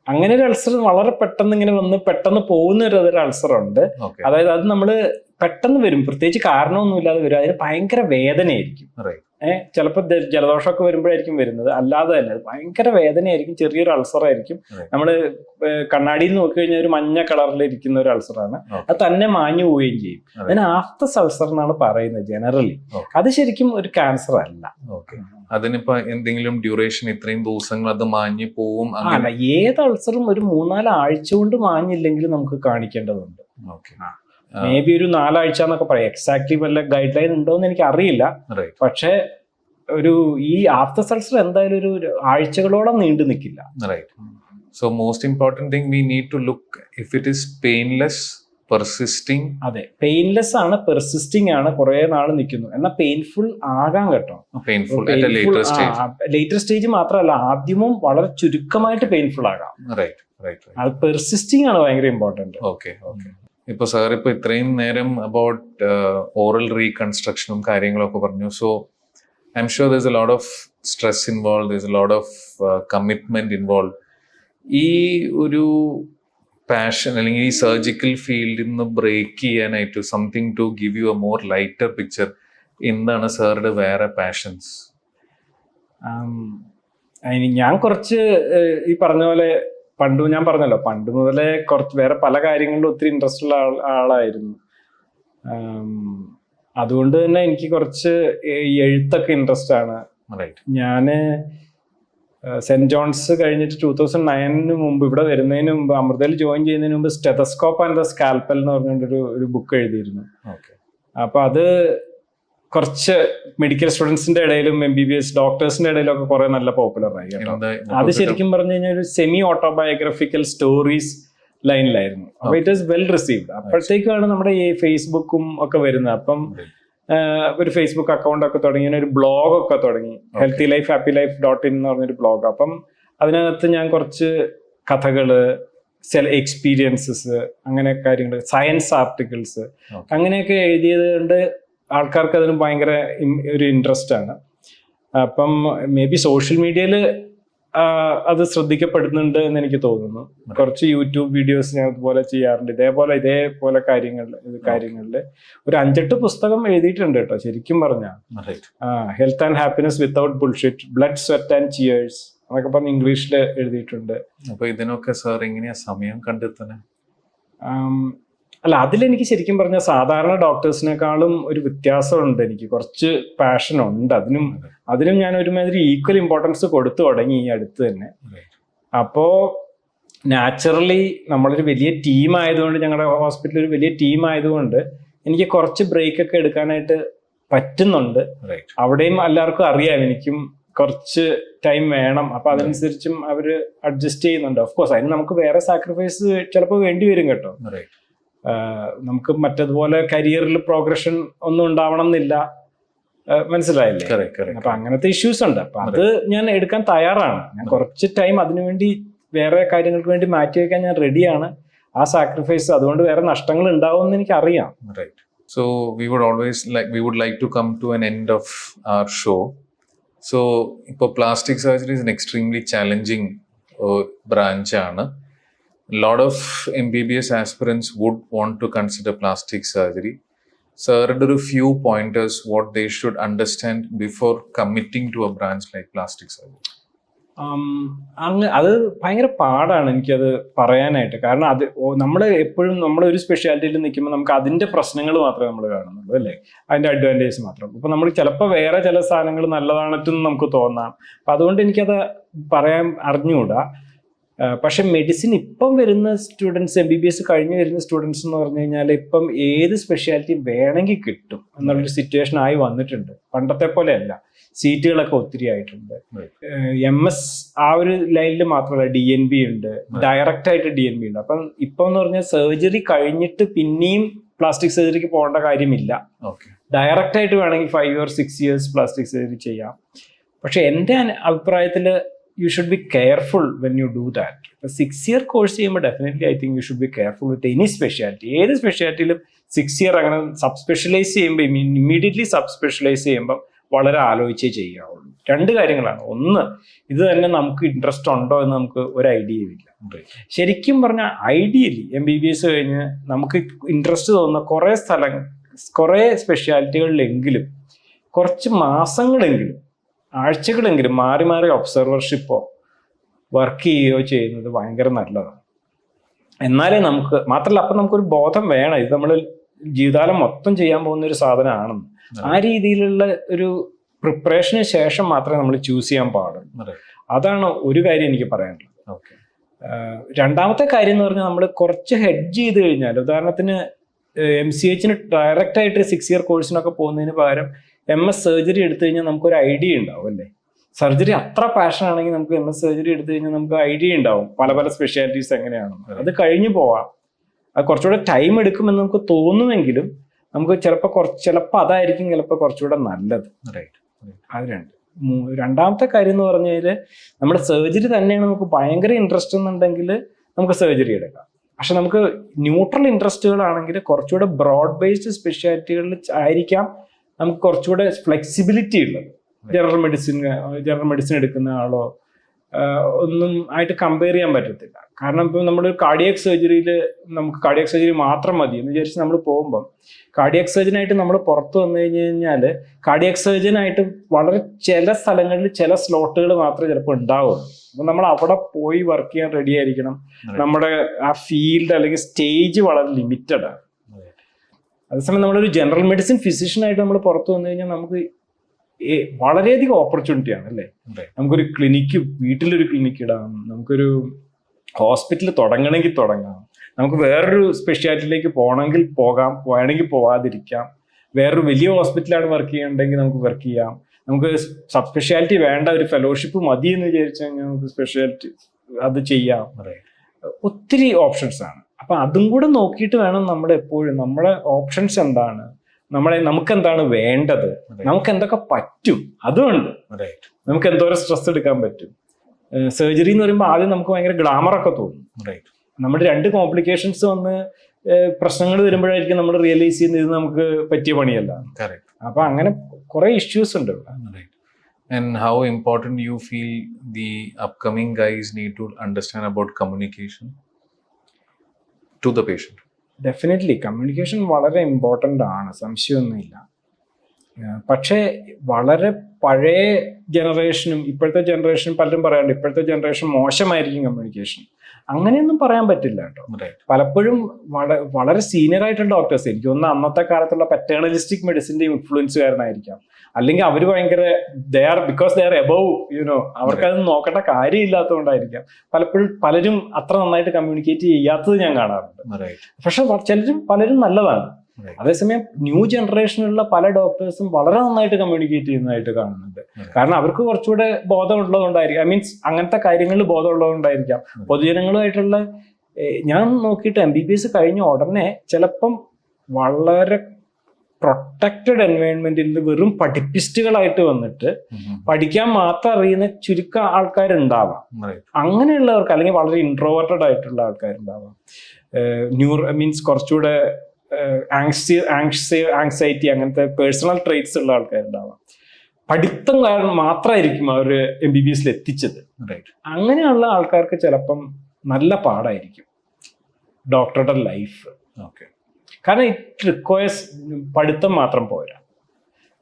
അങ്ങനെ ഒരു അൾസർ വളരെ പെട്ടെന്ന് ഇങ്ങനെ വന്ന് പെട്ടെന്ന് പോകുന്ന ഒരു അൾസർ ഉണ്ട്. അതായത് അത് നമ്മൾ പെട്ടെന്ന് വരും, പ്രത്യേകിച്ച് കാരണമൊന്നുമില്ലാതെ വരും. അതിന് ഭയങ്കര വേദനയായിരിക്കും. ചിലപ്പോൾ ജലദോഷമൊക്കെ വരുമ്പോഴായിരിക്കും വരുന്നത്. അല്ലാതെ തന്നെ ഭയങ്കര വേദനയായിരിക്കും, ചെറിയൊരു അൾസർ ആയിരിക്കും. നമ്മൾ കണ്ണാടിയിൽ നോക്കി കഴിഞ്ഞാൽ ഒരു മഞ്ഞ കളറിൽ ഇരിക്കുന്ന ഒരു അൾസറാണ്. അത് തന്നെ മാഞ്ഞു പോവുകയും ചെയ്യും. അതിന് ആഫ്റ്റർ അൾസർ എന്നാണ് പറയുന്നത് ജനറലി. അത് ശരിക്കും ഒരു ക്യാൻസർ അല്ല. അതിനിപ്പോ എന്തെങ്കിലും ഡ്യൂറേഷൻ, ഇത്രയും ദിവസങ്ങൾ അത് മാഞ്ഞു പോവും? അല്ല, ഏത് അൾസറും ഒരു 3-4 ആഴ്ച കൊണ്ട് മാഞ്ഞില്ലെങ്കിൽ നമുക്ക് കാണിക്കേണ്ടതുണ്ട്. മേ ബി ഒരു 4 ആഴ്ച എന്നൊക്കെ പറയാം. എക്സാക്ട്ലി വല്ല ഗൈഡ് ലൈൻ ഉണ്ടോ എന്ന് എനിക്ക് അറിയില്ല. പക്ഷെ ഈ ആഫ്റ്റർ അൾസർ എന്തായാലും ഒരു ആഴ്ചകളോളം നീണ്ടു നിൽക്കില്ല. So most important thing we need to look if it is painless, persisting. അതെ, പെയിൻലെസ് ആണ്, പെർസിസ്റ്റിംഗ് ആണ്, കുറെ നാൾ നിൽക്കുന്നു. എന്നാൽ പെയിൻഫുൾ ആകാൻ കേട്ടോ. ലേറ്റർ സ്റ്റേജ് മാത്രമല്ല, ആദ്യവും വളരെ ചുരുക്കമായിട്ട് പെയിൻഫുൾ ആകാം. അത് പെർസിസ്റ്റിംഗ് ആണ് ഭയങ്കര ഇമ്പോർട്ടന്റ്. ഓക്കെ. ഇപ്പൊ സാർ ഇപ്പൊ ഇത്രയും നേരം അബൌട്ട് ഓറൽ റീകൺസ്ട്രക്ഷനും കാര്യങ്ങളൊക്കെ പറഞ്ഞു. So I am sure there's a lot of stress involved, there's a lot of commitment involved. ഈ ഒരു പാഷൻ അല്ലെങ്കിൽ ഈ സർജിക്കൽ ഫീൽഡിൽ നിന്ന് ബ്രേക്ക് ചെയ്യാനായിട്ട്, something to give you a more lighter picture, എന്താണ് സാറുടെ വേറെ പാഷൻസ്? ഞാൻ കുറച്ച് ഈ പറഞ്ഞ പോലെ ഞാൻ പറഞ്ഞല്ലോ, പണ്ട് മുതലേ കുറച്ച് വേറെ പല കാര്യങ്ങളിലും ഒത്തിരി ഇൻട്രസ്റ്റ് ഉള്ള ആളായിരുന്നു. അതുകൊണ്ട് തന്നെ എനിക്ക് കുറച്ച് എഴുത്തൊക്കെ ഇൻട്രസ്റ്റ് ആണ്. ഞാന് സെന്റ് ജോൺസ് കഴിഞ്ഞിട്ട് 2009 മുമ്പ്, ഇവിടെ വരുന്നതിന് മുമ്പ്, അമൃതയിൽ ജോയിൻ ചെയ്യുന്നതിന് മുമ്പ് സ്റ്റെതസ്കോപ്പ് ആൻഡ് ദ സ്കാൽപ്പൽ എന്ന് പറഞ്ഞൊരു ബുക്ക് എഴുതിയിരുന്നു. അപ്പൊ അത് കുറച്ച് മെഡിക്കൽ സ്റ്റുഡൻസിന്റെ ഇടയിലും MBBS ഡോക്ടേഴ്സിന്റെ ഇടയിലും ഒക്കെ കുറെ നല്ല പോപ്പുലർ ആയി കേട്ടോ. അത് ശരിക്കും പറഞ്ഞു കഴിഞ്ഞാൽ ഒരു സെമി ഓട്ടോബയോഗ്രഫിക്കൽ സ്റ്റോറീസ് ലൈനിലായിരുന്നു. അപ്പൊ ഇറ്റ് ഈസ് വെൽ റിസീവ്ഡ്. അപ്പോഴത്തേക്കാണ് നമ്മുടെ ഈ ഫേസ്ബുക്കും ഒക്കെ വരുന്നത്. അപ്പം ഒരു ഫേസ്ബുക്ക് അക്കൗണ്ട് ഒക്കെ തുടങ്ങി, ഒരു ബ്ലോഗ് ഒക്കെ തുടങ്ങി, healthylife.happylife.in എന്ന് പറഞ്ഞൊരു ബ്ലോഗ്. അപ്പം അതിനകത്ത് ഞാൻ കുറച്ച് കഥകള്, എക്സ്പീരിയൻസസ്, അങ്ങനെ കാര്യങ്ങൾ, സയൻസ് ആർട്ടിക്കിൾസ് അങ്ങനെയൊക്കെ എഴുതിയത് കൊണ്ട് ആൾക്കാർക്ക് അതിന് ഭയങ്കര ഒരു ഇൻട്രസ്റ്റ് ആണ്. അപ്പം മേ ബി സോഷ്യൽ മീഡിയയിൽ അത് ശ്രദ്ധിക്കപ്പെടുന്നുണ്ട് എന്ന് എനിക്ക് തോന്നുന്നു. കുറച്ച് യൂട്യൂബ് വീഡിയോസ് ഞാൻ ഇതുപോലെ ചെയ്യാറുണ്ട്. ഇതേപോലെ കാര്യങ്ങളിൽ ഒരു 5-8 പുസ്തകം എഴുതിയിട്ടുണ്ട് കേട്ടോ. ശരിക്കും പറഞ്ഞാൽ health and happiness without bullshit, blood sweat and cheers എന്നൊക്കെ പറഞ്ഞ് ഇംഗ്ലീഷിൽ എഴുതിയിട്ടുണ്ട്. അപ്പൊ ഇതിനൊക്കെ സാർ എങ്ങനെയാ സമയം കണ്ടെത്തുന്നത്? അല്ല, അതിലെനിക്ക് ശരിക്കും പറഞ്ഞാൽ സാധാരണ ഡോക്ടേഴ്സിനേക്കാളും ഒരു വ്യത്യാസമുണ്ട്. എനിക്ക് കുറച്ച് പാഷൻ ഉണ്ട് അതിനും ഞാൻ ഒരുമാതിരി ഈക്വൽ ഇമ്പോർട്ടൻസ് കൊടുത്തു തുടങ്ങി ഈ അടുത്ത് തന്നെ. അപ്പോ നാച്ചുറലി നമ്മളൊരു വലിയ ടീം ആയതുകൊണ്ട്, ഞങ്ങളുടെ ഹോസ്പിറ്റലിൽ ഒരു വലിയ ടീം ആയതുകൊണ്ട് എനിക്ക് കുറച്ച് ബ്രേക്ക് ഒക്കെ എടുക്കാനായിട്ട് പറ്റുന്നുണ്ട്. അവിടെയും എല്ലാവർക്കും അറിയാം എനിക്കും കുറച്ച് ടൈം വേണം. അപ്പൊ അതനുസരിച്ചും അവര് അഡ്ജസ്റ്റ് ചെയ്യുന്നുണ്ട്. ഓഫ് കോഴ്സ് അതിന് നമുക്ക് വേറെ സാക്രിഫൈസ് ചിലപ്പോൾ വേണ്ടി വരും കേട്ടോ. നമുക്ക് മറ്റതുപോലെ കരിയറിൽ പ്രോഗ്രഷൻ ഒന്നും ഉണ്ടാവണം എന്നില്ല, മനസ്സിലായില്ലേ? അപ്പൊ അങ്ങനത്തെ ഇഷ്യൂസ് ഉണ്ട്. അപ്പൊ അത് ഞാൻ എടുക്കാൻ തയ്യാറാണ്. ഞാൻ കുറച്ച് ടൈം അതിനുവേണ്ടി വേറെ കാര്യങ്ങൾക്ക് വേണ്ടി മാറ്റി വെക്കാൻ ഞാൻ റെഡിയാണ്. ആ സാക്രിഫൈസ് അതുകൊണ്ട് വേറെ നഷ്ടങ്ങൾ ഉണ്ടാവുമെന്ന് എനിക്ക് അറിയാം. So we would like to come to an end of our show. So plastic surgery is an extremely challenging branch. A lot of MBBS aspirants would want to consider plastic surgery. Sir, there are a few pointers what they should understand before committing to a branch like plastic surgery. അത് ഭയങ്കര പാടാണ് എനിക്കത് പറയാനായിട്ട്. കാരണം അത് നമ്മൾ എപ്പോഴും നമ്മളൊരു സ്പെഷ്യാലിറ്റിയിൽ നിൽക്കുമ്പോൾ നമുക്ക് അതിന്റെ പ്രശ്നങ്ങൾ മാത്രമേ നമ്മൾ കാണുന്നുള്ളൂ, അല്ലേ? അതിന്റെ അഡ്വാൻറ്റേജ് മാത്രം. അപ്പൊ നമ്മൾ ചിലപ്പോൾ വേറെ ചില സാധനങ്ങൾ നല്ലതാണെന്ന് നമുക്ക് തോന്നാം. അപ്പൊ അതുകൊണ്ട് എനിക്കത് പറയാൻ അറിഞ്ഞുകൂടാ. പക്ഷെ മെഡിസിൻ ഇപ്പം വരുന്ന സ്റ്റുഡൻസ്, MBBS കഴിഞ്ഞ് വരുന്ന സ്റ്റുഡൻസ് എന്ന് പറഞ്ഞു കഴിഞ്ഞാൽ ഇപ്പം ഏത് സ്പെഷ്യാലിറ്റി വേണമെങ്കിൽ കിട്ടും എന്നുള്ളൊരു സിറ്റുവേഷൻ ആയി വന്നിട്ടുണ്ട്. പണ്ടത്തെ പോലെ അല്ല, സീറ്റുകളൊക്കെ ഒത്തിരി ആയിട്ടുണ്ട്. MS ആ ഒരു ലൈനിൽ മാത്രമല്ല, DNB ഉണ്ട്, ഡയറക്റ്റ് ആയിട്ട് DNB ഉണ്ട്. അപ്പം ഇപ്പം എന്ന് പറഞ്ഞാൽ സർജറി കഴിഞ്ഞിട്ട് പിന്നെയും പ്ലാസ്റ്റിക് സർജറിക്ക് പോകേണ്ട കാര്യമില്ല. ഡയറക്റ്റ് ആയിട്ട് വേണമെങ്കിൽ 5 or 6 years പ്ലാസ്റ്റിക് സർജറി ചെയ്യാം. പക്ഷെ എൻ്റെ അഭിപ്രായത്തിൽ you should be careful when you do that. A 6-year course ചെയ്യുമ്പോൾ definitely I think you should be careful with any speciality. ഏത് സ്പെഷ്യാലിറ്റിയിലും 6 year അങ്ങനെ സബ് സ്പെഷ്യലൈസ് ചെയ്യുമ്പോൾ, ഇമ്മീഡിയറ്റ്ലി സബ് സ്പെഷ്യലൈസ് ചെയ്യുമ്പോൾ വളരെ ആലോചിച്ചേ ചെയ്യാവുള്ളൂ. 2 കാര്യങ്ങളാണ്. ഒന്ന്, ഇത് തന്നെ നമുക്ക് ഇൻട്രസ്റ്റ് ഉണ്ടോ എന്ന് നമുക്ക് ഒരു ഐഡിയയും ഇല്ല. ശരിക്കും പറഞ്ഞാൽ ഐഡിയലി MBBS കഴിഞ്ഞ് നമുക്ക് ഇൻട്രസ്റ്റ് തോന്നുന്ന കുറേ സ്പെഷ്യാലിറ്റികളിലെങ്കിലും കുറച്ച് മാസങ്ങളെങ്കിലും ആഴ്ചകളെങ്കിലും മാറി മാറി ഒബ്സർവർഷിപ്പോ വർക്ക് ചെയ്യുകയോ ചെയ്യുന്നത് ഭയങ്കര നല്ലതാണ്. എന്നാലേ നമുക്ക്, മാത്രമല്ല അപ്പം നമുക്കൊരു ബോധം വേണം ഇത് നമ്മൾ ജീവിതകാലം മൊത്തം ചെയ്യാൻ പോകുന്ന ഒരു സാധനമാണെന്ന്. ആ രീതിയിലുള്ള ഒരു പ്രിപ്പറേഷന് ശേഷം മാത്രമേ നമ്മൾ ചൂസ് ചെയ്യാൻ പാടുള്ളൂ. അതാണ് ഒരു കാര്യം എനിക്ക് പറയാനുള്ളത്. രണ്ടാമത്തെ കാര്യം എന്ന് പറഞ്ഞാൽ നമ്മൾ കുറച്ച് ഹെഡ്ജ് ചെയ്ത് കഴിഞ്ഞാൽ, ഉദാഹരണത്തിന് MCHന് ഡയറക്റ്റ് ആയിട്ട് 6 year കോഴ്സിനൊക്കെ പോകുന്നതിന് പകരം MS സർജറി എടുത്തു കഴിഞ്ഞാൽ നമുക്കൊരു ഐഡിയ ഉണ്ടാവും, അല്ലേ? സർജറി അത്ര പാഷൻ ആണെങ്കിൽ നമുക്ക് MS സർജറി എടുത്തു കഴിഞ്ഞാൽ നമുക്ക് ഐഡിയ ഉണ്ടാവും പല പല സ്പെഷ്യാലിറ്റീസ് എങ്ങനെയാണെന്ന്. അത് കഴിഞ്ഞു പോവാം. അത് കുറച്ചുകൂടെ ടൈം എടുക്കുമെന്ന് നമുക്ക് തോന്നുമെങ്കിലും നമുക്ക് ചിലപ്പോൾ അതായിരിക്കും ചിലപ്പോൾ കുറച്ചുകൂടെ നല്ലത്. അത് രണ്ടാമത്തെ കാര്യം എന്ന് പറഞ്ഞു കഴിഞ്ഞാൽ, നമ്മുടെ സർജറി തന്നെയാണ് നമുക്ക് ഭയങ്കര ഇൻട്രസ്റ്റ് എന്നുണ്ടെങ്കിൽ നമുക്ക് സർജറി എടുക്കാം. പക്ഷെ നമുക്ക് ന്യൂട്രൽ ഇൻട്രസ്റ്റുകളാണെങ്കിൽ കുറച്ചുകൂടെ ബ്രോഡ് ബേസ്ഡ് സ്പെഷ്യാലിറ്റികളിൽ ആയിരിക്കാം നമുക്ക് കുറച്ചുകൂടെ ഫ്ലെക്സിബിലിറ്റി ഉള്ളത്. ജനറൽ മെഡിസിൻ എടുക്കുന്ന ആളോ ഒന്നും ആയിട്ട് കമ്പയർ ചെയ്യാൻ പറ്റത്തില്ല. കാരണം ഇപ്പം നമ്മൾ കാർഡിയാക് സർജറിയിൽ നമുക്ക് കാർഡിയാക് സർജറി മാത്രം മതി എന്ന് വിചാരിച്ച് നമ്മൾ പോകുമ്പം കാർഡിയാക് സർജനായിട്ട് നമ്മൾ പുറത്ത് വന്നു കഴിഞ്ഞ് കഴിഞ്ഞാൽ കാർഡിയാക് സർജനായിട്ട് വളരെ ചില സ്ഥലങ്ങളിൽ ചില സ്ലോട്ടുകൾ മാത്രമേ ചിലപ്പോൾ ഉണ്ടാവുള്ളൂ. അപ്പം നമ്മൾ അവിടെ പോയി വർക്ക് ചെയ്യാൻ റെഡി ആയിരിക്കണം. നമ്മുടെ ആ ഫീൽഡ് അല്ലെങ്കിൽ സ്റ്റേജ് വളരെ ലിമിറ്റഡ് ആണ്. അതേസമയം നമ്മളൊരു ജനറൽ മെഡിസിൻ ഫിസിഷ്യനായിട്ട് നമ്മൾ പുറത്ത് വന്നു കഴിഞ്ഞാൽ നമുക്ക് വളരെയധികം ഓപ്പർച്യൂണിറ്റിയാണ്, അല്ലേ? നമുക്കൊരു ക്ലിനിക്ക്, വീട്ടിലൊരു ക്ലിനിക്ക് ഇടാം, നമുക്കൊരു ഹോസ്പിറ്റൽ തുടങ്ങണമെങ്കിൽ തുടങ്ങാം, നമുക്ക് വേറൊരു സ്പെഷ്യാലിറ്റിയിലേക്ക് പോകണമെങ്കിൽ പോകാം, വേണമെങ്കിൽ പോവാതിരിക്കാം. വേറൊരു വലിയ ഹോസ്പിറ്റലാണ് വർക്ക് ചെയ്യണമെങ്കിൽ നമുക്ക് വർക്ക് ചെയ്യാം. നമുക്ക് സബ് സ്പെഷ്യാലിറ്റി വേണ്ട, ഒരു ഫെലോഷിപ്പ് മതി എന്ന് വിചാരിച്ചു കഴിഞ്ഞാൽ നമുക്ക് സ്പെഷ്യാലിറ്റി അത് ചെയ്യാം. ഒത്തിരി ഓപ്ഷൻസ് ആണ്. അപ്പൊ അതും കൂടെ നോക്കിയിട്ട് വേണം നമ്മൾ എപ്പോഴും നമ്മുടെ ഓപ്ഷൻസ് എന്താണ്, നമുക്ക് എന്താണ് വേണ്ടത്, നമുക്ക് എന്തൊക്കെ പറ്റും, അതുകൊണ്ട് നമുക്ക് എന്തോരം സ്ട്രെസ് എടുക്കാൻ പറ്റും. സർജറി എന്ന് പറയുമ്പോൾ ആദ്യം നമുക്ക് ഭയങ്കര ഗ്ലാമറൊക്കെ തോന്നും. നമ്മുടെ 2 കോംപ്ലിക്കേഷൻസ് വന്ന് പ്രശ്നങ്ങൾ വരുമ്പോഴായിരിക്കും നമ്മൾ റിയലൈസ് ചെയ്യുന്നത് ഇത് നമുക്ക് പറ്റിയ പണിയല്ല. അപ്പൊ അങ്ങനെ കുറെ ഇഷ്യൂസ് ഉണ്ട്. And how important you feel the upcoming guys need to understand about communication to the patient? Definitely communication വളരെ ഇമ്പോർട്ടൻ്റ് ആണ്, സംശയമൊന്നുമില്ല. പക്ഷേ വളരെ പഴയ ജനറേഷനും ഇപ്പോഴത്തെ ജനറേഷനും പലരും പറയാറുണ്ട് ഇപ്പോഴത്തെ ജനറേഷൻ മോശമായിരിക്കും കമ്മ്യൂണിക്കേഷൻ. അങ്ങനെയൊന്നും പറയാൻ പറ്റില്ല കേട്ടോ. പലപ്പോഴും വളരെ സീനിയർ ആയിട്ടുള്ള ഡോക്ടേഴ്സ്, എനിക്ക് തോന്നുന്നു അന്നത്തെ കാലത്തുള്ള പറ്റേണലിസ്റ്റിക് മെഡിസിന്റെ ഇൻഫ്ലുവൻസ് കാരണമായിരിക്കാം, അല്ലെങ്കിൽ അവർ ഭയങ്കര ബിക്കോസ് ദേ ആർ എബവ് അവർക്കത് നോക്കേണ്ട കാര്യമില്ലാത്തതുകൊണ്ടായിരിക്കാം പലപ്പോഴും പലരും അത്ര നന്നായിട്ട് കമ്മ്യൂണിക്കേറ്റ് ചെയ്യാത്തത് ഞാൻ കാണാറുണ്ട്. പക്ഷെ പലരും നല്ലതാണ്. അതേസമയം ന്യൂ ജനറേഷനിലുള്ള പല ഡോക്ടേഴ്സും വളരെ നന്നായിട്ട് കമ്മ്യൂണിക്കേറ്റ് ചെയ്യുന്നതായിട്ട് കാണുന്നുണ്ട്. കാരണം അവർക്ക് കുറച്ചുകൂടെ ബോധമുള്ളതുകൊണ്ടായിരിക്കും, മീൻസ് അങ്ങനത്തെ കാര്യങ്ങളിൽ ബോധമുള്ളതുകൊണ്ടായിരിക്കാം. പൊതുജനങ്ങളുമായിട്ടുള്ള ഞാൻ നോക്കിയിട്ട് MBBS കഴിഞ്ഞ ഉടനെ ചിലപ്പം വളരെ പ്രൊട്ടക്റ്റഡ് എൻവയോൺമെന്റിൽ വെറും പഠിപ്പിസ്റ്റുകളായിട്ട് വന്നിട്ട് പഠിക്കാൻ മാത്രം അറിയുന്ന ചുരുക്കം ആൾക്കാരുണ്ടാവാം. അങ്ങനെയുള്ളവർക്ക്, അല്ലെങ്കിൽ വളരെ ഇൻട്രോവേർട്ടഡ് ആയിട്ടുള്ള ആൾക്കാരുണ്ടാവാം, മീൻസ് കുറച്ചുകൂടെ ആങ്സൈറ്റി അങ്ങനത്തെ പേഴ്സണൽ ട്രേറ്റ്സ് ഉള്ള ആൾക്കാരുണ്ടാവാം. പഠിത്തം കാരണം മാത്രമായിരിക്കും അവർ MBBS എത്തിച്ചത്. അങ്ങനെയുള്ള ആൾക്കാർക്ക് ചിലപ്പം നല്ല പാടായിരിക്കും ഡോക്ടറുടെ ലൈഫ്. കാരണം ഇറ്റ് റിക്വയർസ് പഠിത്തം മാത്രം പോരാ,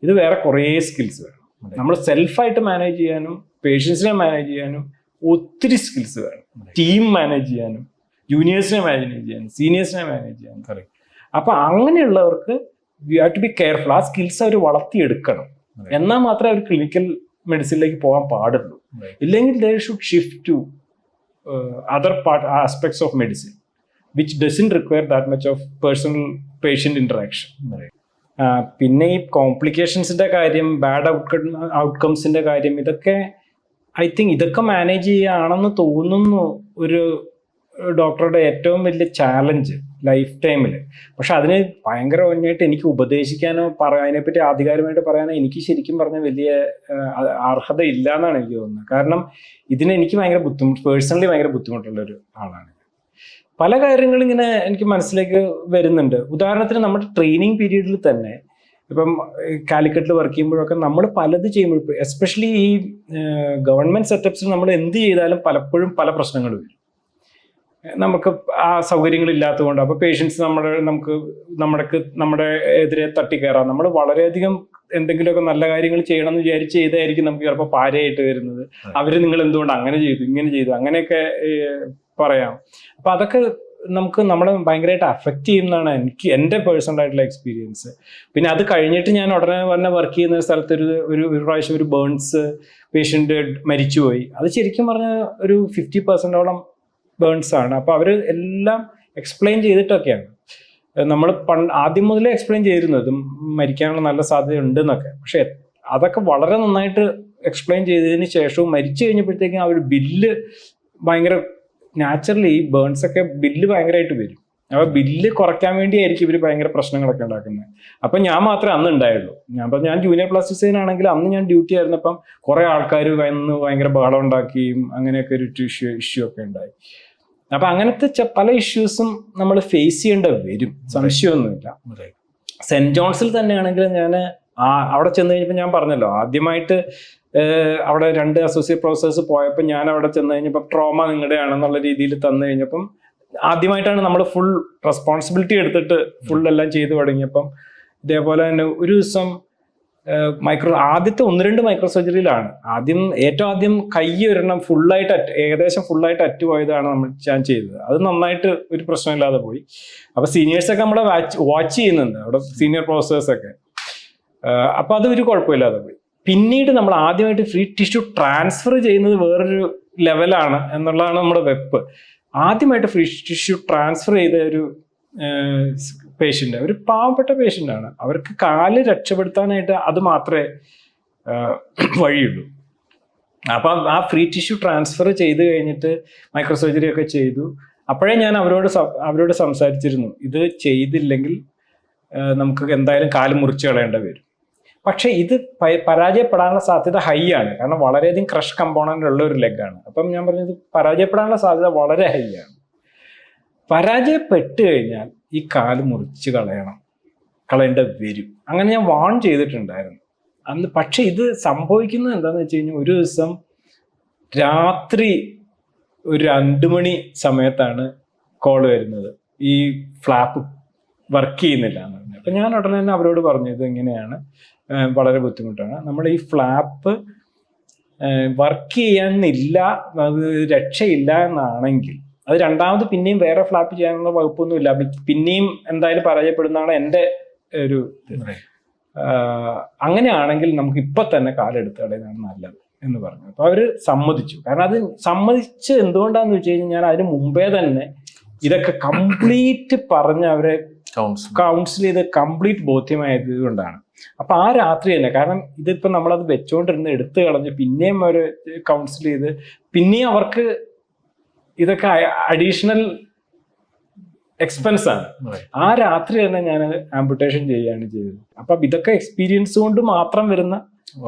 ഇത് വേറെ കുറേ സ്കിൽസ് വേണം. നമ്മൾ സെൽഫായിട്ട് മാനേജ് ചെയ്യാനും പേഷ്യൻസിനെ മാനേജ് ചെയ്യാനും ഒത്തിരി സ്കിൽസ് വേണം. ടീം മാനേജ് ചെയ്യാനും ജൂനിയേഴ്സിനെ മാനേജ് ചെയ്യാനും സീനിയേഴ്സിനെ മാനേജ് ചെയ്യാനും. അപ്പൊ അങ്ങനെയുള്ളവർക്ക് you have to be careful. ആ സ്കിൽസ് അവർ വളർത്തിയെടുക്കണം. എന്നാൽ മാത്രമേ അവർ ക്ലിനിക്കൽ മെഡിസിനിലേക്ക് പോകാൻ പാടുള്ളൂ. ഇല്ലെങ്കിൽ they should shift to other aspects of medicine which doesn't require that much of personal patient interaction. പിന്നെ ഈ കോംപ്ലിക്കേഷൻസിന്റെ കാര്യം, ബാഡ് ഔട്ട്കംസിന്റെ കാര്യം, ഇതൊക്കെ ഐ തിങ്ക് ഇതൊക്കെ മാനേജ് ചെയ്യുകയാണെന്ന് തോന്നുന്നു ഒരു ഡോക്ടറുടെ ഏറ്റവും വലിയ ചാലഞ്ച് ലൈഫ് ടൈമിൽ. പക്ഷെ അതിന് ഭയങ്കര ഒന്നായിട്ട് എനിക്ക് ഉപദേശിക്കാനോ അതിനെപ്പറ്റി ആധികാരികമായിട്ട് പറയാനോ എനിക്ക് ശരിക്കും പറഞ്ഞാൽ വലിയ അർഹത ഇല്ല എന്നാണ് എനിക്ക് തോന്നുന്നത്. കാരണം ഇതിന് എനിക്ക് ഭയങ്കര പേഴ്സണലി ഭയങ്കര ബുദ്ധിമുട്ടുള്ള ഒരു ആളാണ്. പല കാര്യങ്ങളും ഇങ്ങനെ എനിക്ക് മനസ്സിലേക്ക് വരുന്നുണ്ട്. ഉദാഹരണത്തിന് നമ്മുടെ ട്രെയിനിങ് പീരീഡിൽ തന്നെ ഇപ്പം കാലിക്കറ്റിൽ വർക്ക് ചെയ്യുമ്പോഴൊക്കെ നമ്മൾ പലത് ചെയ്യുമ്പോൾ, എസ്പെഷ്യലി ഈ ഗവൺമെന്റ് സെറ്റപ്സിൽ നമ്മൾ എന്ത് ചെയ്താലും പലപ്പോഴും പല പ്രശ്നങ്ങൾ വരും. നമുക്ക് ആ സൗകര്യങ്ങളില്ലാത്തതുകൊണ്ട് അപ്പോൾ പേഷ്യൻസ് നമ്മുടെ എതിരെ തട്ടിക്കയറാം. നമ്മൾ വളരെയധികം എന്തെങ്കിലുമൊക്കെ നല്ല കാര്യങ്ങൾ ചെയ്യണം എന്ന് വിചാരിച്ച് ചെയ്തായിരിക്കും നമുക്ക് ചിലപ്പോൾ പാരയായിട്ട് വരുന്നത്. അവർ നിങ്ങൾ എന്തുകൊണ്ട് അങ്ങനെ ചെയ്തു ഇങ്ങനെ ചെയ്തു അങ്ങനെയൊക്കെ പറയാം. അപ്പൊ അതൊക്കെ നമ്മളെ ഭയങ്കരമായിട്ട് അഫക്റ്റ് ചെയ്യുന്നതാണ് എൻ്റെ പേഴ്സണൽ ആയിട്ടുള്ള എക്സ്പീരിയൻസ്. പിന്നെ അത് കഴിഞ്ഞിട്ട് ഞാൻ ഉടനെ തന്നെ വർക്ക് ചെയ്യുന്ന സ്ഥലത്ത് ഒരു പ്രാവശ്യം ഒരു ബേൺസ് പേഷ്യൻ്റ് മരിച്ചുപോയി. അത് ശരിക്കും പറഞ്ഞാൽ ഒരു 50% ബേൺസ് ആണ്. അപ്പോൾ അവർ എല്ലാം എക്സ്പ്ലെയിൻ ചെയ്തിട്ടൊക്കെയാണ്. നമ്മൾ ആദ്യം മുതലേ എക്സ്പ്ലെയിൻ ചെയ്തിരുന്നു ഇത് മരിക്കാനുള്ള നല്ല സാധ്യത ഉണ്ട് എന്നൊക്കെ. പക്ഷെ അതൊക്കെ വളരെ നന്നായിട്ട് എക്സ്പ്ലെയിൻ ചെയ്തതിന് ശേഷവും മരിച്ചു കഴിഞ്ഞപ്പോഴത്തേക്കും അവർ ബില്ല് ഭയങ്കര നാച്ചുറലി ഈ ബേൺസ് ഒക്കെ ബില്ല് ഭയങ്കരമായിട്ട് വരും. അപ്പോൾ ബില്ല് കുറയ്ക്കാൻ വേണ്ടിയായിരിക്കും ഇവർ ഭയങ്കര പ്രശ്നങ്ങളൊക്കെ ഉണ്ടാക്കുന്നത്. അപ്പം ഞാൻ മാത്രമേ അന്ന് ഉണ്ടായുള്ളൂ. ഞാൻ ജൂനിയർ പ്ലാസ്റ്റിക് സർജൻ ആണെങ്കിൽ അന്ന് ഞാൻ ഡ്യൂട്ടി ആയിരുന്നപ്പം കുറേ ആൾക്കാർ വന്ന് ഭയങ്കര ബഹളം ഉണ്ടാക്കിയും അങ്ങനെയൊക്കെ ഒരു ഇഷ്യൂ ഒക്കെ ഉണ്ടായി. അപ്പം അങ്ങനത്തെ പല ഇഷ്യൂസും നമ്മൾ ഫേസ് ചെയ്യേണ്ടി വരും, സംശയമൊന്നുമില്ല. സെന്റ് ജോൺസിൽ തന്നെയാണെങ്കിൽ ഞാൻ അവിടെ ചെന്ന് കഴിഞ്ഞപ്പോൾ ഞാൻ പറഞ്ഞല്ലോ, ആദ്യമായിട്ട് അവിടെ 2 അസോസിയേറ്റ് പ്രൊഫസേഴ്സ് പോയപ്പോൾ ഞാൻ അവിടെ ചെന്ന് കഴിഞ്ഞപ്പോൾ ട്രോമ നിങ്ങളുടെയാണെന്നുള്ള രീതിയിൽ തന്നു കഴിഞ്ഞപ്പം ആദ്യമായിട്ടാണ് നമ്മൾ ഫുൾ റെസ്പോൺസിബിലിറ്റി എടുത്തിട്ട് ഫുൾ എല്ലാം ചെയ്തു തുടങ്ങിയപ്പം ഇതേപോലെ തന്നെ ഒരു ദിവസം ആദ്യത്തെ 1-2 മൈക്രോ സർജറിയിലാണ് ഏറ്റവും ആദ്യം കൈ ഒരെണ്ണം ഏകദേശം ഫുള്ളായിട്ട് അറ്റുപോയതാണ് ഞാൻ ചെയ്തത്. അത് നന്നായിട്ട് ഒരു പ്രശ്നമില്ലാതെ പോയി. അപ്പൊ സീനിയേഴ്സൊക്കെ നമ്മളെ വാച്ച് ചെയ്യുന്നുണ്ട് അവിടെ, സീനിയർ പ്രൊഫസേഴ്സൊക്കെ. അപ്പൊ അത് ഒരു കുഴപ്പമില്ലാതെ പോയി. പിന്നീട് നമ്മൾ ആദ്യമായിട്ട് ഫ്രീ ടിഷ്യൂ ട്രാൻസ്ഫർ ചെയ്യുന്നത് വേറൊരു ലെവലാണ് എന്നുള്ളതാണ് നമ്മുടെ വെപ്പ്. ആദ്യമായിട്ട് ഫ്രീ ടിഷ്യൂ ട്രാൻസ്ഫർ ചെയ്ത ഒരു പേഷ്യൻ്റ്, ഒരു പാവപ്പെട്ട പേഷ്യൻ്റാണ്. അവർക്ക് കാല് രക്ഷപ്പെടുത്താനായിട്ട് അത് മാത്രമേ വഴിയുള്ളൂ. അപ്പം ആ ഫ്രീ ടിഷ്യൂ ട്രാൻസ്ഫർ ചെയ്ത് കഴിഞ്ഞിട്ട് മൈക്രോ സർജറി ഒക്കെ ചെയ്തു. അപ്പോഴേ ഞാൻ അവരോട് സംസാരിച്ചിരുന്നു, ഇത് ചെയ്തില്ലെങ്കിൽ നമുക്ക് എന്തായാലും കാല് മുറിച്ച് കളയേണ്ടി വരും. പക്ഷെ ഇത് പരാജയപ്പെടാനുള്ള സാധ്യത ഹൈ ആണ്. കാരണം വളരെയധികം ക്രഷ് കമ്പോണന്റ് ഉള്ള ഒരു ലെഗാണ്. അപ്പം ഞാൻ പറഞ്ഞത് പരാജയപ്പെടാനുള്ള സാധ്യത വളരെ ഹൈ ആണ്. പരാജയപ്പെട്ട് കഴിഞ്ഞാൽ ഈ കാല് മുറിച്ച് കളയേണ്ടി വരും. അങ്ങനെ ഞാൻ വാൺ ചെയ്തിട്ടുണ്ടായിരുന്നു അന്ന്. പക്ഷെ ഇത് സംഭവിക്കുന്നത് എന്താണെന്ന് വെച്ച് കഴിഞ്ഞാൽ, ഒരു ദിവസം രാത്രി ഒരു 2 മണി സമയത്താണ് കോള് വരുന്നത്, ഈ ഫ്ലാപ്പ് വർക്ക് ചെയ്യുന്നില്ല എന്ന് പറഞ്ഞു. അപ്പം ഞാൻ ഉടനെ തന്നെ അവരോട് പറഞ്ഞു, ഇത് ഇങ്ങനെയാണ്, വളരെ ബുദ്ധിമുട്ടാണ്, നമ്മൾ ഈ ഫ്ലാപ്പ് വർക്ക് ചെയ്യാനില്ല, രക്ഷയില്ല എന്നാണെങ്കിൽ അത് രണ്ടാമത് പിന്നെയും വേറെ ഫ്ലാപ്പ് ചെയ്യാനുള്ള വകുപ്പൊന്നുമില്ല. പിന്നെയും എന്തായാലും പരാജയപ്പെടുന്നതാണ് എൻ്റെ ഒരു അങ്ങനെയാണെങ്കിൽ നമുക്ക് ഇപ്പൊ തന്നെ കാലെടുത്ത് കളയുന്നതാണ് നല്ലത് എന്ന് പറഞ്ഞു. അപ്പൊ അവര് സമ്മതിച്ചു. കാരണം അത് സമ്മതിച്ച് എന്തുകൊണ്ടാന്ന് വെച്ച് കഴിഞ്ഞാൽ ഞാൻ അതിന് മുമ്പേ തന്നെ ഇതൊക്കെ കംപ്ലീറ്റ് പറഞ്ഞ് അവരെ കൗൺസിൽ ചെയ്ത് കംപ്ലീറ്റ് ബോധ്യമായത് കൊണ്ടാണ്. അപ്പൊ ആ രാത്രി തന്നെ, കാരണം ഇതിപ്പോ നമ്മളത് വെച്ചോണ്ടിരുന്ന് എടുത്തു കളഞ്ഞ് പിന്നെയും അവര് കൗൺസിൽ ചെയ്ത് പിന്നെയും അവർക്ക് ഇതൊക്കെ അഡീഷണൽ എക്സ്പെൻസ് ആണ്. ആ രാത്രി തന്നെ ഞാൻ ആംപുട്ടേഷൻ ചെയ്യുകയാണ് ചെയ്തത്. അപ്പൊ ഇതൊക്കെ എക്സ്പീരിയൻസ് കൊണ്ട് മാത്രം വരുന്ന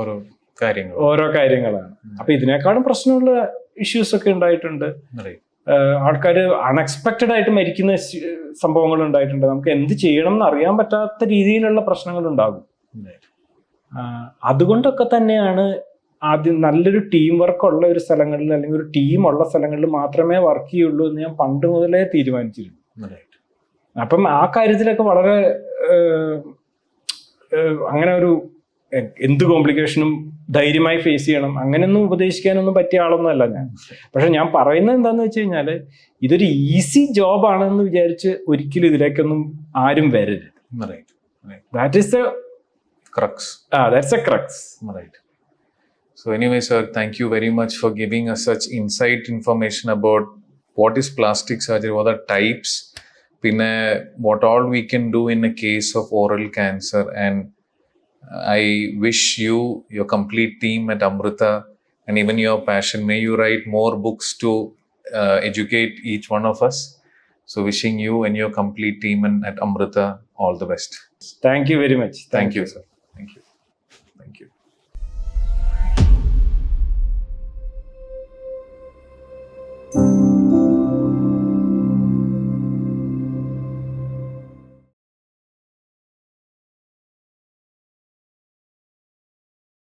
ഓരോ കാര്യങ്ങളാണ്. അപ്പൊ ഇതിനേക്കാളും പ്രശ്നമുള്ള ഇഷ്യൂസ് ഒക്കെ ഉണ്ടായിട്ടുണ്ട്. ആൾക്കാർ അൺഎക്സ്പെക്റ്റഡ് ആയിട്ട് മരിക്കുന്ന സംഭവങ്ങൾ ഉണ്ടായിട്ടുണ്ട്. നമുക്ക് എന്ത് ചെയ്യണം എന്ന് അറിയാൻ പറ്റാത്ത രീതിയിലുള്ള പ്രശ്നങ്ങൾ ഉണ്ടാകും. അതുകൊണ്ടൊക്കെ തന്നെയാണ് ആദ്യം നല്ലൊരു ടീം വർക്ക് ഉള്ള ഒരു സ്ഥലങ്ങളിൽ അല്ലെങ്കിൽ ഒരു ടീം ഉള്ള സ്ഥലങ്ങളിൽ മാത്രമേ വർക്ക് ചെയ്യുള്ളൂ എന്ന് ഞാൻ പണ്ട് മുതലേ തീരുമാനിച്ചിരുന്നു. അപ്പം ആ കാര്യത്തിലൊക്കെ വളരെ അങ്ങനെ ഒരു എന്ത് കോംപ്ലിക്കേഷനും ധൈര്യമായി ഫേസ് ചെയ്യണം അങ്ങനെയൊന്നും ഉപദേശിക്കാനൊന്നും പറ്റിയ ആളൊന്നും അല്ല ഞാൻ. പക്ഷെ ഞാൻ പറയുന്നത് എന്താന്ന് വെച്ച് കഴിഞ്ഞാൽ ഇതൊരു ഈസി ജോബ് ആണെന്ന് വിചാരിച്ച് ഒരിക്കലും ഇതിലേക്കൊന്നും ആരും വരരുത്. That is the crux. That's a crux. Right. So anyway, sir, thank you very much for giving us such insight information about what is plastic surgery, what are types, what all we can do in a case of oral cancer. And I wish you, your complete team at Amrita, and even your passion, may you write more books to educate each one of us. So wishing you and your complete team at Amrita all the best. Thank you very much. Thank you, sir.